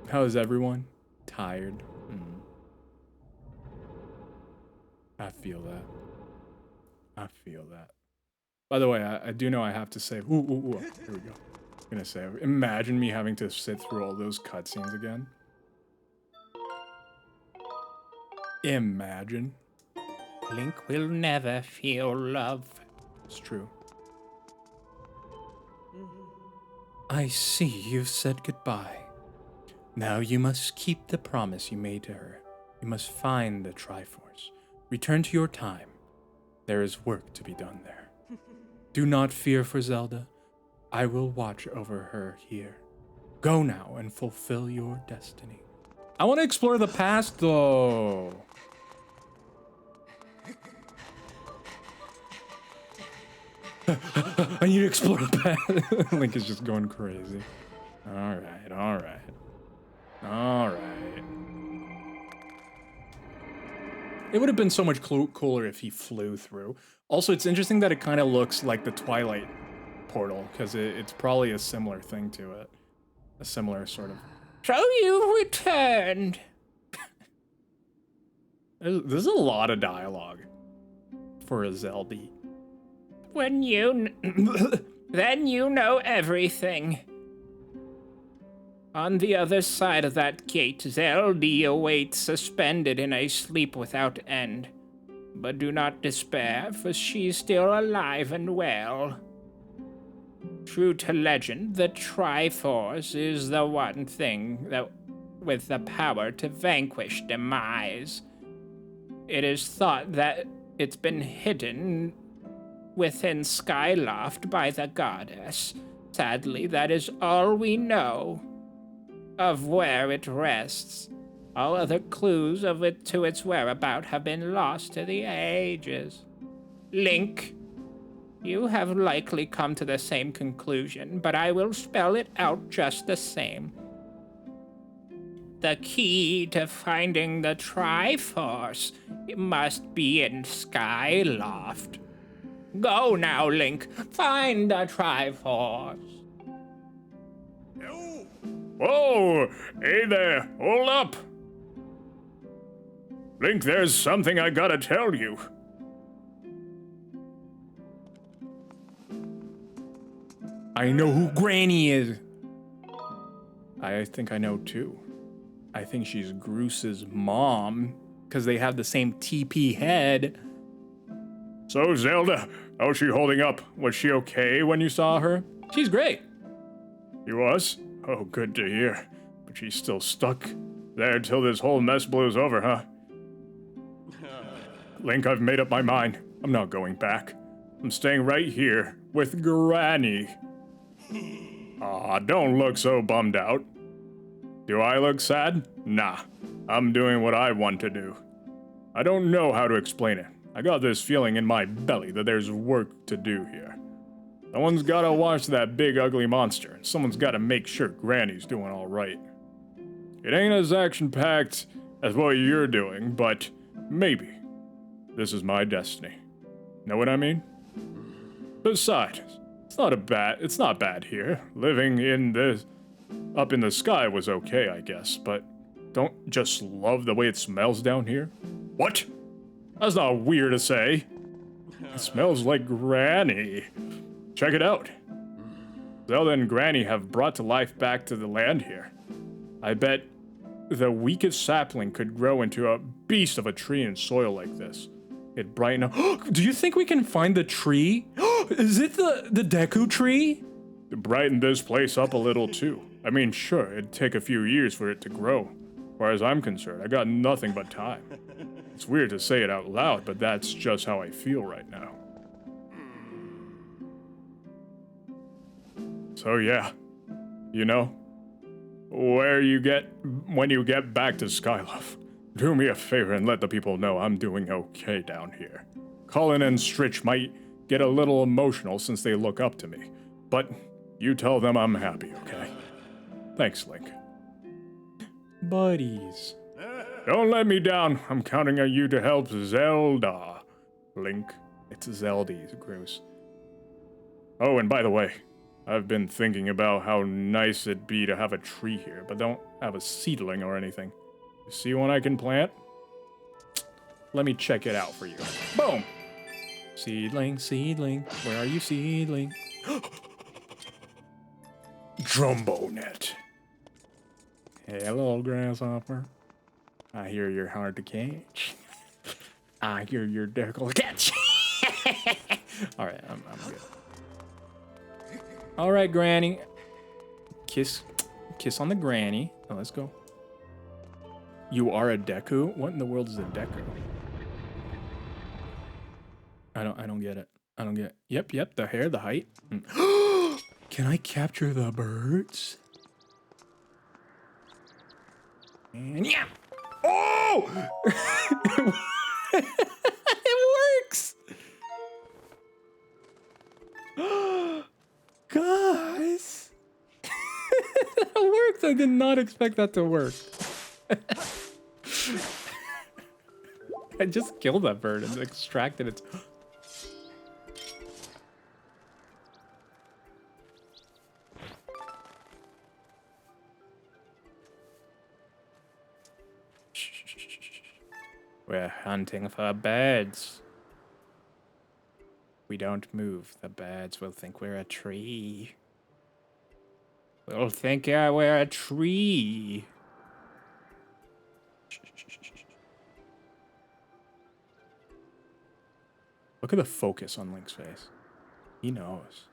Speaker 5: How is everyone? Tired. I feel that. I feel that. By the way, I do know I have to say, here we go. I'm gonna say, imagine me having to sit through all those cutscenes again. Imagine.
Speaker 4: Link will never feel love.
Speaker 5: It's true. I see you've said goodbye. Now you must keep the promise you made to her. You must find the Triforce. Return to your time. There is work to be done there. Do not fear for Zelda. I will watch over her here. Go now and fulfill your destiny. I want to explore the past, though. I need to explore the past. Link is just going crazy. All right, all right. All right. It would have been so much cooler if he flew through. Also, it's interesting that it kind of looks like the Twilight portal, because it's probably a similar thing to it. A similar sort of...
Speaker 4: So you've returned.
Speaker 5: There's a lot of dialogue for a Zelda.
Speaker 4: when then you know everything. On the other side of that gate, Zeldy awaits, suspended in a sleep without end. But do not despair, for she's still alive and well. True to legend, the Triforce is the one thing that with the power to vanquish demise. It is thought that it's been hidden within Skyloft by the goddess. Sadly, that is all we know of where it rests. All other clues of it to its whereabout have been lost to the ages. Link, you have likely come to the same conclusion, but I will spell it out just the same. The key to finding the Triforce must be in Skyloft. Go now, Link. Find the Triforce.
Speaker 3: Whoa! Hey there! Hold up! Link, there's something I gotta tell you.
Speaker 1: I know who Granny is. I think I know too. I think she's Groose's mom, because they have the same TP head.
Speaker 3: So, Zelda, how's she holding up? Was she okay when you saw her?
Speaker 1: She's great.
Speaker 3: She was? Oh, good to hear. But she's still stuck there till this whole mess blows over, huh? Link, I've made up my mind. I'm not going back. I'm staying right here with Granny. Aw, don't look so bummed out. Do I look sad? Nah. I'm doing what I want to do. I don't know how to explain it. I got this feeling in my belly that there's work to do here. Someone's gotta watch that big ugly monster, and someone's gotta make sure Granny's doing alright. It ain't as action-packed as what you're doing, but maybe this is my destiny. Know what I mean? Besides, it's not bad here. Living up in the sky was okay, I guess, but don't just love the way it smells down here? What? That's not weird to say. It smells like Granny. Check it out. Zelda and Granny have brought to life back to the land here. I bet the weakest sapling could grow into a beast of a tree in soil like this. It'd brighten up.
Speaker 1: Do you think we can find the tree? Is it the Deku tree?
Speaker 3: It'd brighten this place up a little too. I mean, sure, it'd take a few years for it to grow. Far as I'm concerned, I got nothing but time. It's weird to say it out loud, but that's just how I feel right now. So yeah, you know, when you get back to Skyloft, do me a favor and let the people know I'm doing okay down here. Colin and Stritch might get a little emotional since they look up to me, but you tell them I'm happy, okay? Thanks, Link.
Speaker 1: Buddies.
Speaker 3: Don't let me down. I'm counting on you to help Zelda. Link.
Speaker 1: It's Zeldy's, Groose.
Speaker 3: Oh, and by the way, I've been thinking about how nice it'd be to have a tree here, but don't have a seedling or anything. You see one I can plant?
Speaker 1: Let me check it out for you. Boom! Seedling, seedling, where are you, seedling?
Speaker 3: Drumbonet.
Speaker 1: Hello, grasshopper. I hear you're hard to catch. I hear you're difficult to catch. All right, I'm good. All right, Granny. Kiss on the Granny. Oh, let's go. You are a Deku? What in the world is a Deku? I don't get it. I don't get it. Yep, the hair, the height. Can I capture the birds? And yeah. Oh! It works! Guys! That worked! I did not expect that to work. I just killed that bird and extracted its... We're hunting for birds.
Speaker 5: We don't move. The birds will think we're a tree. They'll think we're a tree. Look at the focus on Link's face. He knows.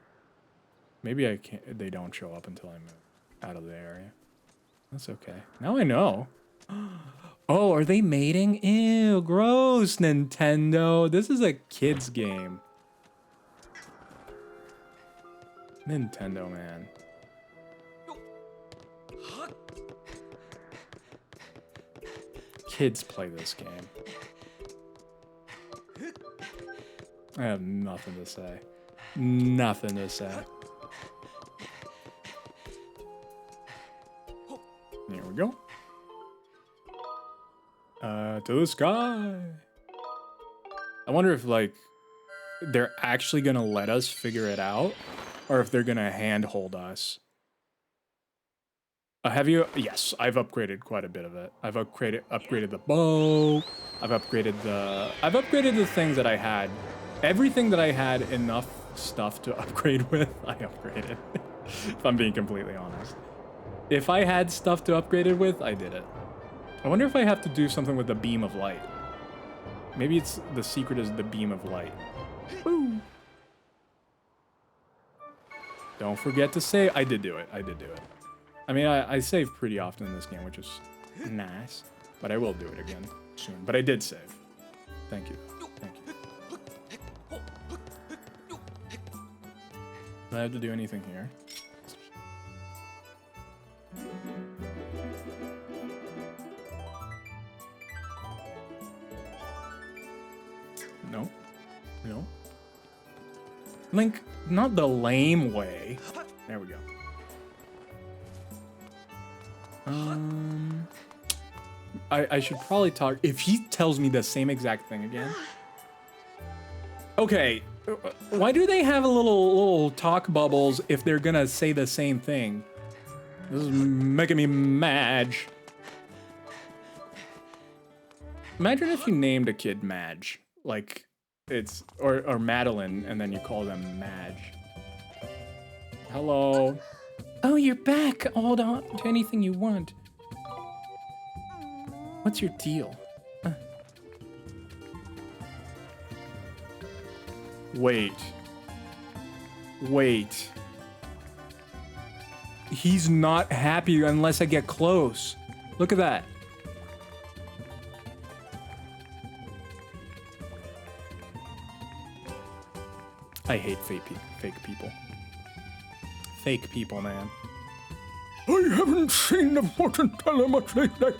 Speaker 5: Maybe I can't. They don't show up until I move out of the area. That's okay. Now I know. Oh, are they mating? Ew, gross, Nintendo. This is a kid's game. Nintendo, man. Kids play this game. I have nothing to say. Nothing to say. Here we go. To the sky. I wonder if, like, they're actually gonna let us figure it out, or if they're gonna handhold us. Have you? Yes, I've upgraded quite a bit of it. I've upgraded the bow. I've upgraded the things that I had. Everything that I had enough stuff to upgrade with, I upgraded. If I'm being completely honest. If I had stuff to upgrade it with, I did it. I wonder if I have to do something with the beam of light. Maybe it's the secret is the beam of light. Woo. Don't forget to save. I did do it. I did do it. I mean, I save pretty often in this game, which is nice. But I will do it again soon. But I did save. Thank you. Thank you. Do I have to do anything here? No. No. Link, not the lame way. There we go. I should probably talk. If he tells me the same exact thing again. Okay. Why do they have a little talk bubbles if they're gonna say the same thing? This is making me mad. Imagine if you named a kid Madge. Like, it's, or Madeline, and then you call them Madge. Hello. Oh, you're back. Hold on to anything you want. What's your deal? Wait. Wait. He's not happy unless I get close. Look at that. I hate fake people. Fake people, man.
Speaker 3: I haven't seen the fortune teller much lately.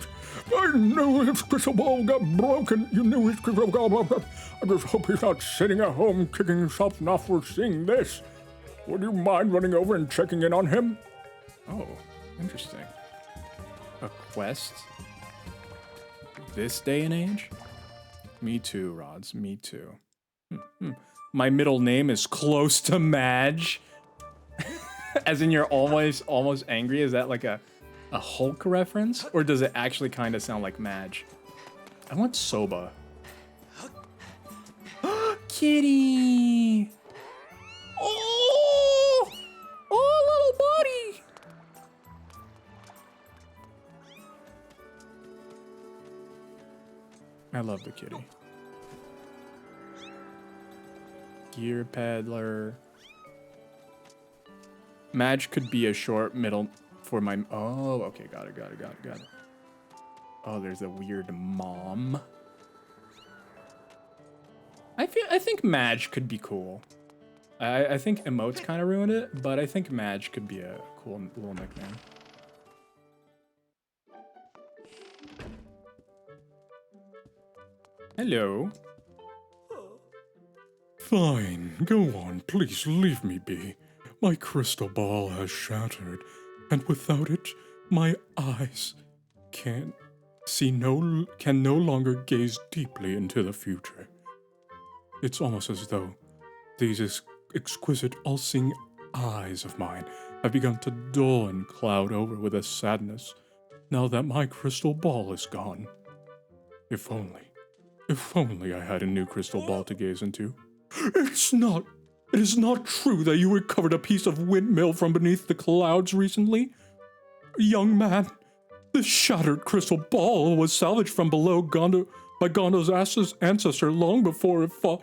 Speaker 3: I knew his crystal ball got broken. You knew his crystal ball got broken. I just hope he's not sitting at home kicking himself off for seeing this. Would you mind running over and checking in on him?
Speaker 5: Oh, interesting. A quest? This day and age? Me too, Rods. Me too. My middle name is close to Madge. As in you're always almost angry? Is that like a Hulk reference? Or does it actually kind of sound like Madge? I want Soba. Kitty! Oh! Oh, little buddy! I love the kitty. Gear peddler. Madge could be a short middle for my... Oh, okay, got it. Oh, there's a weird mom. I think Madge could be cool. I think emotes kind of ruined it, but I think Madge could be a cool little nickname. Hello.
Speaker 3: Fine, go on, please leave me be. My crystal ball has shattered, and without it, my eyes can no longer gaze deeply into the future. It's almost as though these exquisite, all-seeing eyes of mine have begun to dull and cloud over with a sadness now that my crystal ball is gone. If only I had a new crystal ball to gaze into.
Speaker 5: It's not. It is not true that you recovered a piece of windmill from beneath the clouds recently. Young man, this shattered crystal ball was salvaged from below by Gondo's ancestor long before it fought.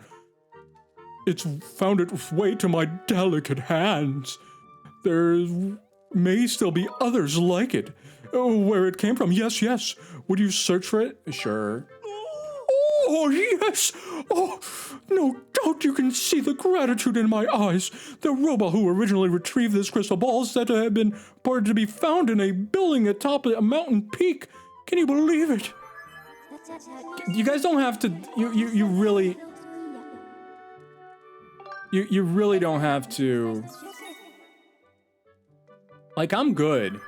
Speaker 5: It's found its way to my delicate hands. There may still be others like it. Oh, where it came from, yes. Would you search for it? Sure. Oh, yes! Oh, no doubt you can see the gratitude in my eyes. The robot who originally retrieved this crystal ball is said to have been reported to be found in a building atop a mountain peak. Can you believe it? You guys don't have to... You really... You really don't have to... Like, I'm good.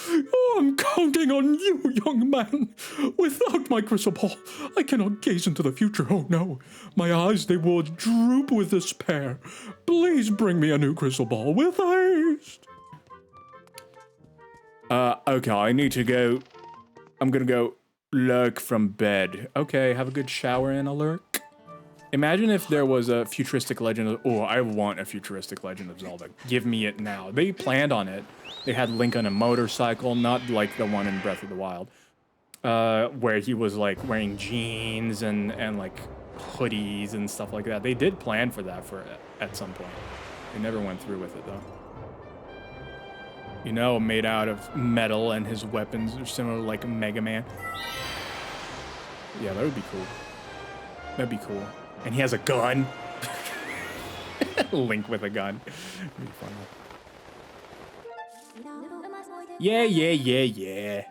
Speaker 5: Oh, I'm counting on you, young man. Without my crystal ball, I cannot gaze into the future. Oh no, my eyes, they will droop with despair. Please bring me a new crystal ball with haste. Okay, I need to go. I'm gonna go lurk from bed. Okay, have a good shower and a lurk. Imagine if there was a futuristic Legend of... Oh, I want a futuristic Legend of Zelda. Give me it now. They planned on it. They had Link on a motorcycle, not like the one in Breath of the Wild, where he was like wearing jeans and like hoodies and stuff like that. They did plan for that at some point. They never went through with it though. You know, made out of metal, and his weapons are similar to like Mega Man. Yeah, that would be cool. That'd be cool. And he has a gun. Link with a gun. It'd be fun. Yeah.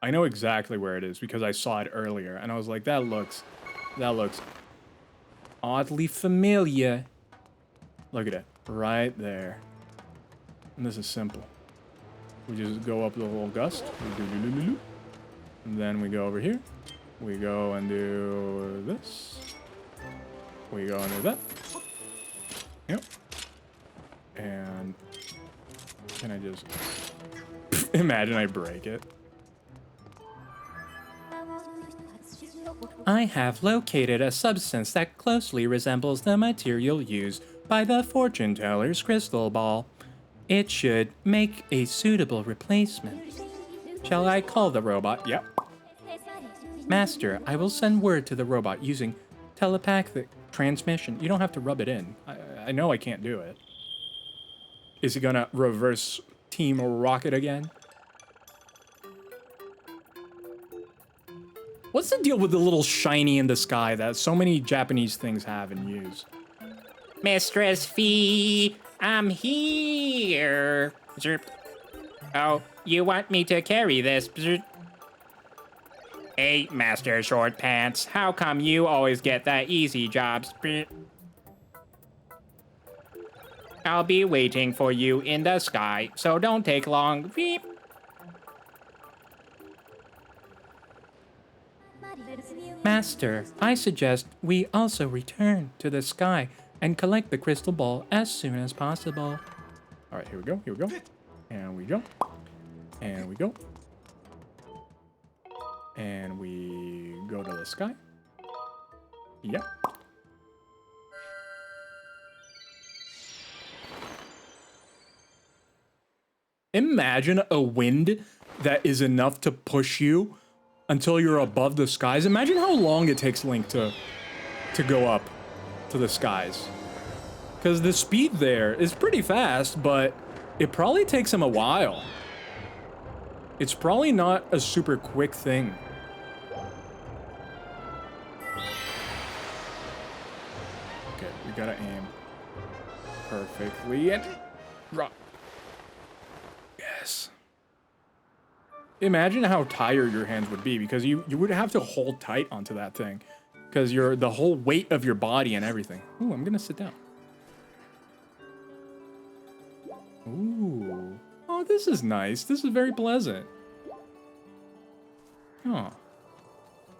Speaker 5: I know exactly where it is because I saw it earlier and I was like, that looks oddly familiar. Look at it, right there. And this is simple. We just go up the little gust. And then we go over here. We go and do this. We go and do that. Yep. And can I just imagine I break it? I have located a substance that closely resembles the material used by the fortune teller's crystal ball. It should make a suitable replacement. Shall I call the robot? Yep. Master, I will send word to the robot using telepathic transmission. You don't have to rub it in. I know I can't do it. Is he gonna reverse Team Rocket again? What's the deal with the little shiny in the sky that so many Japanese things have and use?
Speaker 4: Mistress Fee, I'm here. Zerp. Oh, you want me to carry this? Zerp. Hey, Master Short Pants, how come you always get the easy jobs? I'll be waiting for you in the sky, so don't take long. Beep. Master, I suggest we also return to the sky and collect the crystal ball as soon as possible.
Speaker 1: All right, here we go. And we go. And we go. And we go to the sky. Yep. Imagine a wind that is enough to push you until you're above the skies. Imagine how long it takes Link to go up to the skies. Because the speed there is pretty fast, but it probably takes him a while. It's probably not a super quick thing. Okay, we gotta aim perfectly and drop. Yes. Imagine how tired your hands would be, because you would have to hold tight onto that thing, because you're the whole weight of your body and everything. Ooh, I'm gonna sit down. Ooh. Oh, this is nice. This is very pleasant. Oh.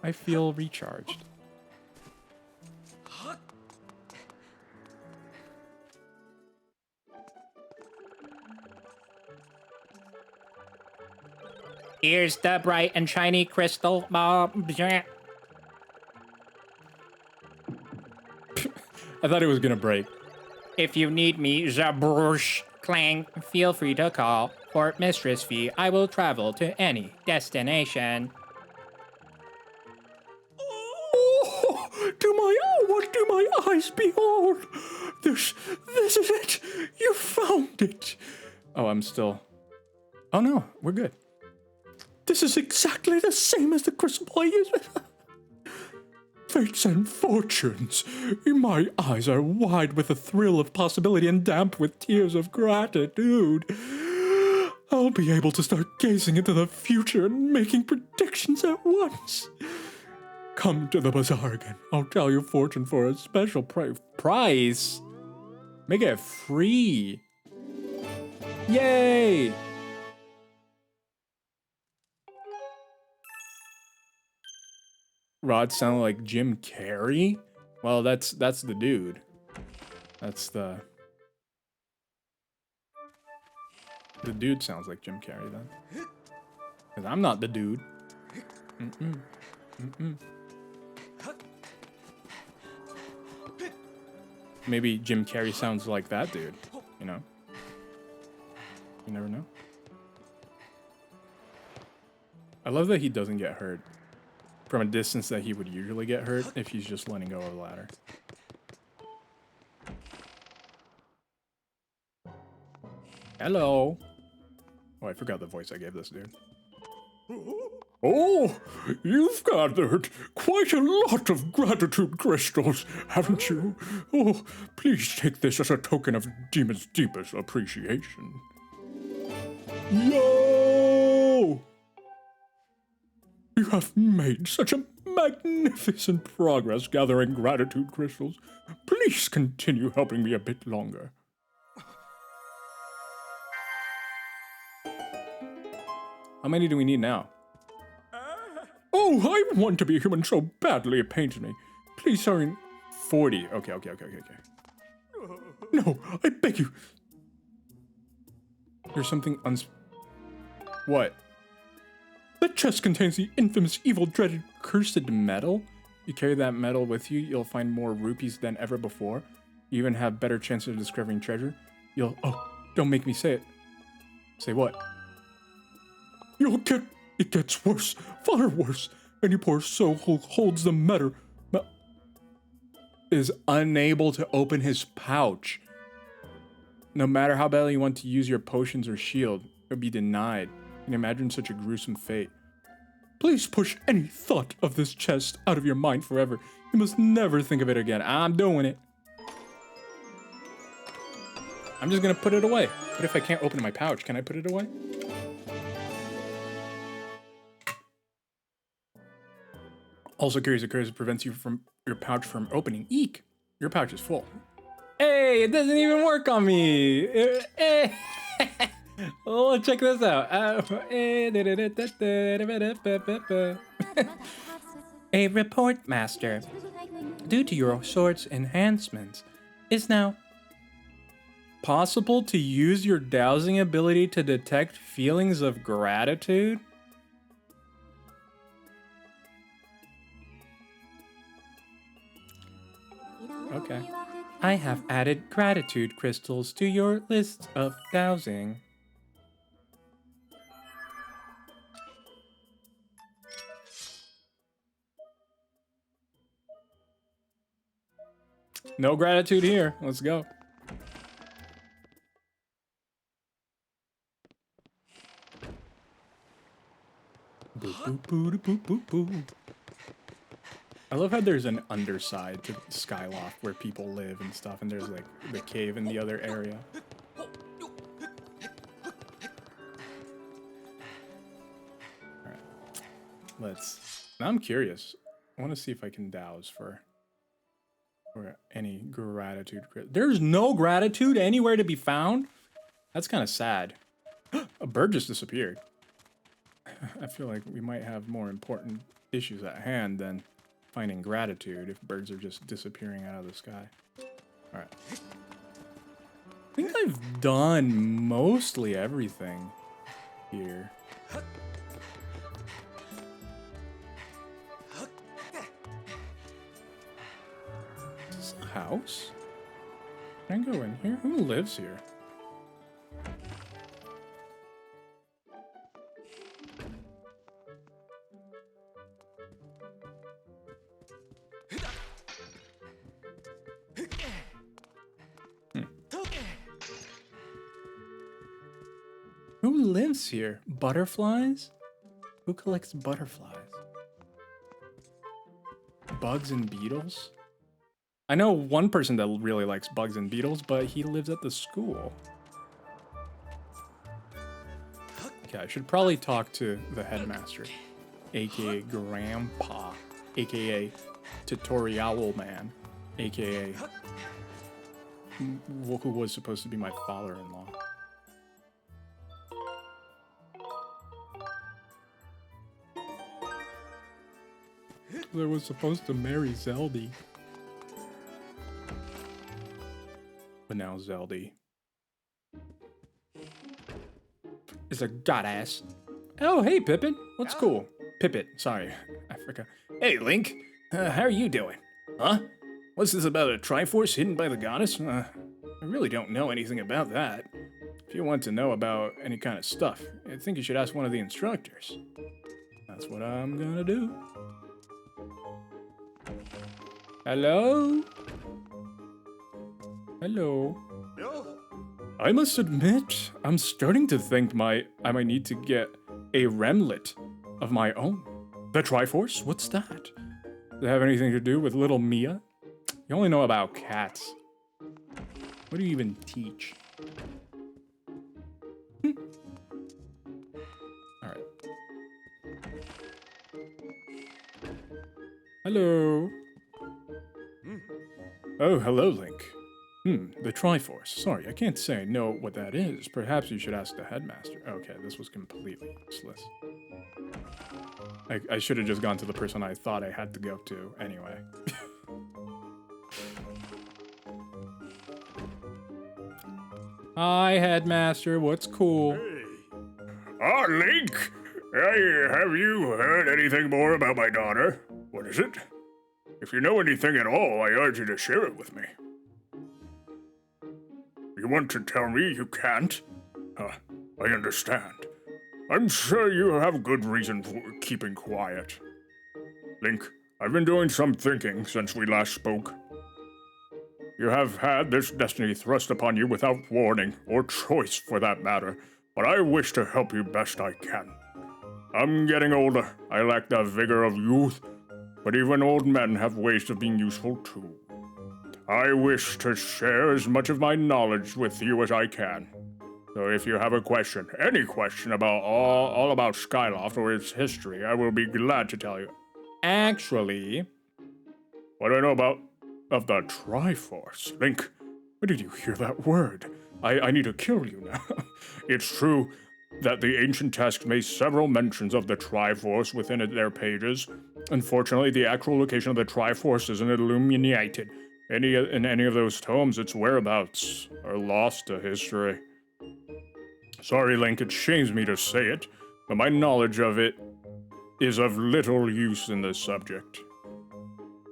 Speaker 1: I feel recharged.
Speaker 4: Here's the bright and shiny crystal ball.
Speaker 5: I thought it was gonna break.
Speaker 4: If you need me, Zabrush Clang, feel free to call. For mistress fee, I will travel to any destination.
Speaker 5: Oh, what do my eyes behold? This is it. You found it. Oh, I'm still. Oh no, we're good. This is exactly the same as the crystal ball I used. Fates and fortunes. My eyes are wide with the thrill of possibility and damp with tears of gratitude. I'll be able to start gazing into the future and making predictions at once. Come to the bazaar again. I'll tell your fortune for a special price. Make it free. Yay! Rod sounded like Jim Carrey? Well, that's the dude. That's the dude sounds like Jim Carrey then. Because I'm not the dude. Maybe Jim Carrey sounds like that dude, you know? You never know. I love that he doesn't get hurt from a distance that he would usually get hurt if he's just letting go of the ladder. Hello. Oh, I forgot the voice I gave this dude. Oh, you've gathered quite a lot of gratitude crystals, haven't you? Oh, please take this as a token of Demon's deepest appreciation. Yo! You have made such a magnificent progress gathering gratitude crystals. Please continue helping me a bit longer. How many do we need now? Oh, I want to be a human so badly it pains me. Please, sorry. 40. Okay. No, I beg you. There's something What? The chest contains the infamous, evil, dreaded, cursed metal. You carry that metal with you, you'll find more rupees than ever before. You even have better chances of discovering treasure. Oh, don't make me say it. Say what? It gets worse, far worse. Any poor soul who holds the metal is unable to open his pouch. No matter how badly you want to use your potions or shield, you'll be denied. Can you imagine such a gruesome fate? Please push any thought of this chest out of your mind forever. You must never think of it again. I'm doing it. I'm just gonna put it away. But if I can't open my pouch, can I put it away? Also carries a curse that prevents you from your pouch from opening. Eek! Your pouch is full. Hey, it doesn't even work on me. Hey. Oh, check this out. A report, master. Due to your sword's enhancements, it's now possible to use your dowsing ability to detect feelings of gratitude. Okay. I have added gratitude crystals to your list of dowsing. No gratitude here. Let's go. Boo, boo, boo, boo, boo, boo. I love how there's an underside to Skyloft where people live and stuff, and there's like the cave in the other area. Alright. Now I'm curious. I want to see if I can douse for any gratitude. There's no gratitude anywhere to be found? That's kind of sad. A bird just disappeared. I feel like we might have more important issues at hand than finding gratitude if birds are just disappearing out of the sky. Alright. I think I've done mostly everything here. house? Can I go in here? Who lives here? Who lives here? Butterflies? Who collects butterflies? Bugs and beetles? I know one person that really likes bugs and beetles, but he lives at the school. Okay, I should probably talk to the headmaster, aka Grandpa, aka Tutorial Man, aka who was supposed to be my father-in-law. I was supposed to marry Zeldy. But now Zeldy is a goddess. Oh, hey, Pippin. What's cool? Pippet, sorry. I forgot. Hey, Link. How are you doing? Huh? What's this about a Triforce hidden by the goddess? I really don't know anything about that. If you want to know about any kind of stuff, I think you should ask one of the instructors. That's what I'm gonna do. Hello? Hello? I must admit, I'm starting to think I might need to get a remlet of my own. The Triforce? What's that? Does it have anything to do with little Mia? You only know about cats. What do you even teach? Alright. Hello? Oh, hello, Link. The Triforce. Sorry, I can't say I know what that is. Perhaps you should ask the headmaster. Okay, this was completely useless. I should have just gone to the person I thought I had to go to anyway. Hi, headmaster. What's cool?
Speaker 3: Link! Have you heard anything more about my daughter? What is it? If you know anything at all, I urge you to share it with me. You want to tell me you can't? I understand. I'm sure you have good reason for keeping quiet. Link, I've been doing some thinking since we last spoke. You have had this destiny thrust upon you without warning, or choice for that matter, but I wish to help you best I can. I'm getting older. I lack the vigor of youth, but even old men have ways of being useful too. I wish to share as much of my knowledge with you as I can. So if you have a question, any question about all about Skyloft or its history, I will be glad to tell you. Actually, what do I know of the Triforce? Link, where did you hear that word? I need to kill you now. It's true that the ancient texts made several mentions of the Triforce within their pages. Unfortunately, the actual location of the Triforce isn't illuminated. In any of those tomes, its whereabouts are lost to history. Sorry, Link, it shames me to say it, but my knowledge of it is of little use in this subject.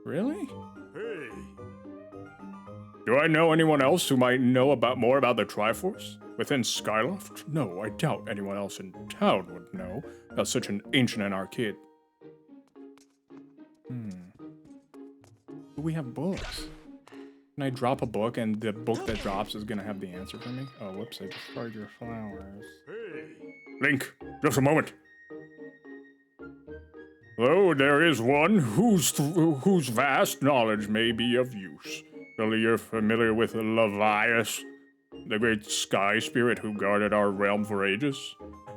Speaker 3: Really? Hey. Do I know anyone else who might know more about the Triforce within Skyloft? No, I doubt anyone else in town would know about such an ancient and archaic.
Speaker 5: We have books. Can I drop a book and the book that drops is gonna have the answer for me? Oh, whoops, I destroyed your flowers.
Speaker 3: Hey. Link, just a moment. Though there is one whose vast knowledge may be of use. Surely you're familiar with Levias, the great sky spirit who guarded our realm for ages.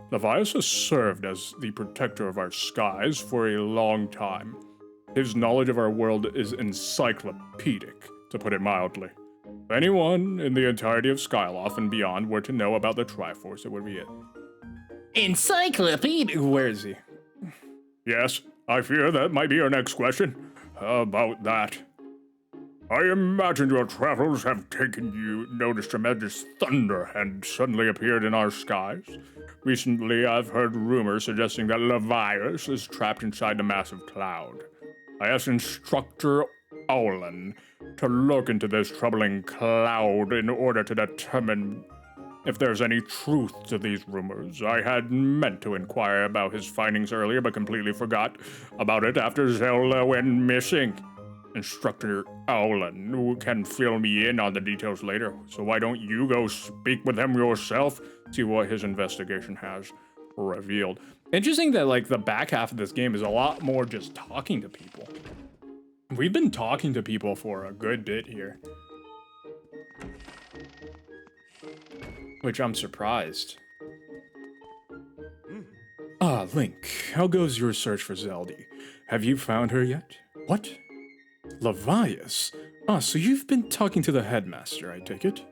Speaker 3: Levias has served as the protector of our skies for a long time. His knowledge of our world is encyclopedic, to put it mildly. If anyone in the entirety of Skyloft and beyond were to know about the Triforce, it would be it.
Speaker 4: Encyclopedia?
Speaker 5: Where is he?
Speaker 3: Yes, I fear that might be your next question. About that. I imagine your travels have taken you notice tremendous thunder and suddenly appeared in our skies. Recently, I've heard rumors suggesting that Levias is trapped inside the massive cloud. I asked Instructor Owlin to look into this troubling cloud in order to determine if there's any truth to these rumors. I had meant to inquire about his findings earlier, but completely forgot about it after Zelda went missing. Instructor Owlin can fill me in on the details later, so why don't you go speak with him yourself, see what his investigation has revealed.
Speaker 1: Interesting that, like, the back half of this game is a lot more just talking to people. We've been talking to people for a good bit here. Which I'm surprised. Ah, Link, how goes your search for Zelda? Have you found her yet? What? Levias? Ah, so you've been talking to the headmaster, I take it?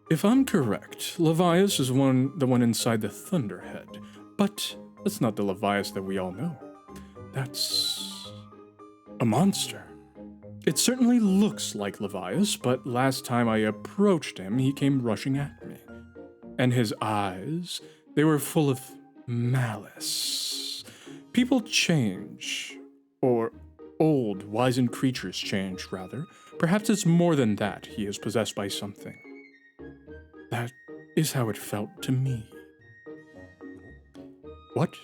Speaker 1: If I'm correct, Levias is the one inside the Thunderhead. But that's not the Levias that we all know. That's a monster. It certainly looks like Levias, but last time I approached him, he came rushing at me. And his eyes, they were full of malice. People change, or old, wizened creatures change, rather. Perhaps it's more than that. He is possessed by something. That is how it felt to me. What?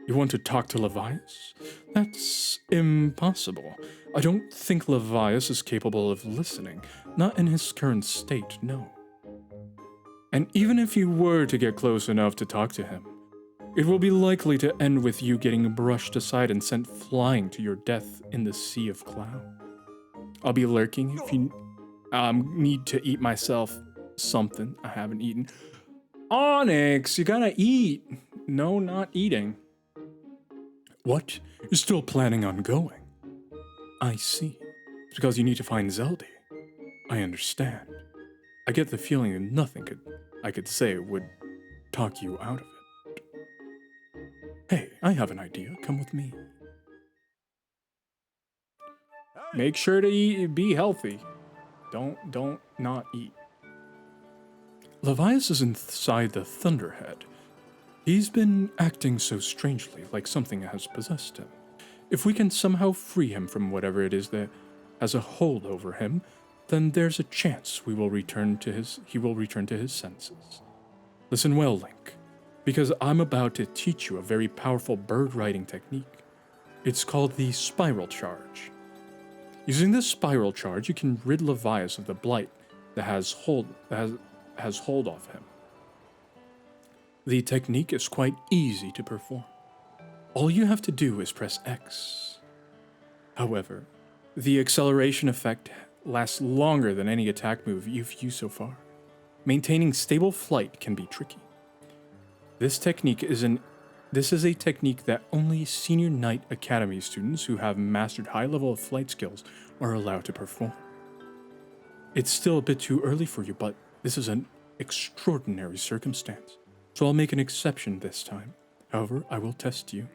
Speaker 1: You want to talk to Levias? That's impossible. I don't think Levias is capable of listening. Not in his current state, no. And even if you were to get close enough to talk to him, it will be likely to end with you getting brushed aside and sent flying to your death in the sea of cloud. I'll be lurking if you need to eat myself something I haven't eaten. Onyx, you gotta eat. No, not eating. What? You're still planning on going? I see. It's because you need to find Zelda. I understand. I get the feeling that nothing I could say would talk you out of it. Hey, I have an idea. Come with me. Make sure to be healthy. Don't not eat. Levias is inside the Thunderhead. He's been acting so strangely, like something has possessed him. If we can somehow free him from whatever it is that has a hold over him, then there's a chance he will return to his senses. Listen well, Link, because I'm about to teach you a very powerful bird riding technique. It's called the Spiral Charge. Using this Spiral Charge, you can rid Levias of the blight that has hold of him. The technique is quite easy to perform. All you have to do is press X. However, the acceleration effect lasts longer than any attack move you've used so far. Maintaining stable flight can be tricky. This is a technique that only Senior Knight Academy students who have mastered high level of flight skills are allowed to perform. It's still a bit too early for you, but this is an extraordinary circumstance, so I'll make an exception this time. However, I will test you.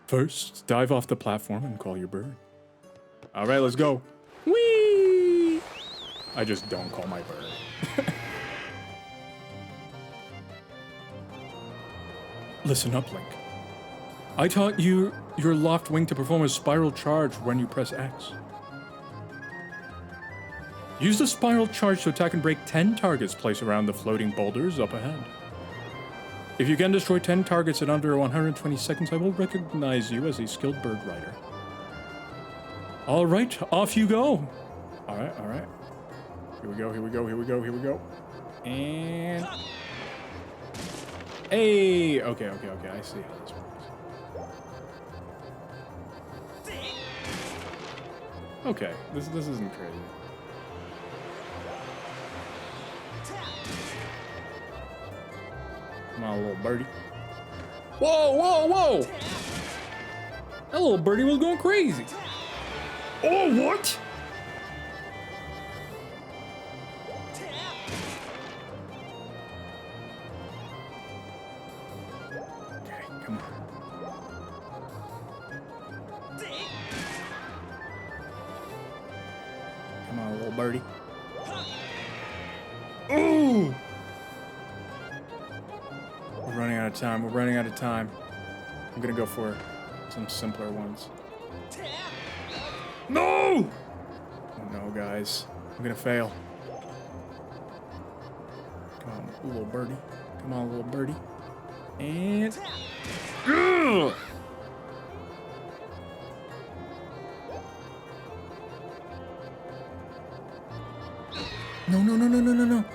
Speaker 1: First, dive off the platform and call your bird. All right, let's go. Whee! I just don't call my bird. Listen up, Link. I taught you your loft wing to perform a spiral charge when you press X. Use the spiral charge to attack and break 10 targets placed around the floating boulders up ahead. If you can destroy 10 targets in under 120 seconds, I will recognize you as a skilled bird rider. All right, off you go. All right. Here we go. And... Hey! Okay, I see how this works. Okay, this isn't crazy. Come on, little birdie. Whoa! That little birdie was going crazy. Oh, what? Okay, come on. Come on, little birdie. Ooh! We're running out of time. I'm gonna go for some simpler ones. No! Oh no, guys. I'm gonna fail. Come on, little birdie. Come on, little birdie. And... Ugh! No, no, no, no, no, no, no.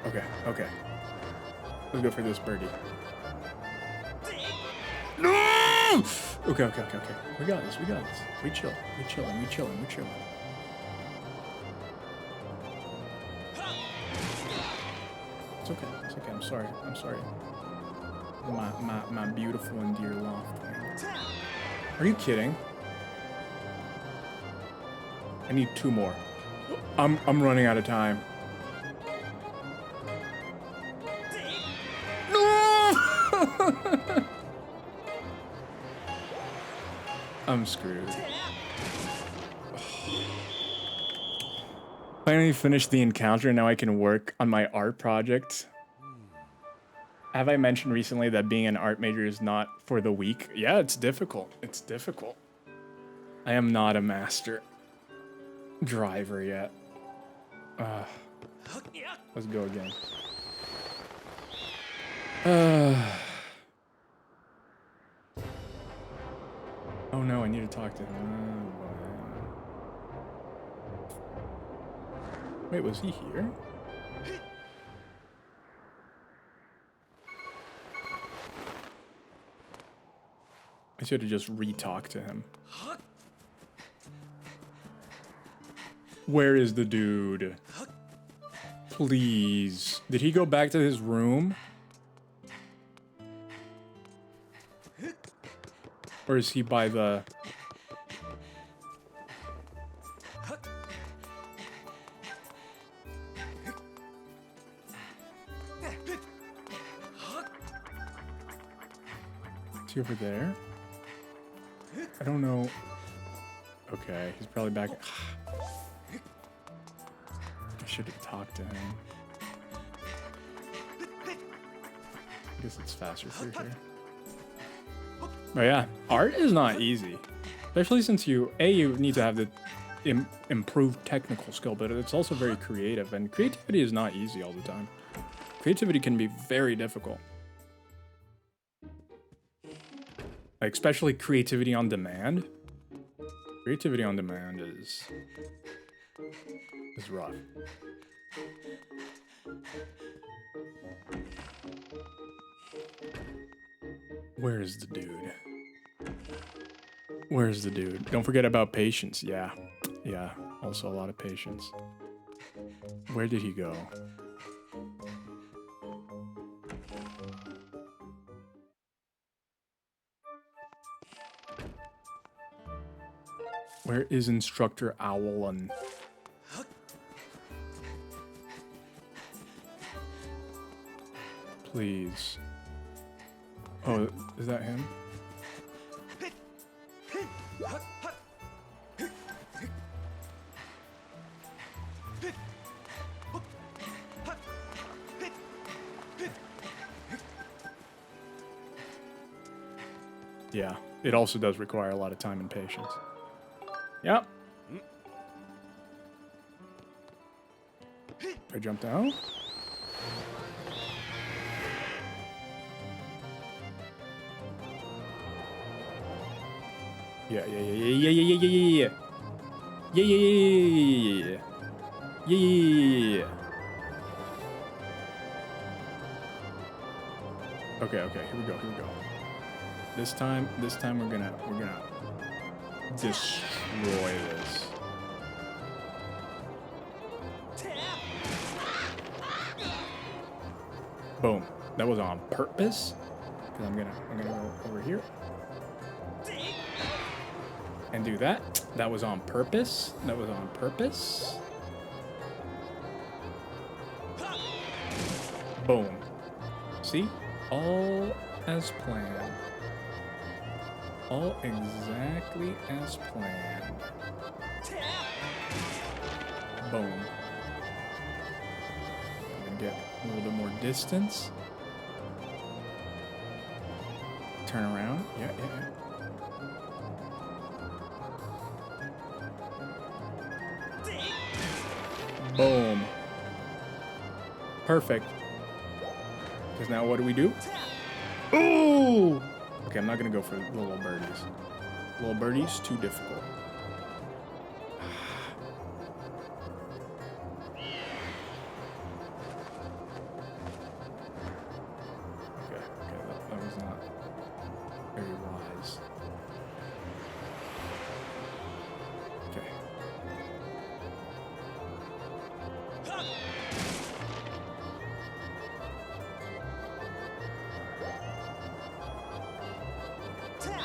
Speaker 1: Okay, okay. Let's go for this birdie. No! Okay, okay, okay, okay. We got this, we got this. We chill, we chilling, we chilling, we chilling. It's okay, it's okay, I'm sorry, I'm sorry. My beautiful and dear loft. Are you kidding? I need 2 more. I'm running out of time. No! I'm screwed. Finally finished the encounter, now I can work on my art project. Have I mentioned recently that being an art major is not for the weak? Yeah, it's difficult. It's difficult. I am not a master driver yet. Let's go again. Oh no, I need to talk to him. Wait, was he here? I should have just re-talked to him. Where is the dude? Please. Did he go back to his room? Or is he by the... Is he over there? I don't know. Okay, he's probably back. I should have talked to him. I guess it's faster through here. But yeah, art is not easy. Especially since you need to have the improved technical skill, but it's also very creative. And creativity is not easy all the time. Creativity can be very difficult. Like, especially creativity on demand. Creativity on demand is rough. Where is the dude? Where's the dude? Don't forget about patience. Yeah. Yeah. Also a lot of patience. Where did he go? Where is Instructor Owlin? Please. Oh, is that him? Yeah, it also does require a lot of time and patience. Yep. I jump down. Yeah. Okay, here we go. This time we're gonna destroy this. Boom. That was on purpose. Cause I'm gonna go over here. And do that. That was on purpose. Boom. See? All as planned. All exactly as planned. Boom. I'm gonna get a little bit more distance. Turn around. Yeah. Boom. Perfect. Because now what do we do? Ooh! Okay, I'm not gonna go for the little birdies. Little birdies, too difficult. Okay, that was not very wise. Okay. Okay,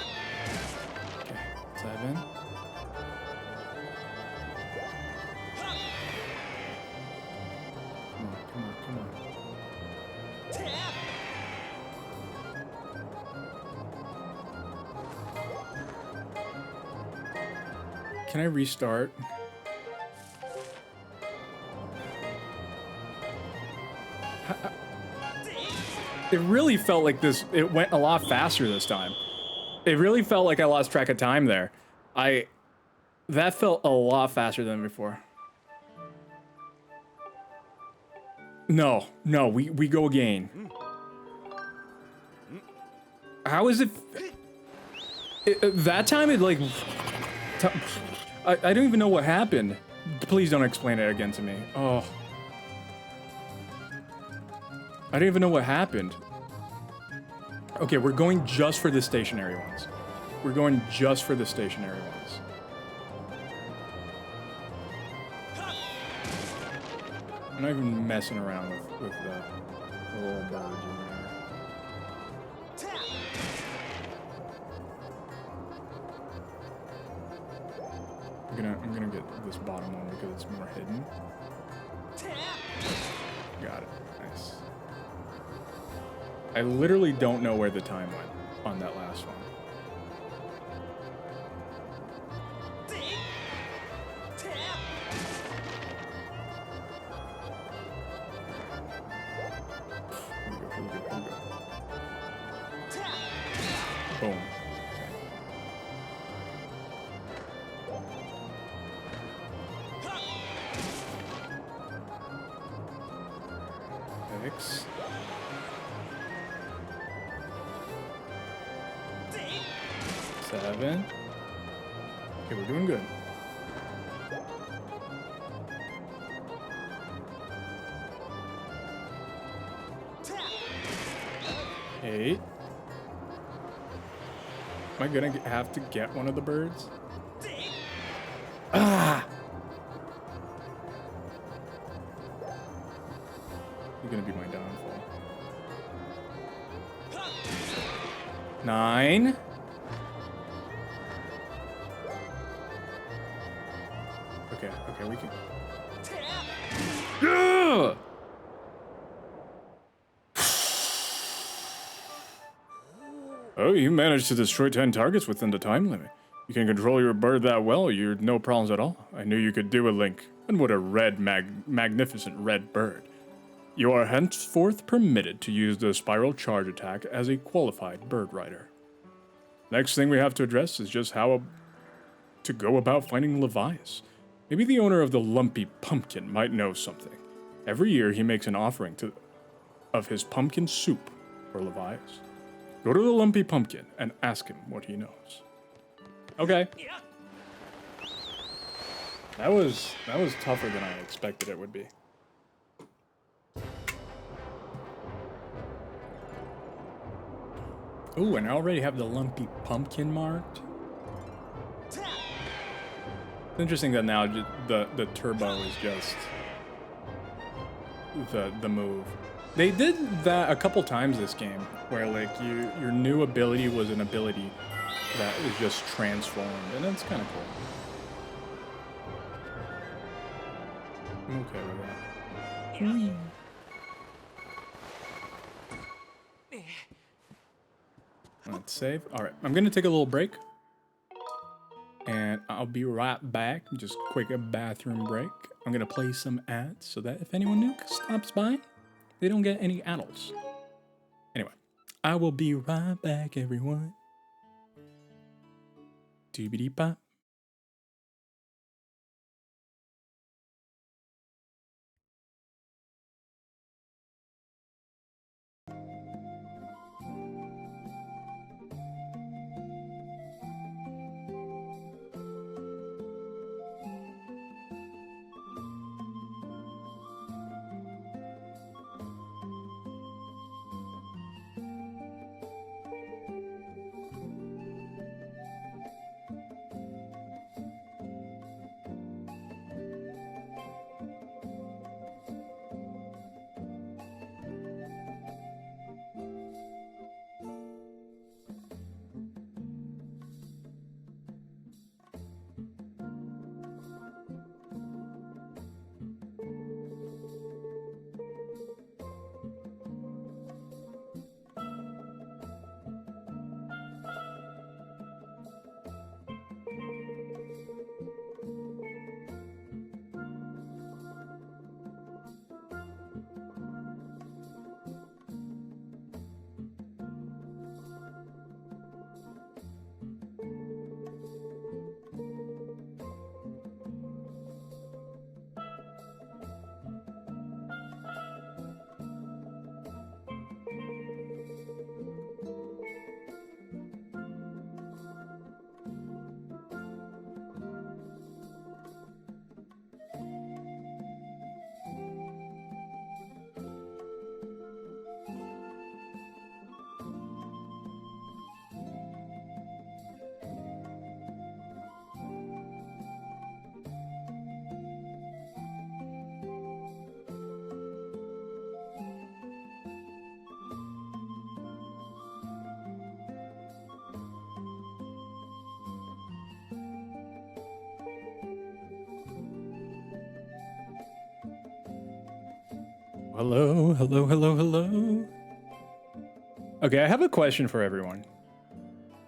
Speaker 1: 7. Come on. Can I restart? It really felt like it went a lot faster this time. It really felt like I lost track of time there. That felt a lot faster than before. No, we go again. How is it? That time it like, I don't even know what happened. Please don't explain it again to me. Oh. I don't even know what happened. Okay, we're going just for the stationary ones. We're going just for the stationary ones. I'm not even messing around with the little birds in there. I'm gonna get this bottom one because it's more hidden. Got it. Nice. I literally don't know where the time went on that last one. Here we go. Boom. Six. 7. Okay, we're doing good. 8. Am I gonna have to get one of the birds? Ah! You're gonna be my downfall. 9. Okay, we can. Ugh! Oh, you managed to destroy 10 targets within the time limit. You can control your bird that well, you're no problems at all. I knew you could do it, Link. And what a magnificent red bird. You are henceforth permitted to use the spiral charge attack as a qualified bird rider. Next thing we have to address is just how to go about finding Levias. Maybe the owner of the lumpy pumpkin might know something. Every year he makes an offering of his pumpkin soup for Levias. Go to the lumpy pumpkin and ask him what he knows. Okay. That was tougher than I expected it would be. Ooh, and I already have the lumpy pumpkin marked. It's interesting that now the turbo is just the move. They did that a couple times this game, where like your new ability was an ability that is just transformed, and that's kind of cool. I'm okay with that. Let's save. All right, I'm gonna take a little break, and I'll be right back. Just quick a bathroom break. I'm gonna play some ads so that if anyone new stops by, they don't get any addles. Anyway, I will be right back, everyone. Doobity pop.
Speaker 5: hello, hello, hello, hello. Okay, I have a question for everyone.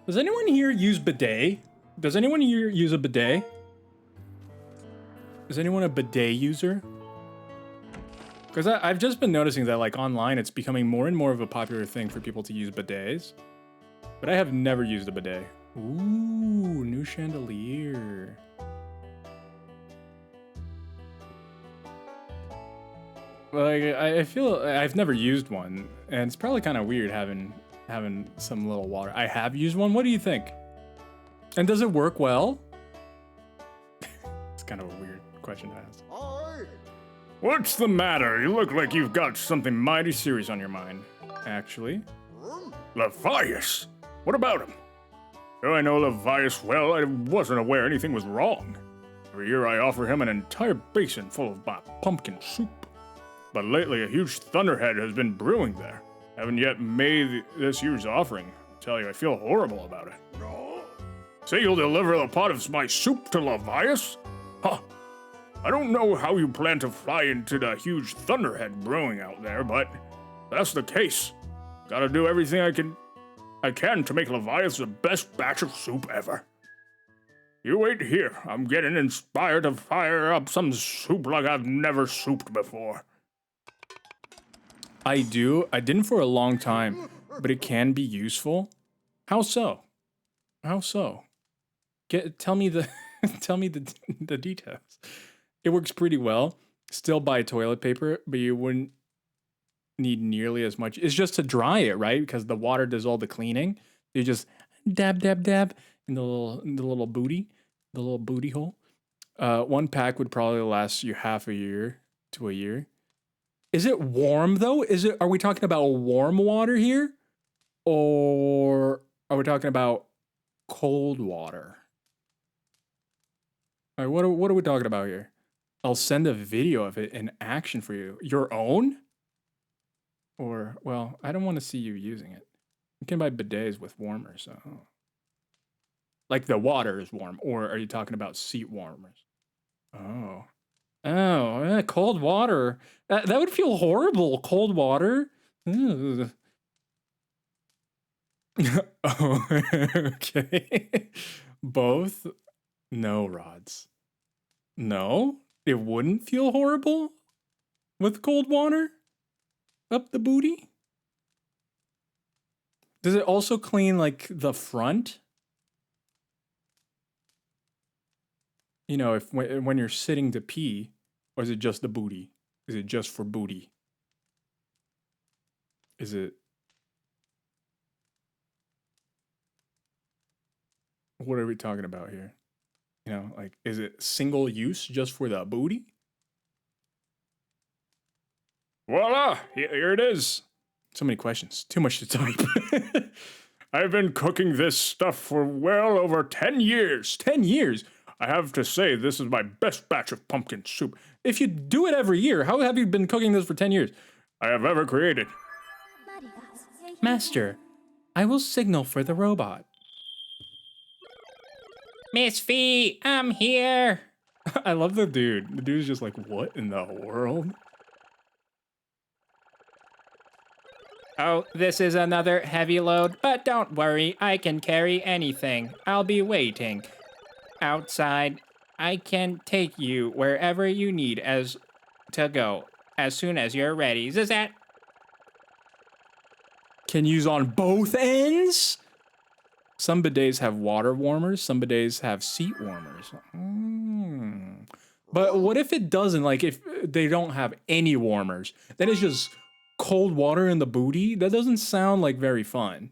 Speaker 5: Does anyone here use bidet? Does anyone here use a bidet? Is anyone a bidet user? Because I've just been noticing that, like, online, it's becoming more and more of a popular thing for people to use bidets. But I have never used a bidet. Ooh, new chandelier. Like, I feel I've never used one, and it's probably kind of weird having some little water. I have used one. What do you think? And does it work well? It's kind of a weird question to ask.
Speaker 3: What's the matter? You look like you've got something mighty serious on your mind.
Speaker 5: Actually,
Speaker 3: Levias? What about him? Though I know Levias well, I wasn't aware anything was wrong. Every year I offer him an entire basin full of my pumpkin soup. But lately a huge thunderhead has been brewing there. Haven't yet made this year's offering. I tell you, I feel horrible about it. Say you'll deliver the pot of my soup to Levias? Huh. I don't know how you plan to fly into the huge thunderhead brewing out there, but that's the case. Gotta do everything I can to make Levias the best batch of soup ever. You wait here. I'm getting inspired to fire up some soup like I've never souped before.
Speaker 5: I do. I didn't for a long time, but it can be useful. How so? How so? Tell me the tell me the details. It works pretty well. Still buy toilet paper, but you wouldn't need nearly as much. It's just to dry it, right? Because the water does all the cleaning. You just dab in the little booty hole. One pack would probably last you half a year to a year. Is it warm though? Are we talking about warm water here? Or are we talking about cold water? All right, what are we talking about here? I'll send a video of it in action for you. Your own? Or, well, I don't want to see you using it. You can buy bidets with warmers. So. Like the water is warm. Or are you talking about seat warmers? Oh. Oh, cold water. That would feel horrible. Cold water. Ugh. Oh, okay. Both? No, Rods. No? It wouldn't feel horrible with cold water up the booty? Does it also clean, like, the front? You know, when you're sitting to pee, or is it just the booty? Is it just for booty? Is it... What are we talking about here? You know, like, is it single use just for the booty?
Speaker 3: Voila! Here it is.
Speaker 5: So many questions. Too much to type.
Speaker 3: I've been cooking this stuff for well over 10 years.
Speaker 5: 10 years?
Speaker 3: I have to say, this is my best batch of pumpkin soup
Speaker 5: If you do it every year, how have you been cooking this for 10 years?
Speaker 3: I have ever created.
Speaker 5: Master, I will signal for the robot.
Speaker 4: Miss Fee, I'm here.
Speaker 5: I love the dude. The dude's just like, what in the world?
Speaker 4: Oh, this is another heavy load, but don't worry, I can carry anything. I'll be waiting outside. I can take you wherever you need to go as soon as you're ready. Zazat.
Speaker 5: Can use on both ends? Some bidets have water warmers, some bidets have seat warmers. But what if it doesn't? Like, if they don't have any warmers, then it's just cold water in the booty? That doesn't sound like very fun.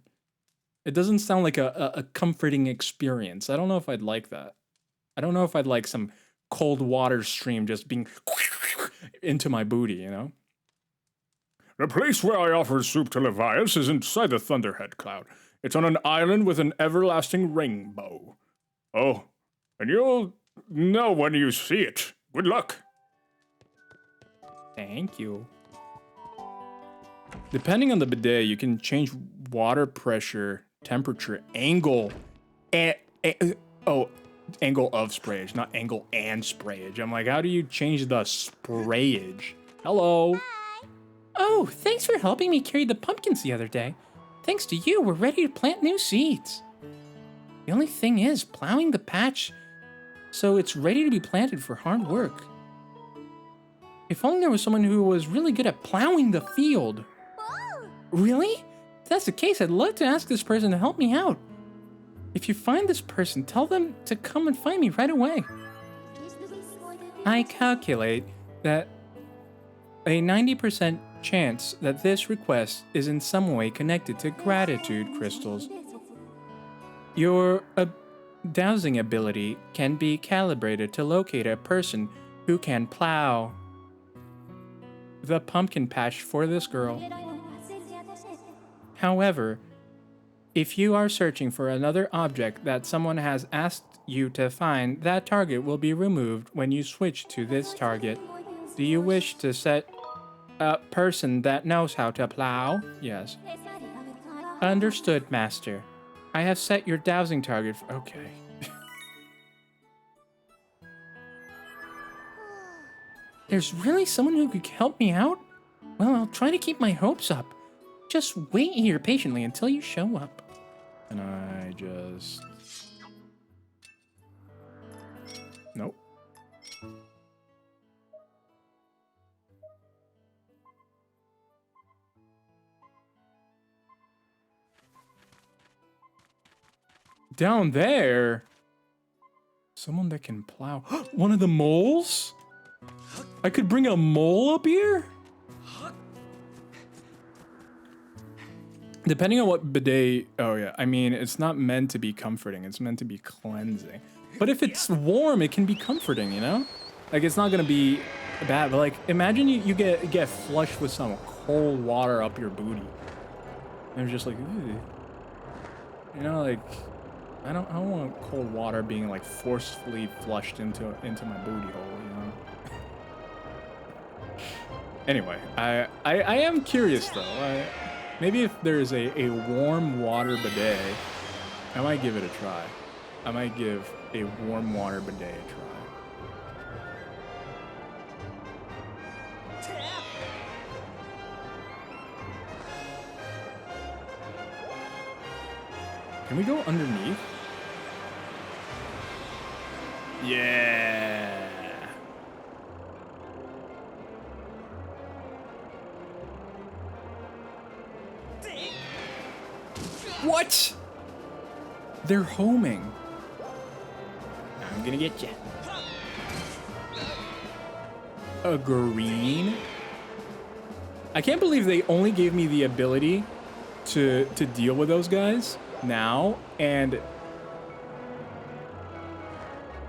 Speaker 5: It doesn't sound like a comforting experience. I don't know if I'd like that. I don't know if I'd like some cold water stream just being into my booty, you know?
Speaker 3: The place where I offer soup to Levias is inside the Thunderhead Cloud. It's on an island with an everlasting rainbow. Oh, and you'll know when you see it. Good luck.
Speaker 5: Thank you. Depending on the bidet, you can change water pressure, temperature, angle, angle of sprayage, not angle and sprayage. I'm like, how do you change the sprayage? Hello. Oh, thanks for helping me carry the pumpkins the other day. Thanks to you, we're ready to plant new seeds. The only thing is, plowing the patch so it's ready to be planted for hard work. If only there was someone who was really good at plowing the field. Really? If that's the case, I'd love to ask this person to help me out. If you find this person, tell them to come and find me right away. I calculate that a 90% chance that this request is in some way connected to gratitude crystals. Your dowsing ability can be calibrated to locate a person who can plow the pumpkin patch for this girl. However, if you are searching for another object that someone has asked you to find, that target will be removed when you switch to this target. Do you wish to set a person that knows how to plow? Yes. Understood, Master. I have set your dowsing target for... Okay. There's really someone who could help me out? Well, I'll try to keep my hopes up. Just wait here patiently until you show up.
Speaker 1: And I just... Nope. Down there? Someone that can plow. One of the moles? I could bring a mole up here? Depending on what bidet... Oh, yeah. I mean, it's not meant to be comforting. It's meant to be cleansing. But if it's warm, it can be comforting, you know? Like, it's not going to be bad. But, like, imagine you get flushed with some cold water up your booty. And you're just like, ew. You know, like... I don't want cold water being, like, forcefully flushed into my booty hole, you know? Anyway, I am curious, though. Maybe if there's a warm water bidet, I might give it a try. I might give a warm water bidet a try. Can we go underneath? Yeah. What? They're homing.
Speaker 4: I'm gonna get you.
Speaker 1: A green? I can't believe they only gave me the ability to deal with those guys now, and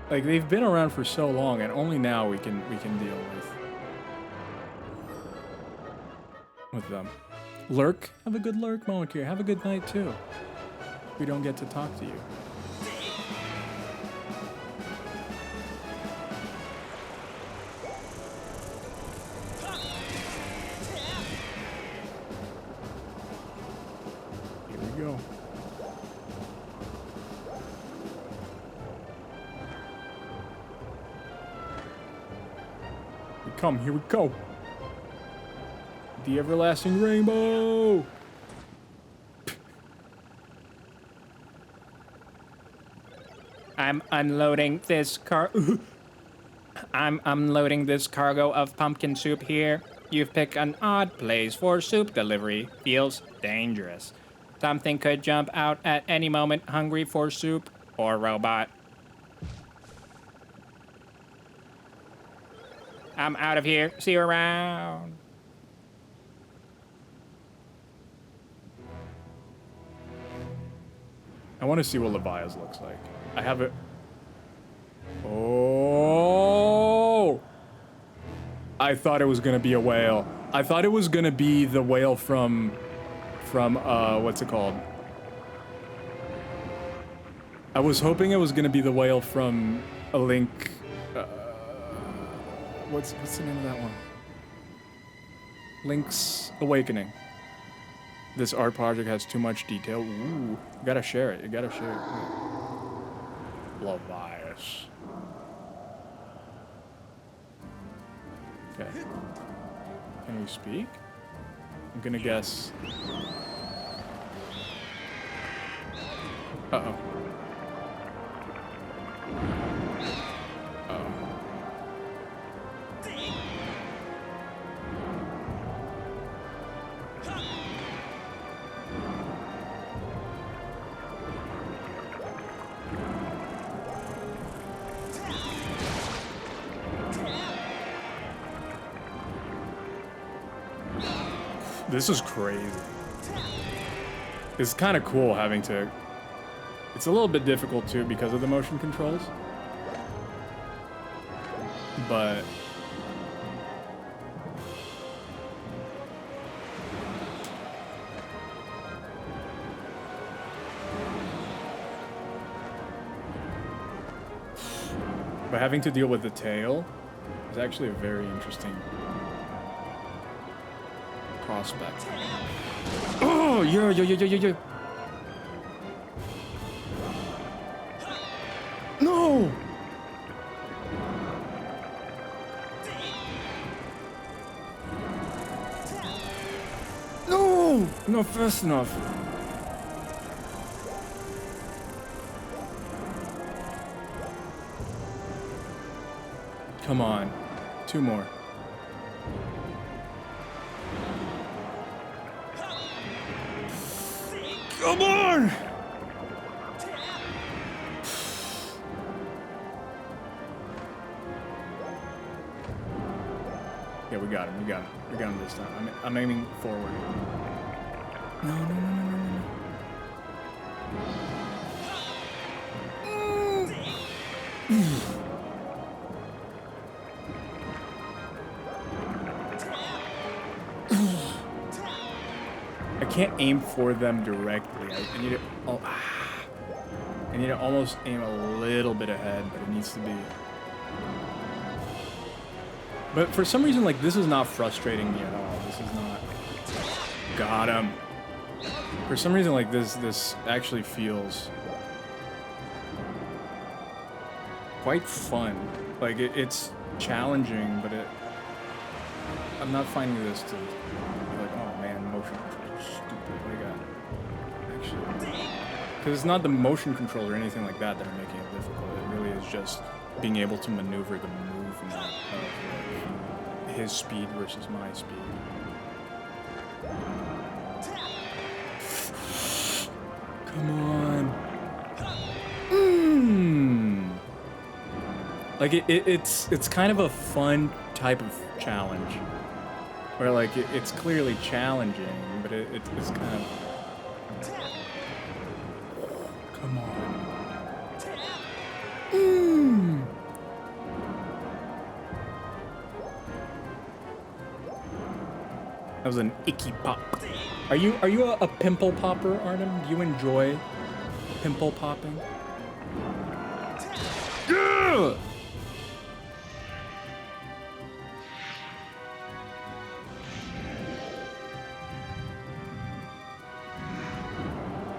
Speaker 1: like they've been around for so long, and only now we can deal with them. Lurk, have a good lurk moment here. Have a good night too. We don't get to talk to you. Here we go. Here we go. The everlasting rainbow.
Speaker 4: I'm unloading this I'm unloading this cargo of pumpkin soup here. You've picked an odd place for soup delivery. Feels dangerous. Something could jump out at any moment, hungry for soup or robot. I'm out of here. See you around.
Speaker 1: I want to see what Levias looks like. I have it. Oh! I thought it was gonna be a whale. I thought it was gonna be the whale from what's it called? I was hoping it was gonna be the whale from A Link. What's the name of that one? Link's Awakening. This art project has too much detail. Ooh, you gotta share it. You gotta share it. Levias. Okay. Can we speak?
Speaker 5: I'm gonna guess. Uh-oh. Uh-oh. This is crazy. It's kind of cool having to... It's a little bit difficult too because of the motion controls. But... But having to deal with the tail is actually a very interesting prospect. Oh, yeah. No! No! Not fast enough. Come on. 2 more. Come on! Yeah, we got him. We got him this time. I'm aiming forward. No. I can't aim for them directly. I need to. Oh, I need to almost aim a little bit ahead, but it needs to be. But for some reason, like, this is not frustrating me at all. This is not. Got him. For some reason, like, this actually feels quite fun. Like, it's challenging, but I'm not finding this to be like, oh man, motion control is stupid. What do you got? Actually, because it's not the motion control or anything like that are making it difficult. It really is just being able to maneuver the movement of his speed versus my speed. Come on. Like it's kind of a fun type of challenge, where like it's clearly challenging, but it's kind of. Come on. That was an icky pop. Are you a pimple popper, Artem? Do you enjoy pimple popping? Yeah!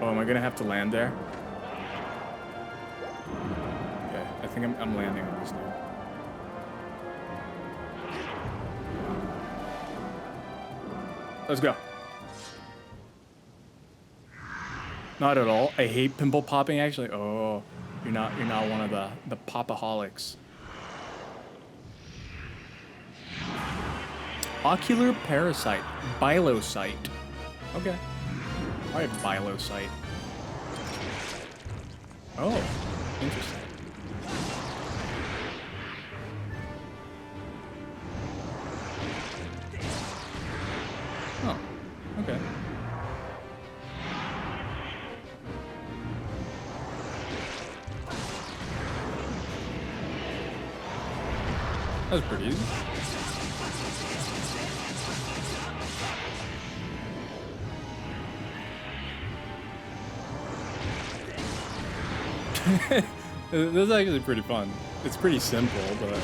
Speaker 5: Oh, am I gonna have to land there? Okay, I think I'm landing on this dude. Let's go. Not at all. I hate pimple popping actually. Oh, you're not one of the popaholics. Ocular parasite. Bilocyte. Okay. Alright, bilocyte. Oh, interesting. Oh, okay. That was pretty easy. This is actually pretty fun. It's pretty simple, but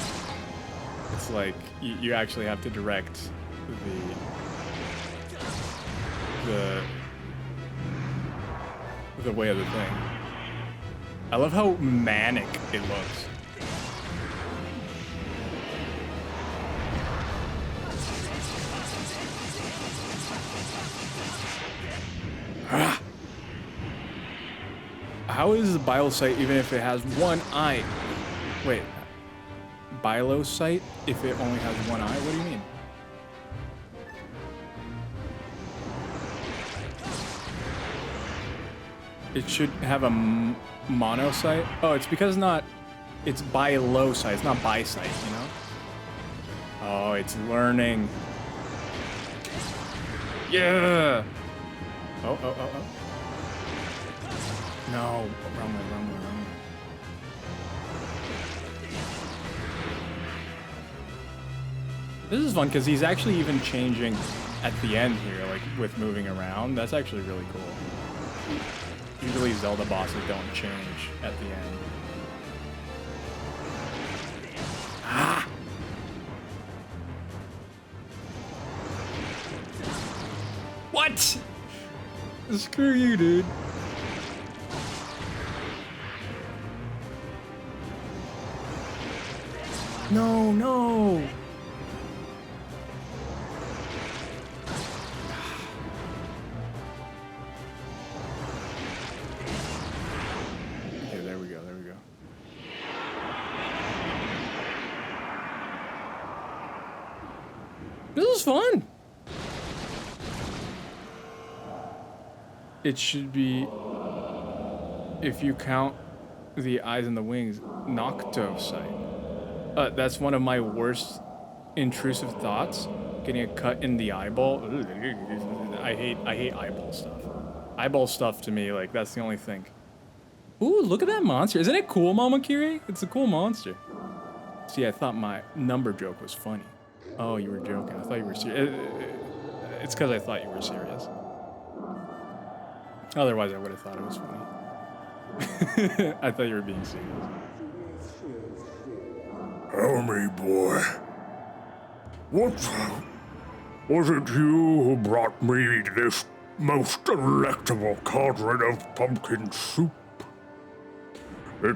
Speaker 5: it's like you actually have to direct the way of the thing. I love how manic it looks.
Speaker 1: How is the biosight even if it has one eye? Wait, biosight if it only has one eye? What do you mean? It should have a monocyte. Oh, it's because it's bilosight. It's not bisight, you know? Oh, it's learning. Yeah. Oh. No, wrong way. This is fun because he's actually even changing at the end here, like with moving around. That's actually really cool. Usually Zelda bosses don't change at the end. Ah! What? Screw you, dude. No. Okay, there we go. This is fun. It should be, if you count the eyes and the wings, Noctosight. That's one of my worst intrusive thoughts. Getting a cut in the eyeball. I hate eyeball stuff. Eyeball stuff to me, like, that's the only thing. Ooh, look at that monster. Isn't it cool, Mama Kiri? It's a cool monster. See, I thought my number joke was funny. Oh, you were joking. I thought you were serious. It's because I thought you were serious. Otherwise, I would have thought it was funny. I thought you were being serious.
Speaker 3: Tell me, boy. What was it you who brought me this most delectable cauldron of pumpkin soup? I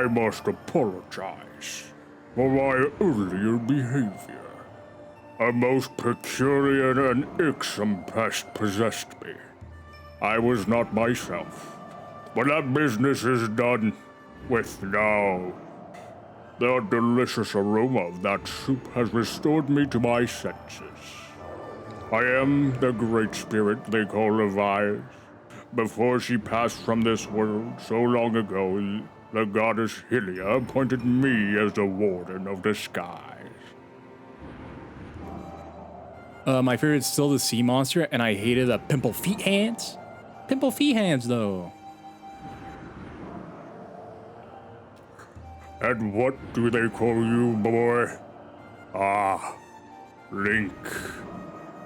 Speaker 3: must apologize for my earlier behavior. A most peculiar and irksome pest possessed me. I was not myself, but that business is done with now. The delicious aroma of that soup has restored me to my senses. I am the great spirit they call Leviathan. Before she passed from this world so long ago, the goddess Hylia appointed me as the warden of the skies.
Speaker 1: My favorite's still the sea monster, and I hated the pimple feet hands. Pimple feet hands, though.
Speaker 3: And what do they call you, boy? Ah, Link.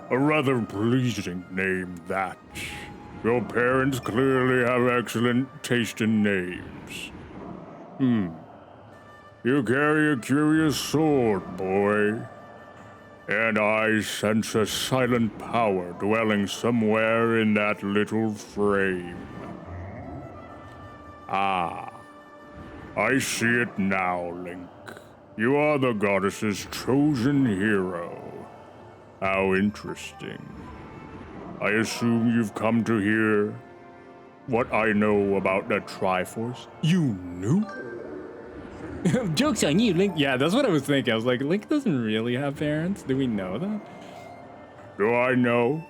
Speaker 3: A rather pleasing name, that. Your parents clearly have excellent taste in names. You carry a curious sword, boy. And I sense a silent power dwelling somewhere in that little frame. Ah, I see it now, Link. You are the goddess's chosen hero. How interesting. I assume you've come to hear what I know about the Triforce?
Speaker 1: You knew? Joke's on you, Link. Yeah, that's what I was thinking. I was like, Link doesn't really have parents. Do we know that?
Speaker 3: Do I know?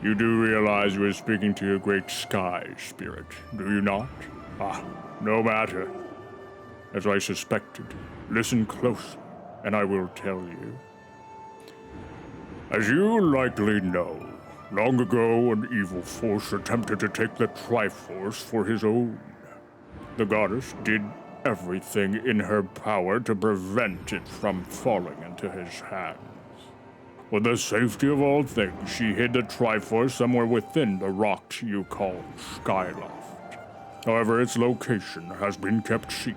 Speaker 3: You do realize you are speaking to your great sky spirit, do you not? Ah, no matter. As I suspected, listen closely, and I will tell you. As you likely know, long ago an evil force attempted to take the Triforce for his own. The goddess did everything in her power to prevent it from falling into his hands. For the safety of all things, she hid the Triforce somewhere within the rocks you call Skyloft. However, its location has been kept secret.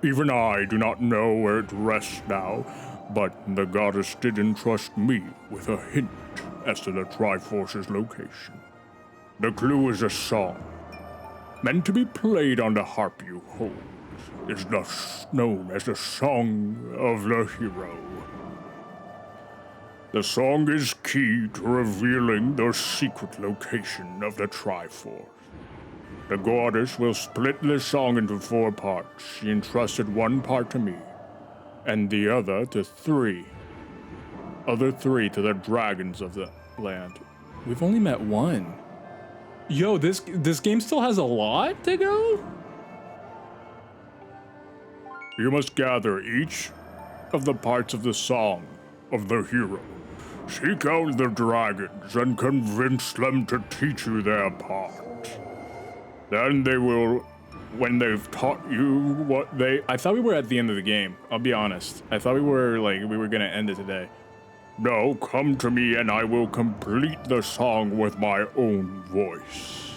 Speaker 3: Even I do not know where it rests now, but the goddess did entrust me with a hint as to the Triforce's location. The clue is a song, meant to be played on the harp you hold. It's thus known as the Song of the Hero. The song is key to revealing the secret location of the Triforce. The goddess will split this song into 4 parts. She entrusted 1 part to me, and the other to 3. Other 3 to the dragons of the land.
Speaker 5: We've only met 1. Yo, this game still has a lot to go?
Speaker 3: You must gather each of the parts of the song of the hero. Seek out the dragons and convince them to teach you their part. Then they will, when they've taught you what they...
Speaker 5: I thought we were at the end of the game. I'll be honest. I thought we were gonna end it today.
Speaker 3: No, come to me and I will complete the song with my own voice.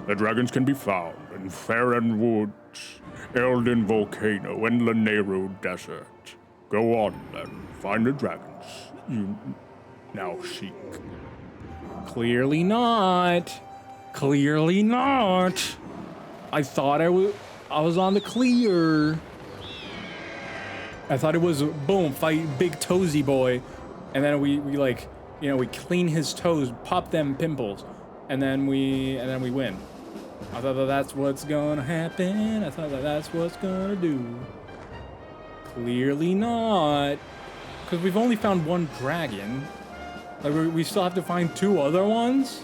Speaker 3: The dragons can be found in Farron Woods, Elden Volcano, and Lanero Desert. Go on then, find the dragons you now seek.
Speaker 5: Clearly not. Clearly not. I thought I was on the clear. I thought it was boom, fight big toesy boy. And then we like, you know, we clean his toes, pop them pimples, and then we win. I thought that that's what's gonna happen. I thought that that's what's gonna do. Clearly not, because we've only found 1 dragon. Like we still have to find 2 other ones.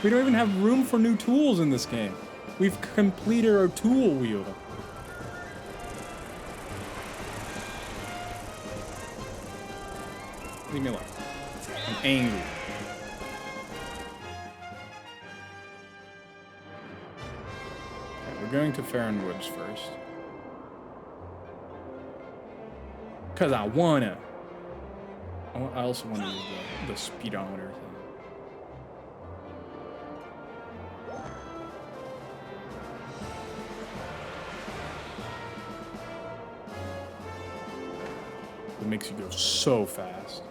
Speaker 5: We don't even have room for new tools in this game. We've completed our tool wheel. Leave me alone. I'm angry. Okay, we're going to Farron Woods first. Cause I wanna. I also want to use the speedometer thing. It makes you go so fast.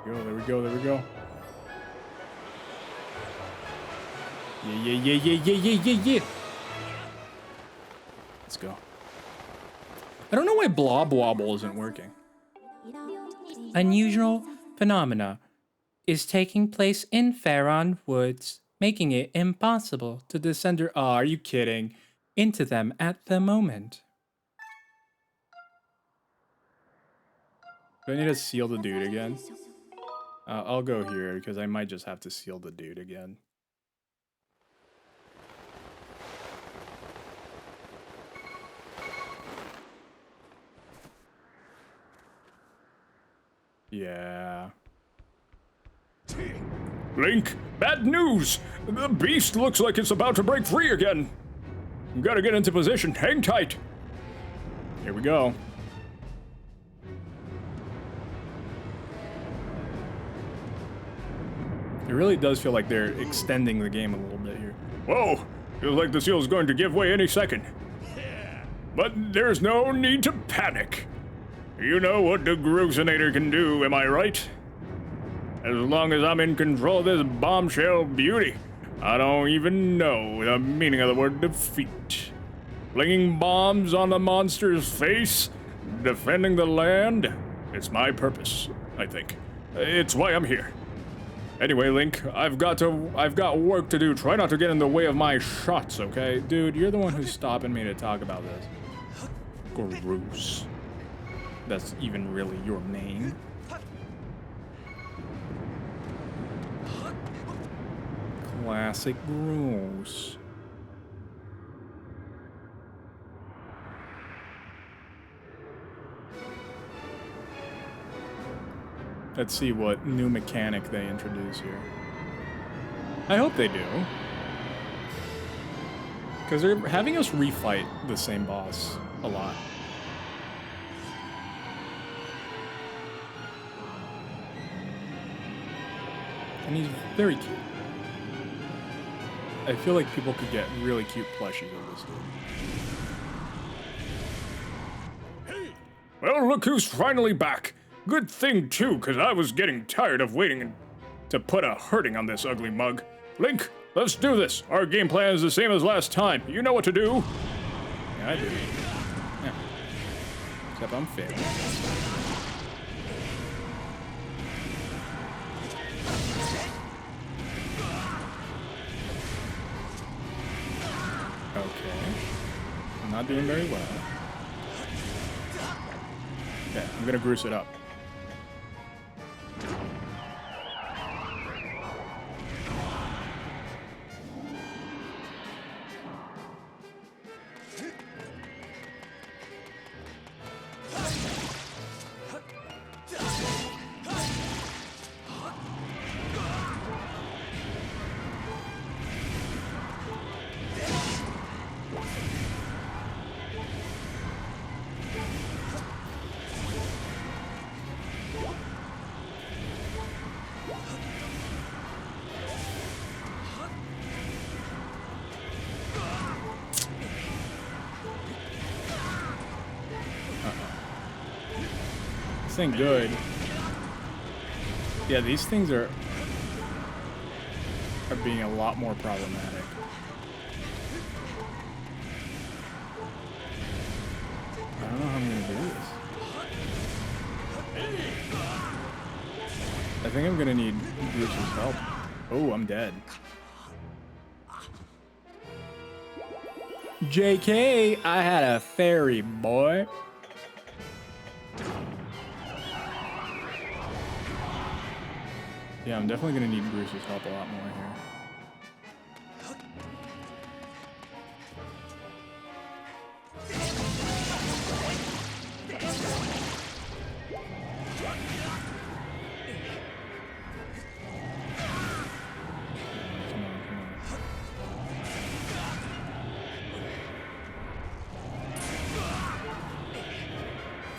Speaker 5: There we go, there we go. Yeah. Let's go. I don't know why Blob Wobble isn't working. Unusual phenomena is taking place in Farron Woods, making it impossible to descend are you kidding? Into them at the moment. Do I need to seal the dude again? I'll go here because I might just have to seal the dude again. Yeah.
Speaker 3: Link, bad news! The beast looks like it's about to break free again. You gotta get into position. Hang tight.
Speaker 5: Here we go. It really does feel like they're extending the game a little bit here.
Speaker 3: Whoa! Feels like the seal's going to give way any second. But there's no need to panic. You know what the Grousinator can do, am I right? As long as I'm in control of this bombshell beauty, I don't even know the meaning of the word defeat. Flinging bombs on the monster's face, defending the land, it's my purpose, I think. It's why I'm here. Anyway, Link, I've got work to do. Try not to get in the way of my shots, okay?
Speaker 5: Dude, you're the one who's stopping me to talk about this.
Speaker 3: Groose.
Speaker 5: That's even really your name. Classic Groose. Let's see what new mechanic they introduce here. I hope they do. Because they're having us refight the same boss a lot. And he's very cute. I feel like people could get really cute plushies of this dude.
Speaker 3: Well, look who's finally back. Good thing, too, because I was getting tired of waiting to put a hurting on this ugly mug. Link, let's do this. Our game plan is the same as last time. You know what to do.
Speaker 5: Yeah, I do. Yeah. Except I'm failing. Okay. I'm not doing very well. Yeah, I'm gonna Bruce it up. This ain't good. Yeah, these things are being a lot more problematic. I don't know how I'm gonna do this. I think I'm gonna need Bruce's help. Oh, I'm dead. JK, I had a fairy, boy. Yeah, I'm definitely gonna need Bruce's help a lot more here.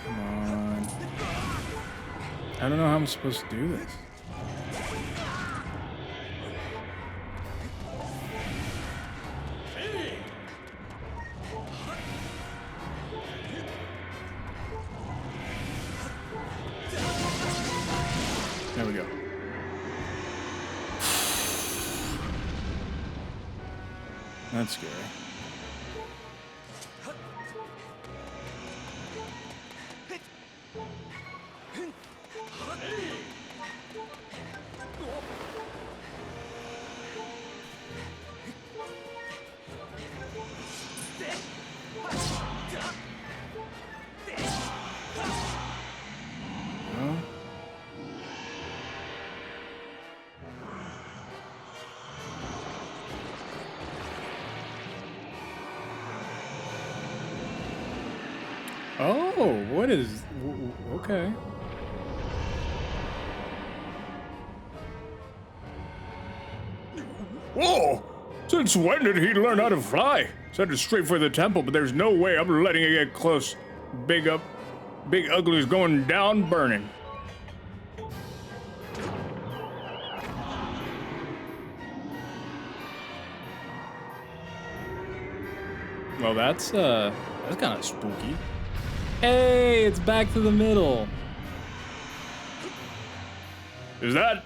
Speaker 5: Come on. I don't know how I'm supposed to do this. There we go. That's scary. Oh, what is... Okay.
Speaker 3: Whoa! Since when did he learn how to fly? Sent it straight for the temple, but there's no way I'm letting it get close. Big Ugly's going down burning.
Speaker 5: Well, that's kind of spooky. Hey, it's back to the middle.
Speaker 3: Is that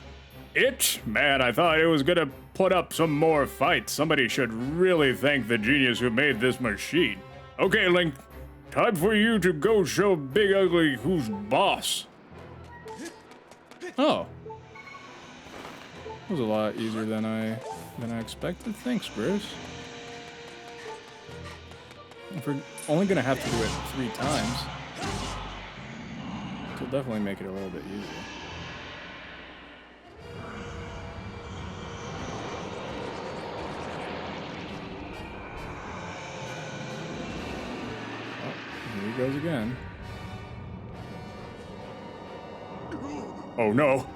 Speaker 3: it? Man, I thought it was gonna put up some more fights. Somebody should really thank the genius who made this machine. Okay, Link, time for you to go show Big Ugly who's boss.
Speaker 5: Oh. That was a lot easier than I expected. Thanks, Bruce. If we're only gonna have to do it 3 times, it'll definitely make it a little bit easier. Oh, here he goes again.
Speaker 3: Oh no,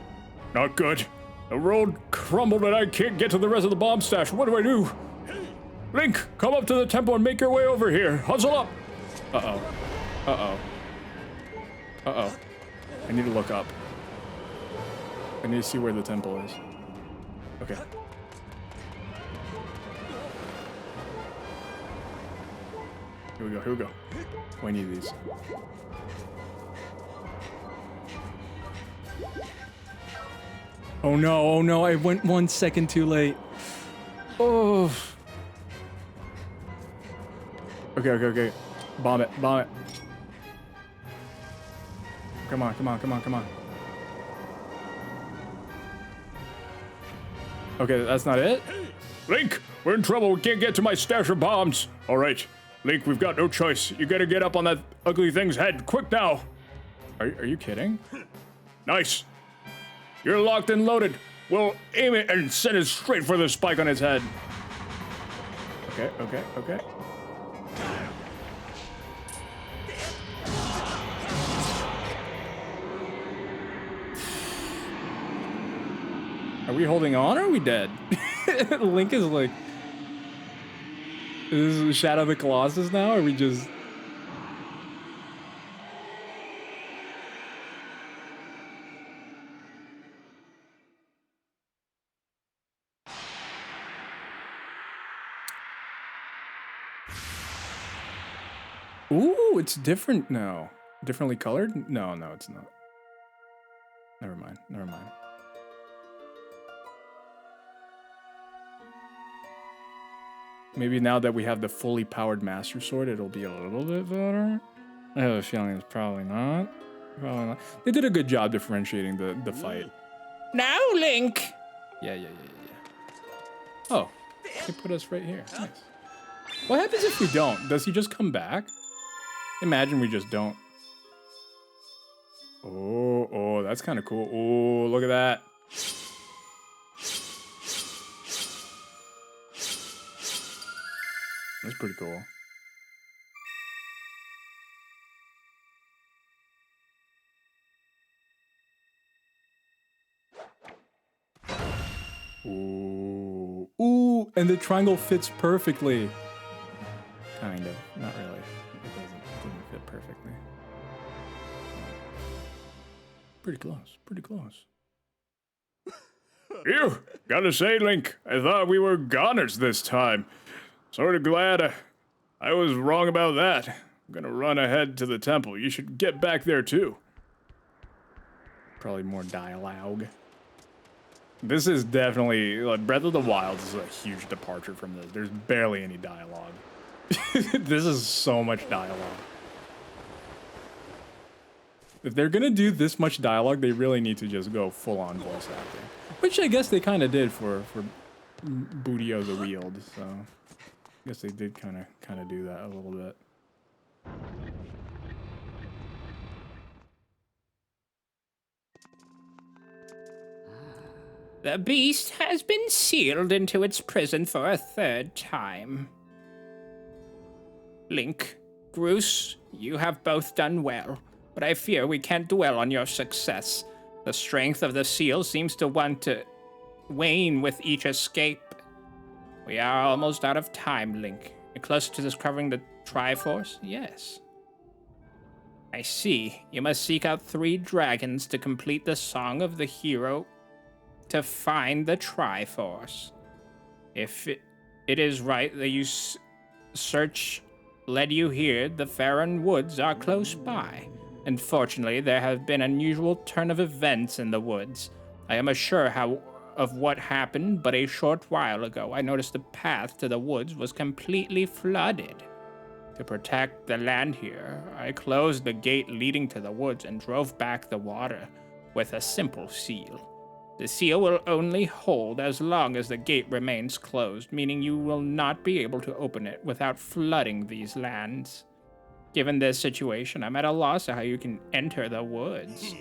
Speaker 3: not good. The road crumbled and I can't get to the rest of the bomb stash. What do I do? Link, come up to the temple and make your way over here. Hustle up.
Speaker 5: Uh-oh. Uh-oh. Uh-oh. I need to look up. I need to see where the temple is. Okay. Here we go, here we go. Oh, I need these. Oh no, I went 1 second too late. Oh. Okay. Bomb it. Come on. Okay, that's not it?
Speaker 3: Link, we're in trouble. We can't get to my stash of bombs. All right, Link, we've got no choice. You gotta get up on that ugly thing's head. Quick now.
Speaker 5: Are you kidding?
Speaker 3: Nice. You're locked and loaded. We'll aim it and send it straight for the spike on its head.
Speaker 5: Okay. Are we holding on or are we dead? Link is like... Is this Shadow of the Colossus now? Or are we just... Ooh, it's different now. Differently colored? No, it's not. Never mind. Maybe now that we have the fully powered Master Sword, it'll be a little bit better. I have a feeling it's probably not. They did a good job differentiating the fight.
Speaker 4: Now, Link.
Speaker 5: Yeah. Oh, they put us right here. Nice. What happens if we don't? Does he just come back? Imagine we just don't. Oh, that's kind of cool. Oh, look at that. That's pretty cool. Ooh, and the triangle fits perfectly. Kind of, not really. It doesn't fit perfectly. Pretty close.
Speaker 3: Phew, gotta say, Link, I thought we were goners this time. Sort of glad I was wrong about that. I'm gonna run ahead to the temple. You should get back there too.
Speaker 5: Probably more dialogue. This is definitely, like, Breath of the Wild is a huge departure from this. There's barely any dialogue. This is so much dialogue. If they're gonna do this much dialogue, they really need to just go full-on voice acting. Which I guess they kind of did for Booty-O the Wield, so... I guess they did kind of do that a little bit.
Speaker 4: The beast has been sealed into its prison for a third time. Link, Groose, you have both done well, but I fear we can't dwell on your success. The strength of the seal seems to want to wane with each escape. We are almost out of time, Link. You're close to discovering the Triforce? Yes. I see. You must seek out 3 dragons to complete the Song of the Hero to find the Triforce. If it is right that you search led you here, the Farron Woods are close by. Unfortunately, there have been unusual turn of events in the woods. I am unsure of what happened, but a short while ago, I noticed the path to the woods was completely flooded. To protect the land here, I closed the gate leading to the woods and drove back the water with a simple seal. The seal will only hold as long as the gate remains closed, meaning you will not be able to open it without flooding these lands. Given this situation, I'm at a loss of how you can enter the woods.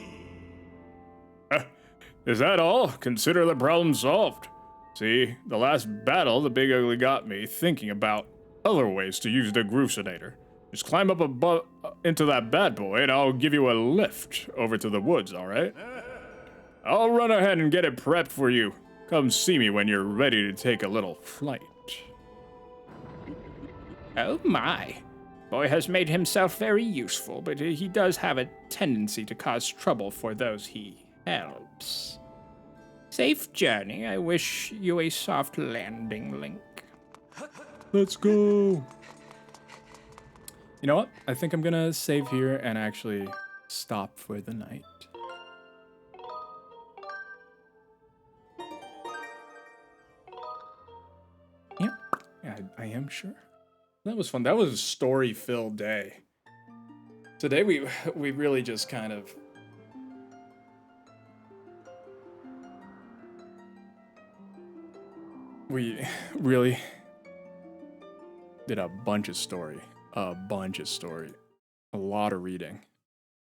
Speaker 3: Is that all? Consider the problem solved. See, the last battle, the Big Ugly got me thinking about other ways to use the Groovesinator. Just climb up into that bad boy and I'll give you a lift over to the woods, alright? I'll run ahead and get it prepped for you. Come see me when you're ready to take a little flight.
Speaker 4: Oh my. Boy has made himself very useful, but he does have a tendency to cause trouble for those he helps. Safe journey. I wish you a soft landing, Link.
Speaker 5: Let's go. You know what? I think I'm gonna save here and actually stop for the night.
Speaker 1: I am sure. That was fun. That was a story-filled day. Today we really just kind of we really did a bunch of story. A bunch of story. A lot of reading.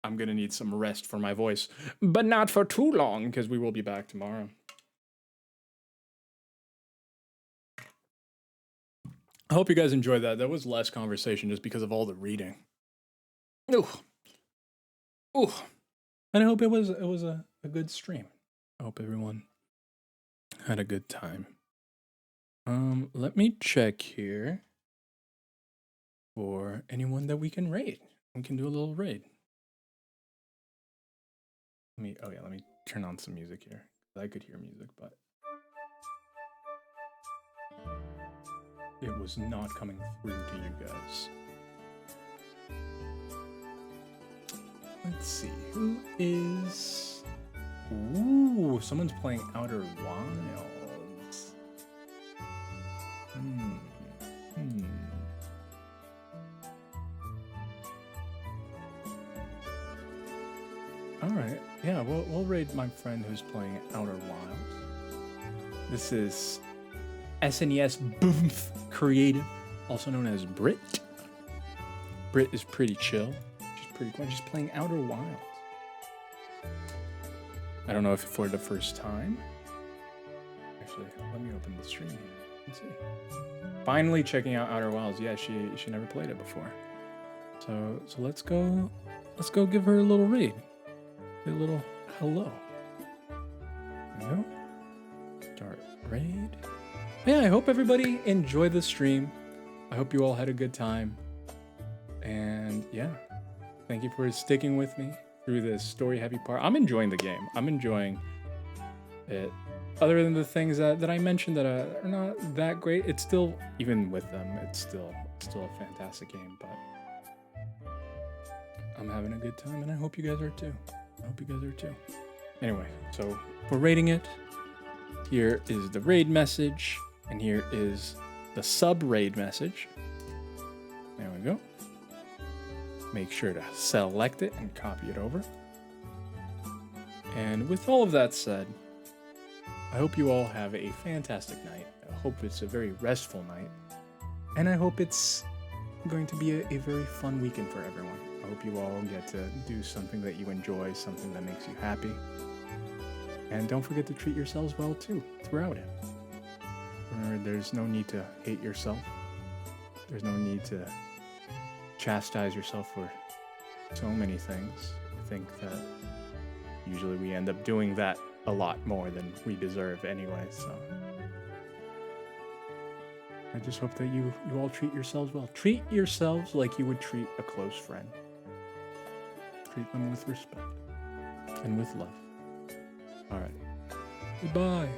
Speaker 1: I'm gonna need some rest for my voice, but not for too long, because we will be back tomorrow. I hope you guys enjoyed that. That was less conversation just because of all the reading. Ooh. Ooh. And I hope it was a good stream. I hope everyone had a good time. Let me check here for anyone that we can raid. We can do a little raid. Let me turn on some music here. I could hear music, but it was not coming through to you guys. Let's see, who is... Ooh, someone's playing Outer Wilds. Alright, yeah, we'll raid my friend who's playing Outer Wilds. This is SNES Boomf Creative, also known as Brit. Brit is pretty chill. She's pretty cool. She's playing Outer Wilds. I don't know if for the first time. Actually, let me open the stream here and see. Finally checking out Outer Wilds. Yeah, she never played it before. So let's go give her a little raid. A little hello. There we go. Start raid. Yeah, I hope everybody enjoyed the stream. I hope you all had a good time. And yeah, thank you for sticking with me through this story heavy part. I'm enjoying the game. I'm enjoying it. Other than the things that I mentioned that are not that great, it's still, even with them, it's still a fantastic game, but I'm having a good time and I hope you guys are too. Anyway, so for raiding it, here is the raid message, and here is the sub-raid message. There we go. Make sure to select it and copy it over. And with all of that said, I hope you all have a fantastic night. I hope it's a very restful night. And I hope it's going to be a very fun weekend for everyone. I hope you all get to do something that you enjoy, something that makes you happy. And don't forget to treat yourselves well too, throughout it. There's no need to hate yourself. There's no need to chastise yourself for so many things. I think that usually we end up doing that a lot more than we deserve anyway, so I just hope that you all treat yourselves well. Treat yourselves like you would treat a close friend. Treat them with respect and with love. All right. Goodbye.